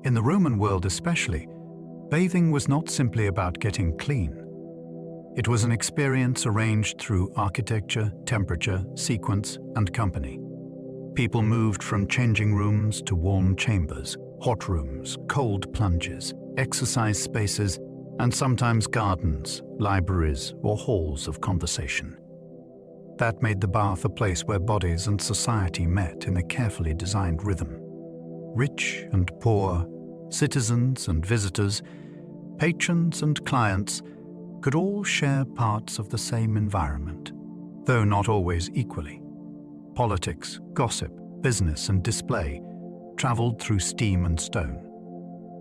In the Roman world especially, bathing was not simply about getting clean. It was an experience arranged through architecture, temperature, sequence, and company. People moved from changing rooms to warm chambers, hot rooms, cold plunges, exercise spaces, and sometimes gardens, libraries, or halls of conversation. That made the bath a place where bodies and society met in a carefully designed rhythm. Rich and poor, citizens and visitors, patrons and clients could all share parts of the same environment, though not always equally. Politics, gossip, business, and display traveled through steam and stone.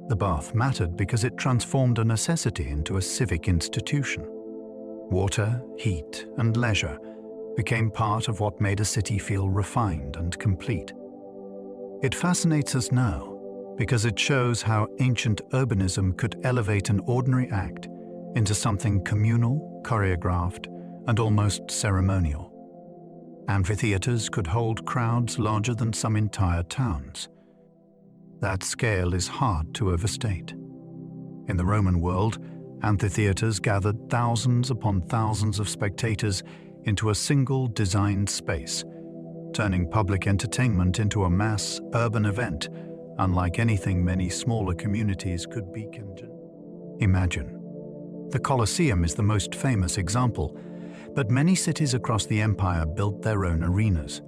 The bath mattered because it transformed a necessity into a civic institution. Water, heat, and leisure became part of what made a city feel refined and complete. It fascinates us now because it shows how ancient urbanism could elevate an ordinary act into something communal, choreographed, and almost ceremonial. Amphitheaters could hold crowds larger than some entire towns. That scale is hard to overstate. In the Roman world, amphitheaters gathered thousands upon thousands of spectators into a single designed space, turning public entertainment into a mass urban event, unlike anything many smaller communities could imagine. The Colosseum is the most famous example, but many cities across the empire built their own arenas,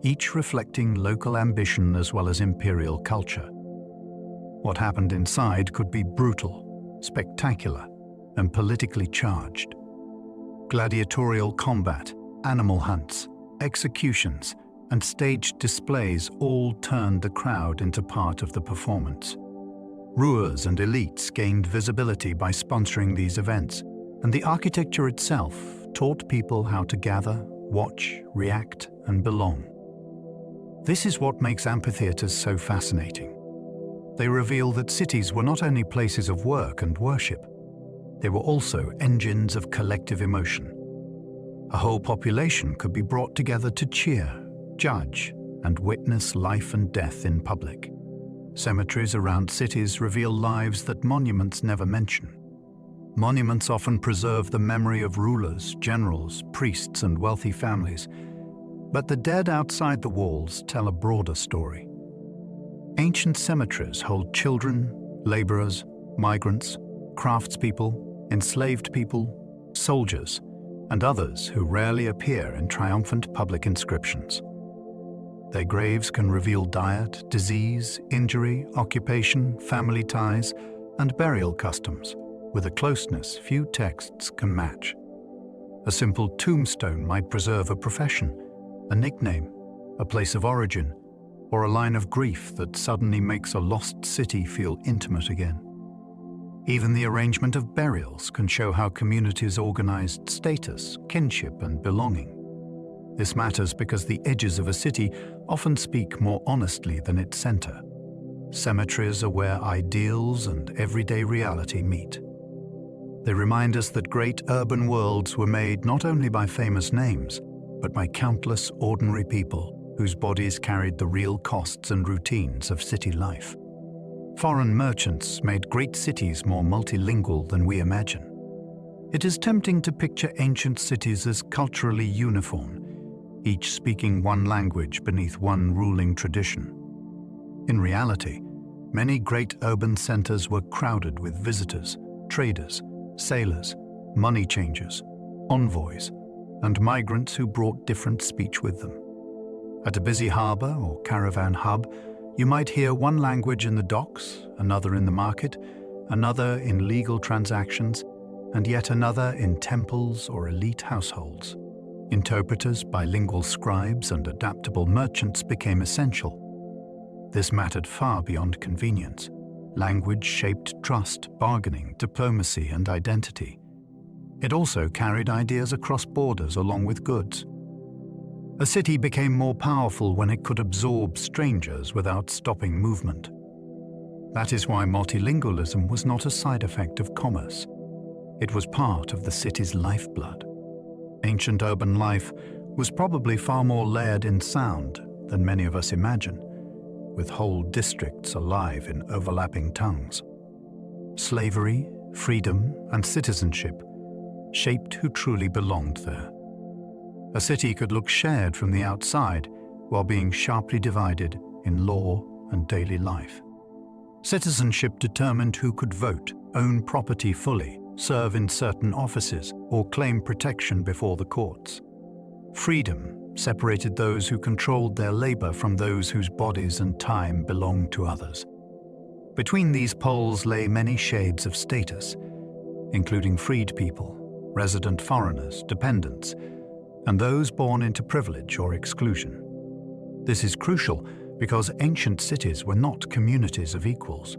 each reflecting local ambition as well as imperial culture. What happened inside could be brutal, spectacular, and politically charged. Gladiatorial combat, animal hunts, executions, and staged displays all turned the crowd into part of the performance. Rulers and elites gained visibility by sponsoring these events, and the architecture itself taught people how to gather, watch, react, and belong. This is what makes amphitheaters so fascinating. They reveal that cities were not only places of work and worship, they were also engines of collective emotion. A whole population could be brought together to cheer, judge, and witness life and death in public. Cemeteries around cities reveal lives that monuments never mention. Monuments often preserve the memory of rulers, generals, priests, and wealthy families. But the dead outside the walls tell a broader story. Ancient cemeteries hold children, laborers, migrants, craftspeople, enslaved people, soldiers, and others who rarely appear in triumphant public inscriptions. Their graves can reveal diet, disease, injury, occupation, family ties, and burial customs, with a closeness few texts can match. A simple tombstone might preserve a profession, a nickname, a place of origin, or a line of grief that suddenly makes a lost city feel intimate again. Even the arrangement of burials can show how communities organized status, kinship, and belonging. This matters because the edges of a city often speak more honestly than its center. Cemeteries are where ideals and everyday reality meet. They remind us that great urban worlds were made not only by famous names, but by countless ordinary people whose bodies carried the real costs and routines of city life. Foreign merchants made great cities more multilingual than we imagine. It is tempting to picture ancient cities as culturally uniform, each speaking one language beneath one ruling tradition. In reality, many great urban centers were crowded with visitors, traders, sailors, money changers, envoys, and migrants who brought different speech with them. At a busy harbor or caravan hub, you might hear one language in the docks, another in the market, another in legal transactions, and yet another in temples or elite households. Interpreters, bilingual scribes, and adaptable merchants became essential. This mattered far beyond convenience. Language shaped trust, bargaining, diplomacy, and identity. It also carried ideas across borders along with goods. A city became more powerful when it could absorb strangers without stopping movement. That is why multilingualism was not a side effect of commerce. It was part of the city's lifeblood. Ancient urban life was probably far more layered in sound than many of us imagine, with whole districts alive in overlapping tongues. Slavery, freedom, and citizenship shaped who truly belonged there. A city could look shared from the outside while being sharply divided in law and daily life. Citizenship determined who could vote, own property fully, serve in certain offices, or claim protection before the courts. Freedom separated those who controlled their labor from those whose bodies and time belonged to others. Between these poles lay many shades of status, including freed people, resident foreigners, dependents, and those born into privilege or exclusion. This is crucial because ancient cities were not communities of equals.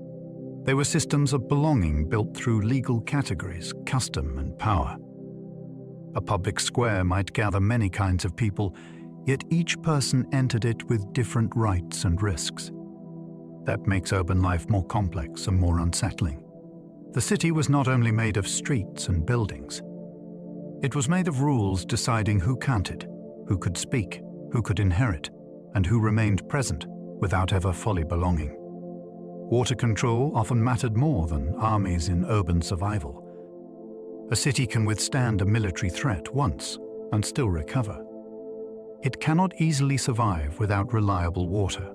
They were systems of belonging built through legal categories, custom, and power. A public square might gather many kinds of people, yet each person entered it with different rights and risks. That makes urban life more complex and more unsettling. The city was not only made of streets and buildings. It was made of rules deciding who counted, who could speak, who could inherit, and who remained present without ever fully belonging. Water control often mattered more than armies in urban survival. A city can withstand a military threat once and still recover. It cannot easily survive without reliable water.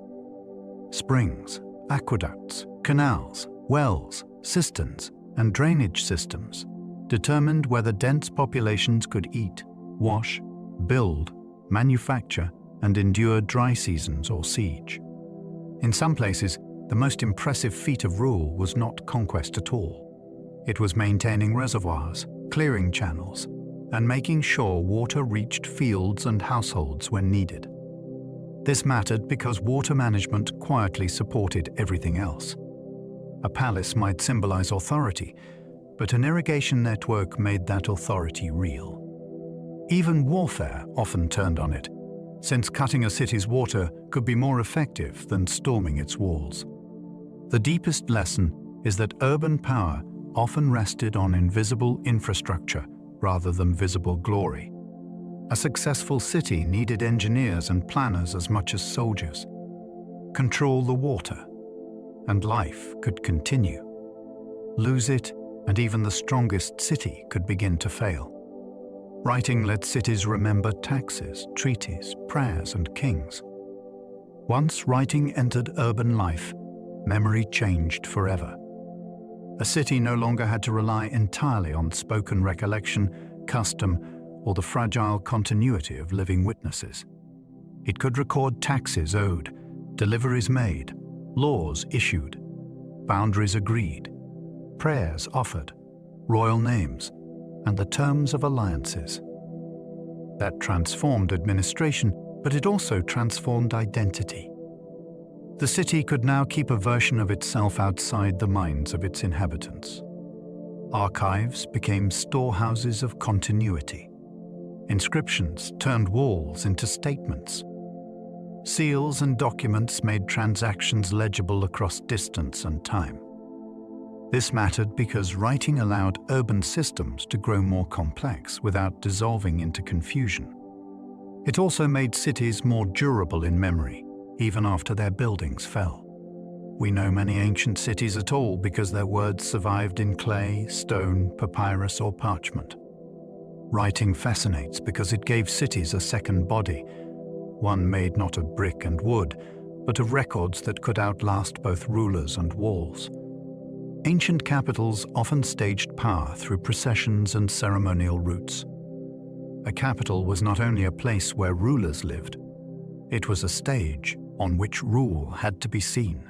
Springs, aqueducts, canals, wells, cisterns, and drainage systems determined whether dense populations could eat, wash, build, manufacture, and endure dry seasons or siege. In some places, the most impressive feat of rule was not conquest at all. It was maintaining reservoirs, clearing channels, and making sure water reached fields and households when needed. This mattered because water management quietly supported everything else. A palace might symbolize authority, but an irrigation network made that authority real. Even warfare often turned on it, since cutting a city's water could be more effective than storming its walls. The deepest lesson is that urban power often rested on invisible infrastructure rather than visible glory. A successful city needed engineers and planners as much as soldiers. Control the water. and life could continue. Lose it, and even the strongest city could begin to fail. Writing let cities remember taxes, treaties, prayers, and kings. Once writing entered urban life, memory changed forever. A city no longer had to rely entirely on spoken recollection, custom, or the fragile continuity of living witnesses. It could record taxes owed, deliveries made, laws issued, boundaries agreed, prayers offered, royal names, and the terms of alliances. That transformed administration, but it also transformed identity. The city could now keep a version of itself outside the minds of its inhabitants. Archives became storehouses of continuity. Inscriptions turned walls into statements. Seals and documents made transactions legible across distance and time. This mattered because writing allowed urban systems to grow more complex without dissolving into confusion. It also made cities more durable in memory, even after their buildings fell. We know many ancient cities at all because their words survived in clay, stone, papyrus, or parchment. Writing fascinates because it gave cities a second body, one made not of brick and wood, but of records that could outlast both rulers and walls. Ancient capitals often staged power through processions and ceremonial routes. A capital was not only a place where rulers lived, it was a stage on which rule had to be seen.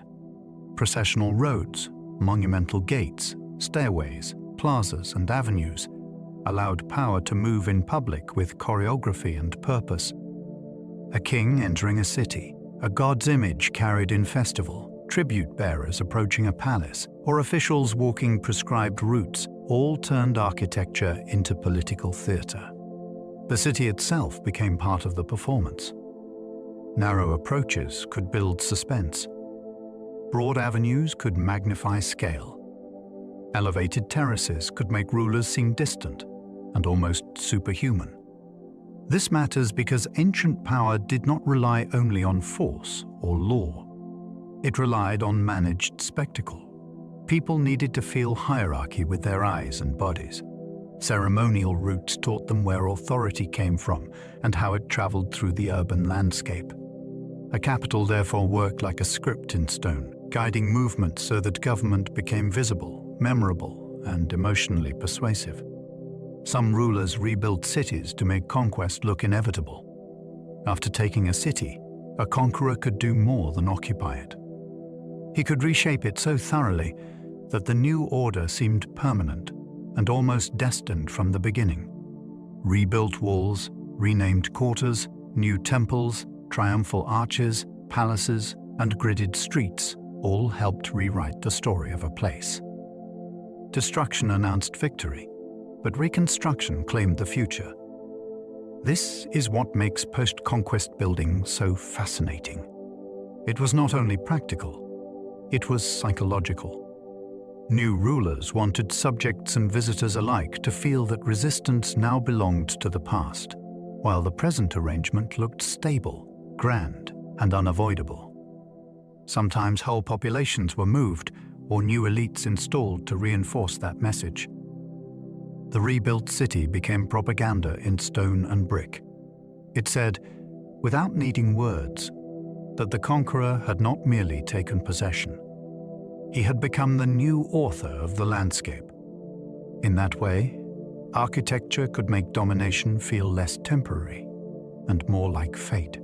Processional roads, monumental gates, stairways, plazas, and avenues allowed power to move in public with choreography and purpose. A king entering a city, a god's image carried in festival, tribute bearers approaching a palace, or officials walking prescribed routes, all turned architecture into political theatre. The city itself became part of the performance. Narrow approaches could build suspense. Broad avenues could magnify scale. Elevated terraces could make rulers seem distant and almost superhuman. This matters because ancient power did not rely only on force or law. It relied on managed spectacle. People needed to feel hierarchy with their eyes and bodies. Ceremonial routes taught them where authority came from and how it traveled through the urban landscape. A capital therefore worked like a script in stone, guiding movement so that government became visible, memorable, and emotionally persuasive. Some rulers rebuilt cities to make conquest look inevitable. After taking a city, a conqueror could do more than occupy it. He could reshape it so thoroughly that the new order seemed permanent and almost destined from the beginning. Rebuilt walls, renamed quarters, new temples, triumphal arches, palaces, and gridded streets all helped rewrite the story of a place. Destruction announced victory, but reconstruction claimed the future. This is what makes post-conquest building so fascinating. It was not only practical, it was psychological. New rulers wanted subjects and visitors alike to feel that resistance now belonged to the past, while the present arrangement looked stable, grand, and unavoidable. Sometimes whole populations were moved or new elites installed to reinforce that message. The rebuilt city became propaganda in stone and brick. It said, without needing words, that the conqueror had not merely taken possession. He had become the new author of the landscape. In that way, architecture could make domination feel less temporary and more like fate.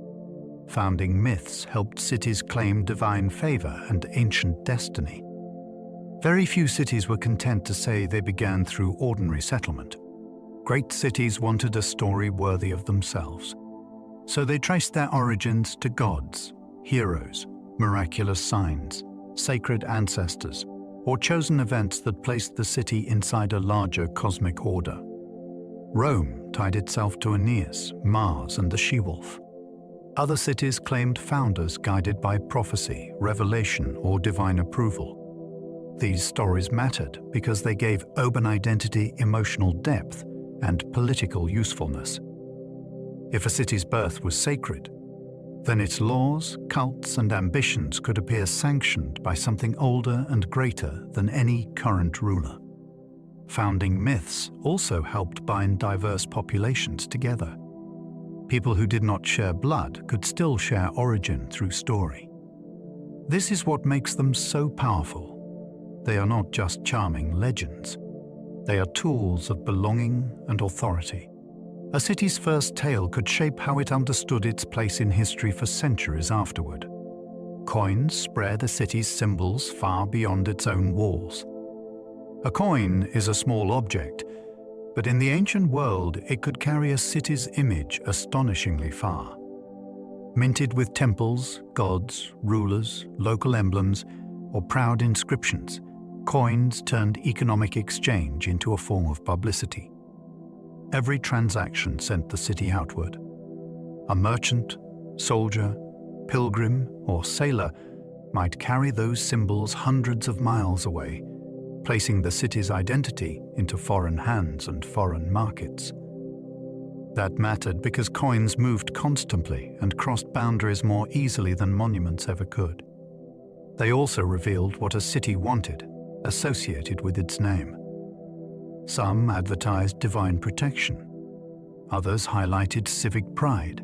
Founding myths helped cities claim divine favor and ancient destiny. Very few cities were content to say they began through ordinary settlement. Great cities wanted a story worthy of themselves. So they traced their origins to gods, heroes, miraculous signs, sacred ancestors, or chosen events that placed the city inside a larger cosmic order. Rome tied itself to Aeneas, Mars, and the she-wolf. Other cities claimed founders guided by prophecy, revelation, or divine approval. These stories mattered because they gave urban identity emotional depth and political usefulness. If a city's birth was sacred, then its laws, cults, and ambitions could appear sanctioned by something older and greater than any current ruler. Founding myths also helped bind diverse populations together. People who did not share blood could still share origin through story. This is what makes them so powerful. They are not just charming legends. They are tools of belonging and authority. A city's first tale could shape how it understood its place in history for centuries afterward. Coins spread a city's symbols far beyond its own walls. A coin is a small object, but in the ancient world it could carry a city's image astonishingly far. Minted with temples, gods, rulers, local emblems, or proud inscriptions, coins turned economic exchange into a form of publicity. Every transaction sent the city outward. A merchant, soldier, pilgrim, or sailor might carry those symbols hundreds of miles away, placing the city's identity into foreign hands and foreign markets. That mattered because coins moved constantly and crossed boundaries more easily than monuments ever could. They also revealed what a city wanted, associated with its name. Some advertised divine protection. Others highlighted civic pride,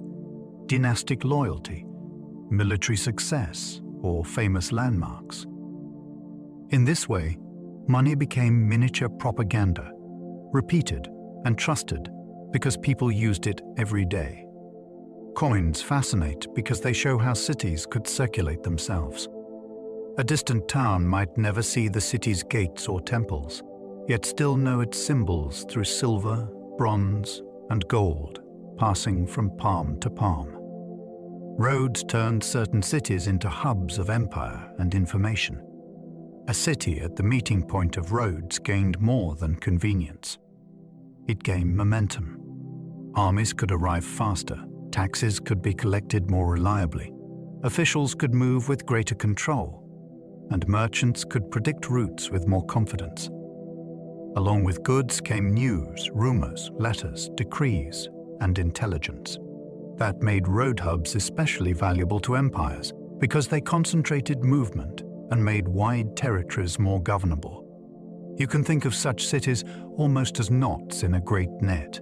dynastic loyalty, military success, or famous landmarks. In this way, money became miniature propaganda, repeated and trusted because people used it every day. Coins fascinate because they show how cities could circulate themselves. A distant town might never see the city's gates or temples, yet still know its symbols through silver, bronze, and gold, passing from palm to palm. Roads turned certain cities into hubs of empire and information. A city at the meeting point of roads gained more than convenience. It gained momentum. Armies could arrive faster, taxes could be collected more reliably, officials could move with greater control, and merchants could predict routes with more confidence. Along with goods came news, rumors, letters, decrees, and intelligence. That made road hubs especially valuable to empires because they concentrated movement and made wide territories more governable. You can think of such cities almost as knots in a great net.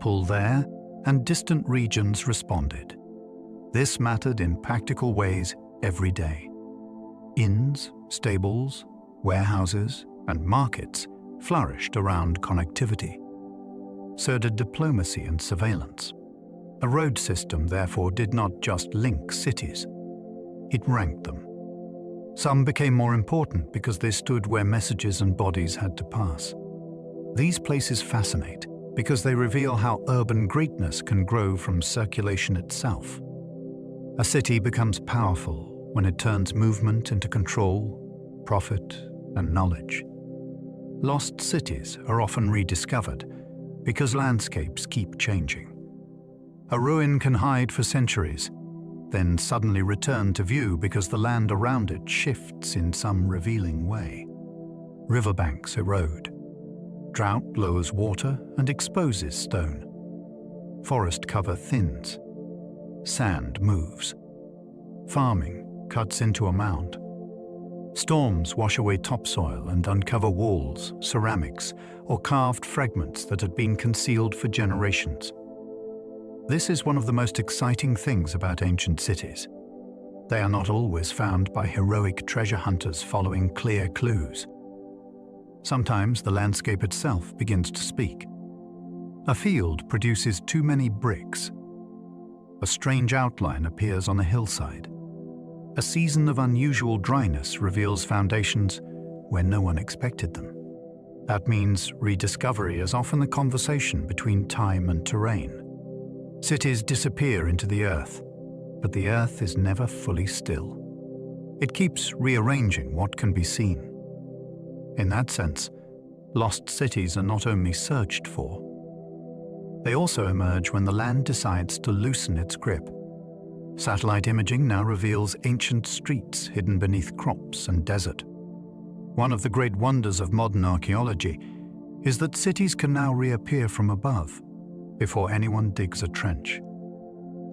Pull there, and distant regions responded. This mattered in practical ways every day. Inns, stables, warehouses, and markets flourished around connectivity. So did diplomacy and surveillance. A road system, therefore, did not just link cities. It ranked them. Some became more important because they stood where messages and bodies had to pass. These places fascinate because they reveal how urban greatness can grow from circulation itself. A city becomes powerful when it turns movement into control, profit, and knowledge. Lost cities are often rediscovered because landscapes keep changing. A ruin can hide for centuries, then suddenly return to view because the land around it shifts in some revealing way. Riverbanks erode. Drought lowers water and exposes stone. Forest cover thins. Sand moves. Farming cuts into a mound. Storms wash away topsoil and uncover walls, ceramics, or carved fragments that had been concealed for generations. This is one of the most exciting things about ancient cities. They are not always found by heroic treasure hunters following clear clues. Sometimes the landscape itself begins to speak. A field produces too many bricks. A strange outline appears on a hillside. A season of unusual dryness reveals foundations where no one expected them. That means rediscovery is often a conversation between time and terrain. Cities disappear into the earth, but the earth is never fully still. It keeps rearranging what can be seen. In that sense, lost cities are not only searched for, they also emerge when the land decides to loosen its grip. Satellite imaging now reveals ancient streets hidden beneath crops and desert. One of the great wonders of modern archaeology is that cities can now reappear from above, before anyone digs a trench.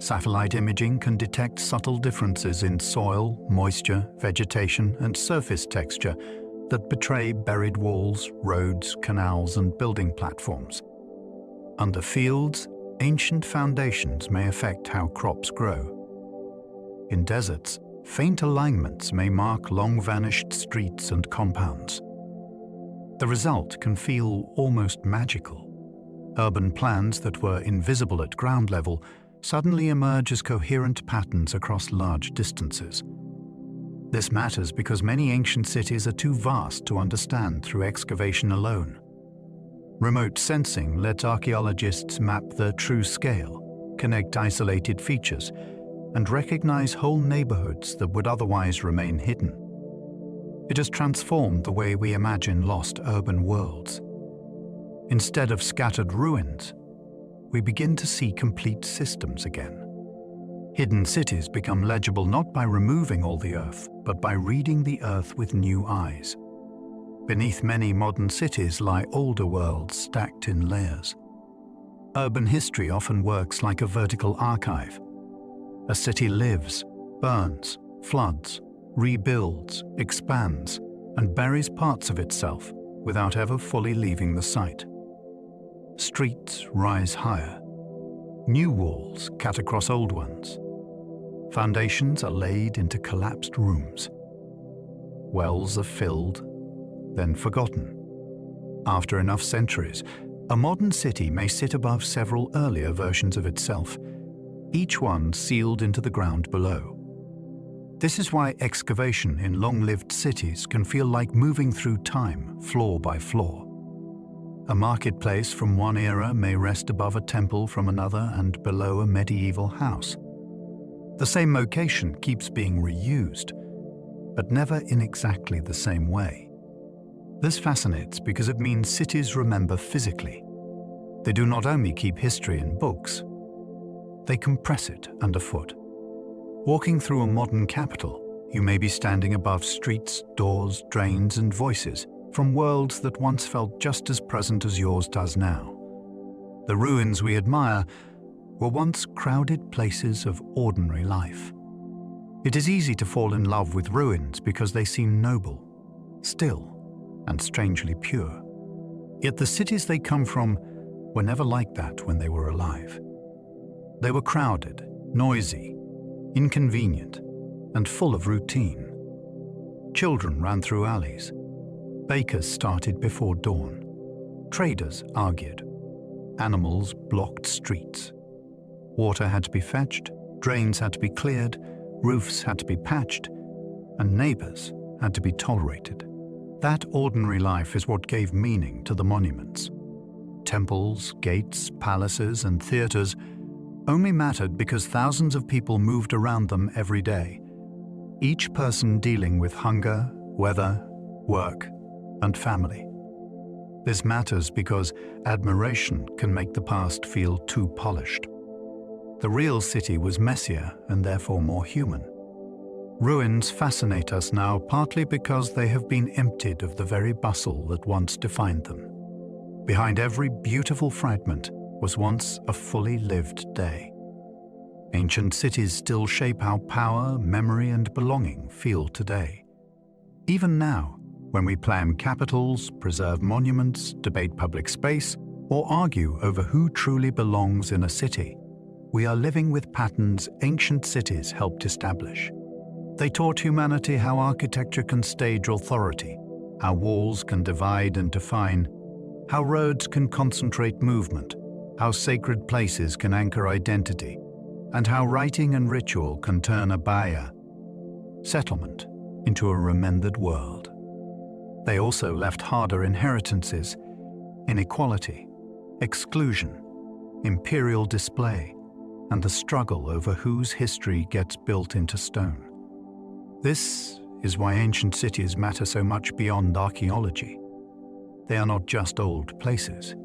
Satellite imaging can detect subtle differences in soil, moisture, vegetation, and surface texture that betray buried walls, roads, canals, and building platforms. Under fields, ancient foundations may affect how crops grow. In deserts, faint alignments may mark long-vanished streets and compounds. The result can feel almost magical. Urban plans that were invisible at ground level suddenly emerge as coherent patterns across large distances. This matters because many ancient cities are too vast to understand through excavation alone. Remote sensing lets archaeologists map their true scale, connect isolated features, and recognize whole neighborhoods that would otherwise remain hidden. It has transformed the way we imagine lost urban worlds. Instead of scattered ruins, we begin to see complete systems again. Hidden cities become legible not by removing all the earth, but by reading the earth with new eyes. Beneath many modern cities lie older worlds stacked in layers. Urban history often works like a vertical archive. A city lives, burns, floods, rebuilds, expands, and buries parts of itself without ever fully leaving the site. Streets rise higher. New walls cut across old ones. Foundations are laid into collapsed rooms. Wells are filled, then forgotten. After enough centuries, a modern city may sit above several earlier versions of itself, each one sealed into the ground below. This is why excavation in long-lived cities can feel like moving through time, floor by floor. A marketplace from one era may rest above a temple from another and below a medieval house. The same location keeps being reused, but never in exactly the same way. This fascinates because it means cities remember physically. They do not only keep history in books, they compress it underfoot. Walking through a modern capital, you may be standing above streets, doors, drains, and voices from worlds that once felt just as present as yours does now. The ruins we admire were once crowded places of ordinary life. It is easy to fall in love with ruins because they seem noble, still, and strangely pure. Yet the cities they come from were never like that when they were alive. They were crowded, noisy, inconvenient, and full of routine. Children ran through alleys. Bakers started before dawn. Traders argued. Animals blocked streets. Water had to be fetched, drains had to be cleared, roofs had to be patched, and neighbors had to be tolerated. That ordinary life is what gave meaning to the monuments. Temples, gates, palaces, and theaters only mattered because thousands of people moved around them every day, each person dealing with hunger, weather, work, and family. This matters because admiration can make the past feel too polished. The real city was messier and therefore more human. Ruins fascinate us now partly because they have been emptied of the very bustle that once defined them. Behind every beautiful fragment was once a fully lived day. Ancient cities still shape how power, memory, and belonging feel today. Even now, when we plan capitals, preserve monuments, debate public space, or argue over who truly belongs in a city, we are living with patterns ancient cities helped establish. They taught humanity how architecture can stage authority, how walls can divide and define, how roads can concentrate movement, how sacred places can anchor identity, and how writing and ritual can turn a baya, settlement, into a remembered world. They also left harder inheritances: inequality, exclusion, imperial display, and the struggle over whose history gets built into stone. This is why ancient cities matter so much beyond archaeology. They are not just old places.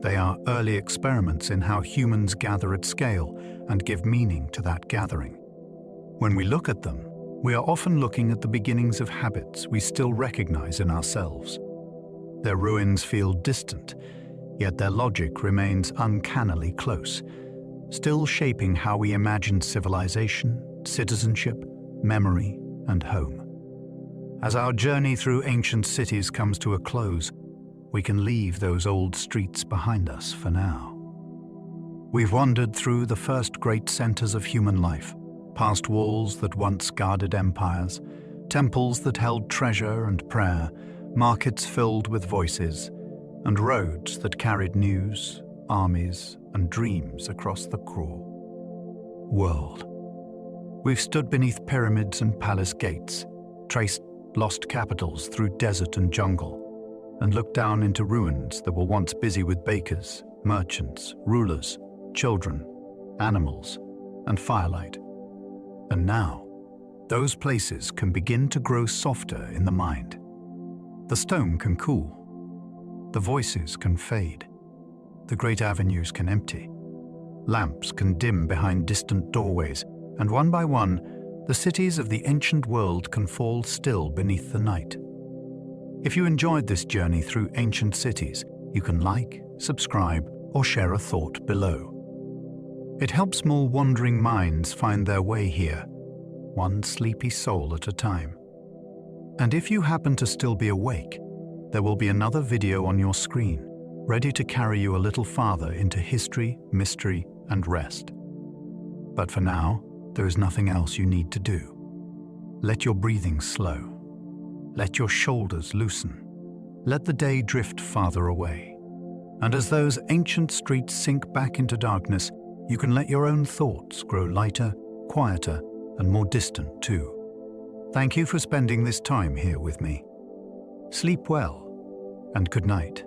They are early experiments in how humans gather at scale and give meaning to that gathering. When we look at them, we are often looking at the beginnings of habits we still recognize in ourselves. Their ruins feel distant, yet their logic remains uncannily close. still shaping how we imagine civilization, citizenship, memory, and home. As our journey through ancient cities comes to a close, we can leave those old streets behind us for now. We've wandered through the first great centers of human life, past walls that once guarded empires, temples that held treasure and prayer, markets filled with voices, and roads that carried news, armies, and dreams across the cruel world. We've stood beneath pyramids and palace gates, traced lost capitals through desert and jungle, and looked down into ruins that were once busy with bakers, merchants, rulers, children, animals, and firelight. And now, those places can begin to grow softer in the mind. The stone can cool. The voices can fade. The great avenues can empty. Lamps can dim behind distant doorways, and one by one, the cities of the ancient world can fall still beneath the night. If you enjoyed this journey through ancient cities, you can like, subscribe, or share a thought below. It helps more wandering minds find their way here, one sleepy soul at a time. And if you happen to still be awake, there will be another video on your screen, ready to carry you a little farther into history, mystery, and rest. But for now, there is nothing else you need to do. Let your breathing slow. Let your shoulders loosen. Let the day drift farther away. And as those ancient streets sink back into darkness, you can let your own thoughts grow lighter, quieter, and more distant too. Thank you for spending this time here with me. Sleep well, and good night.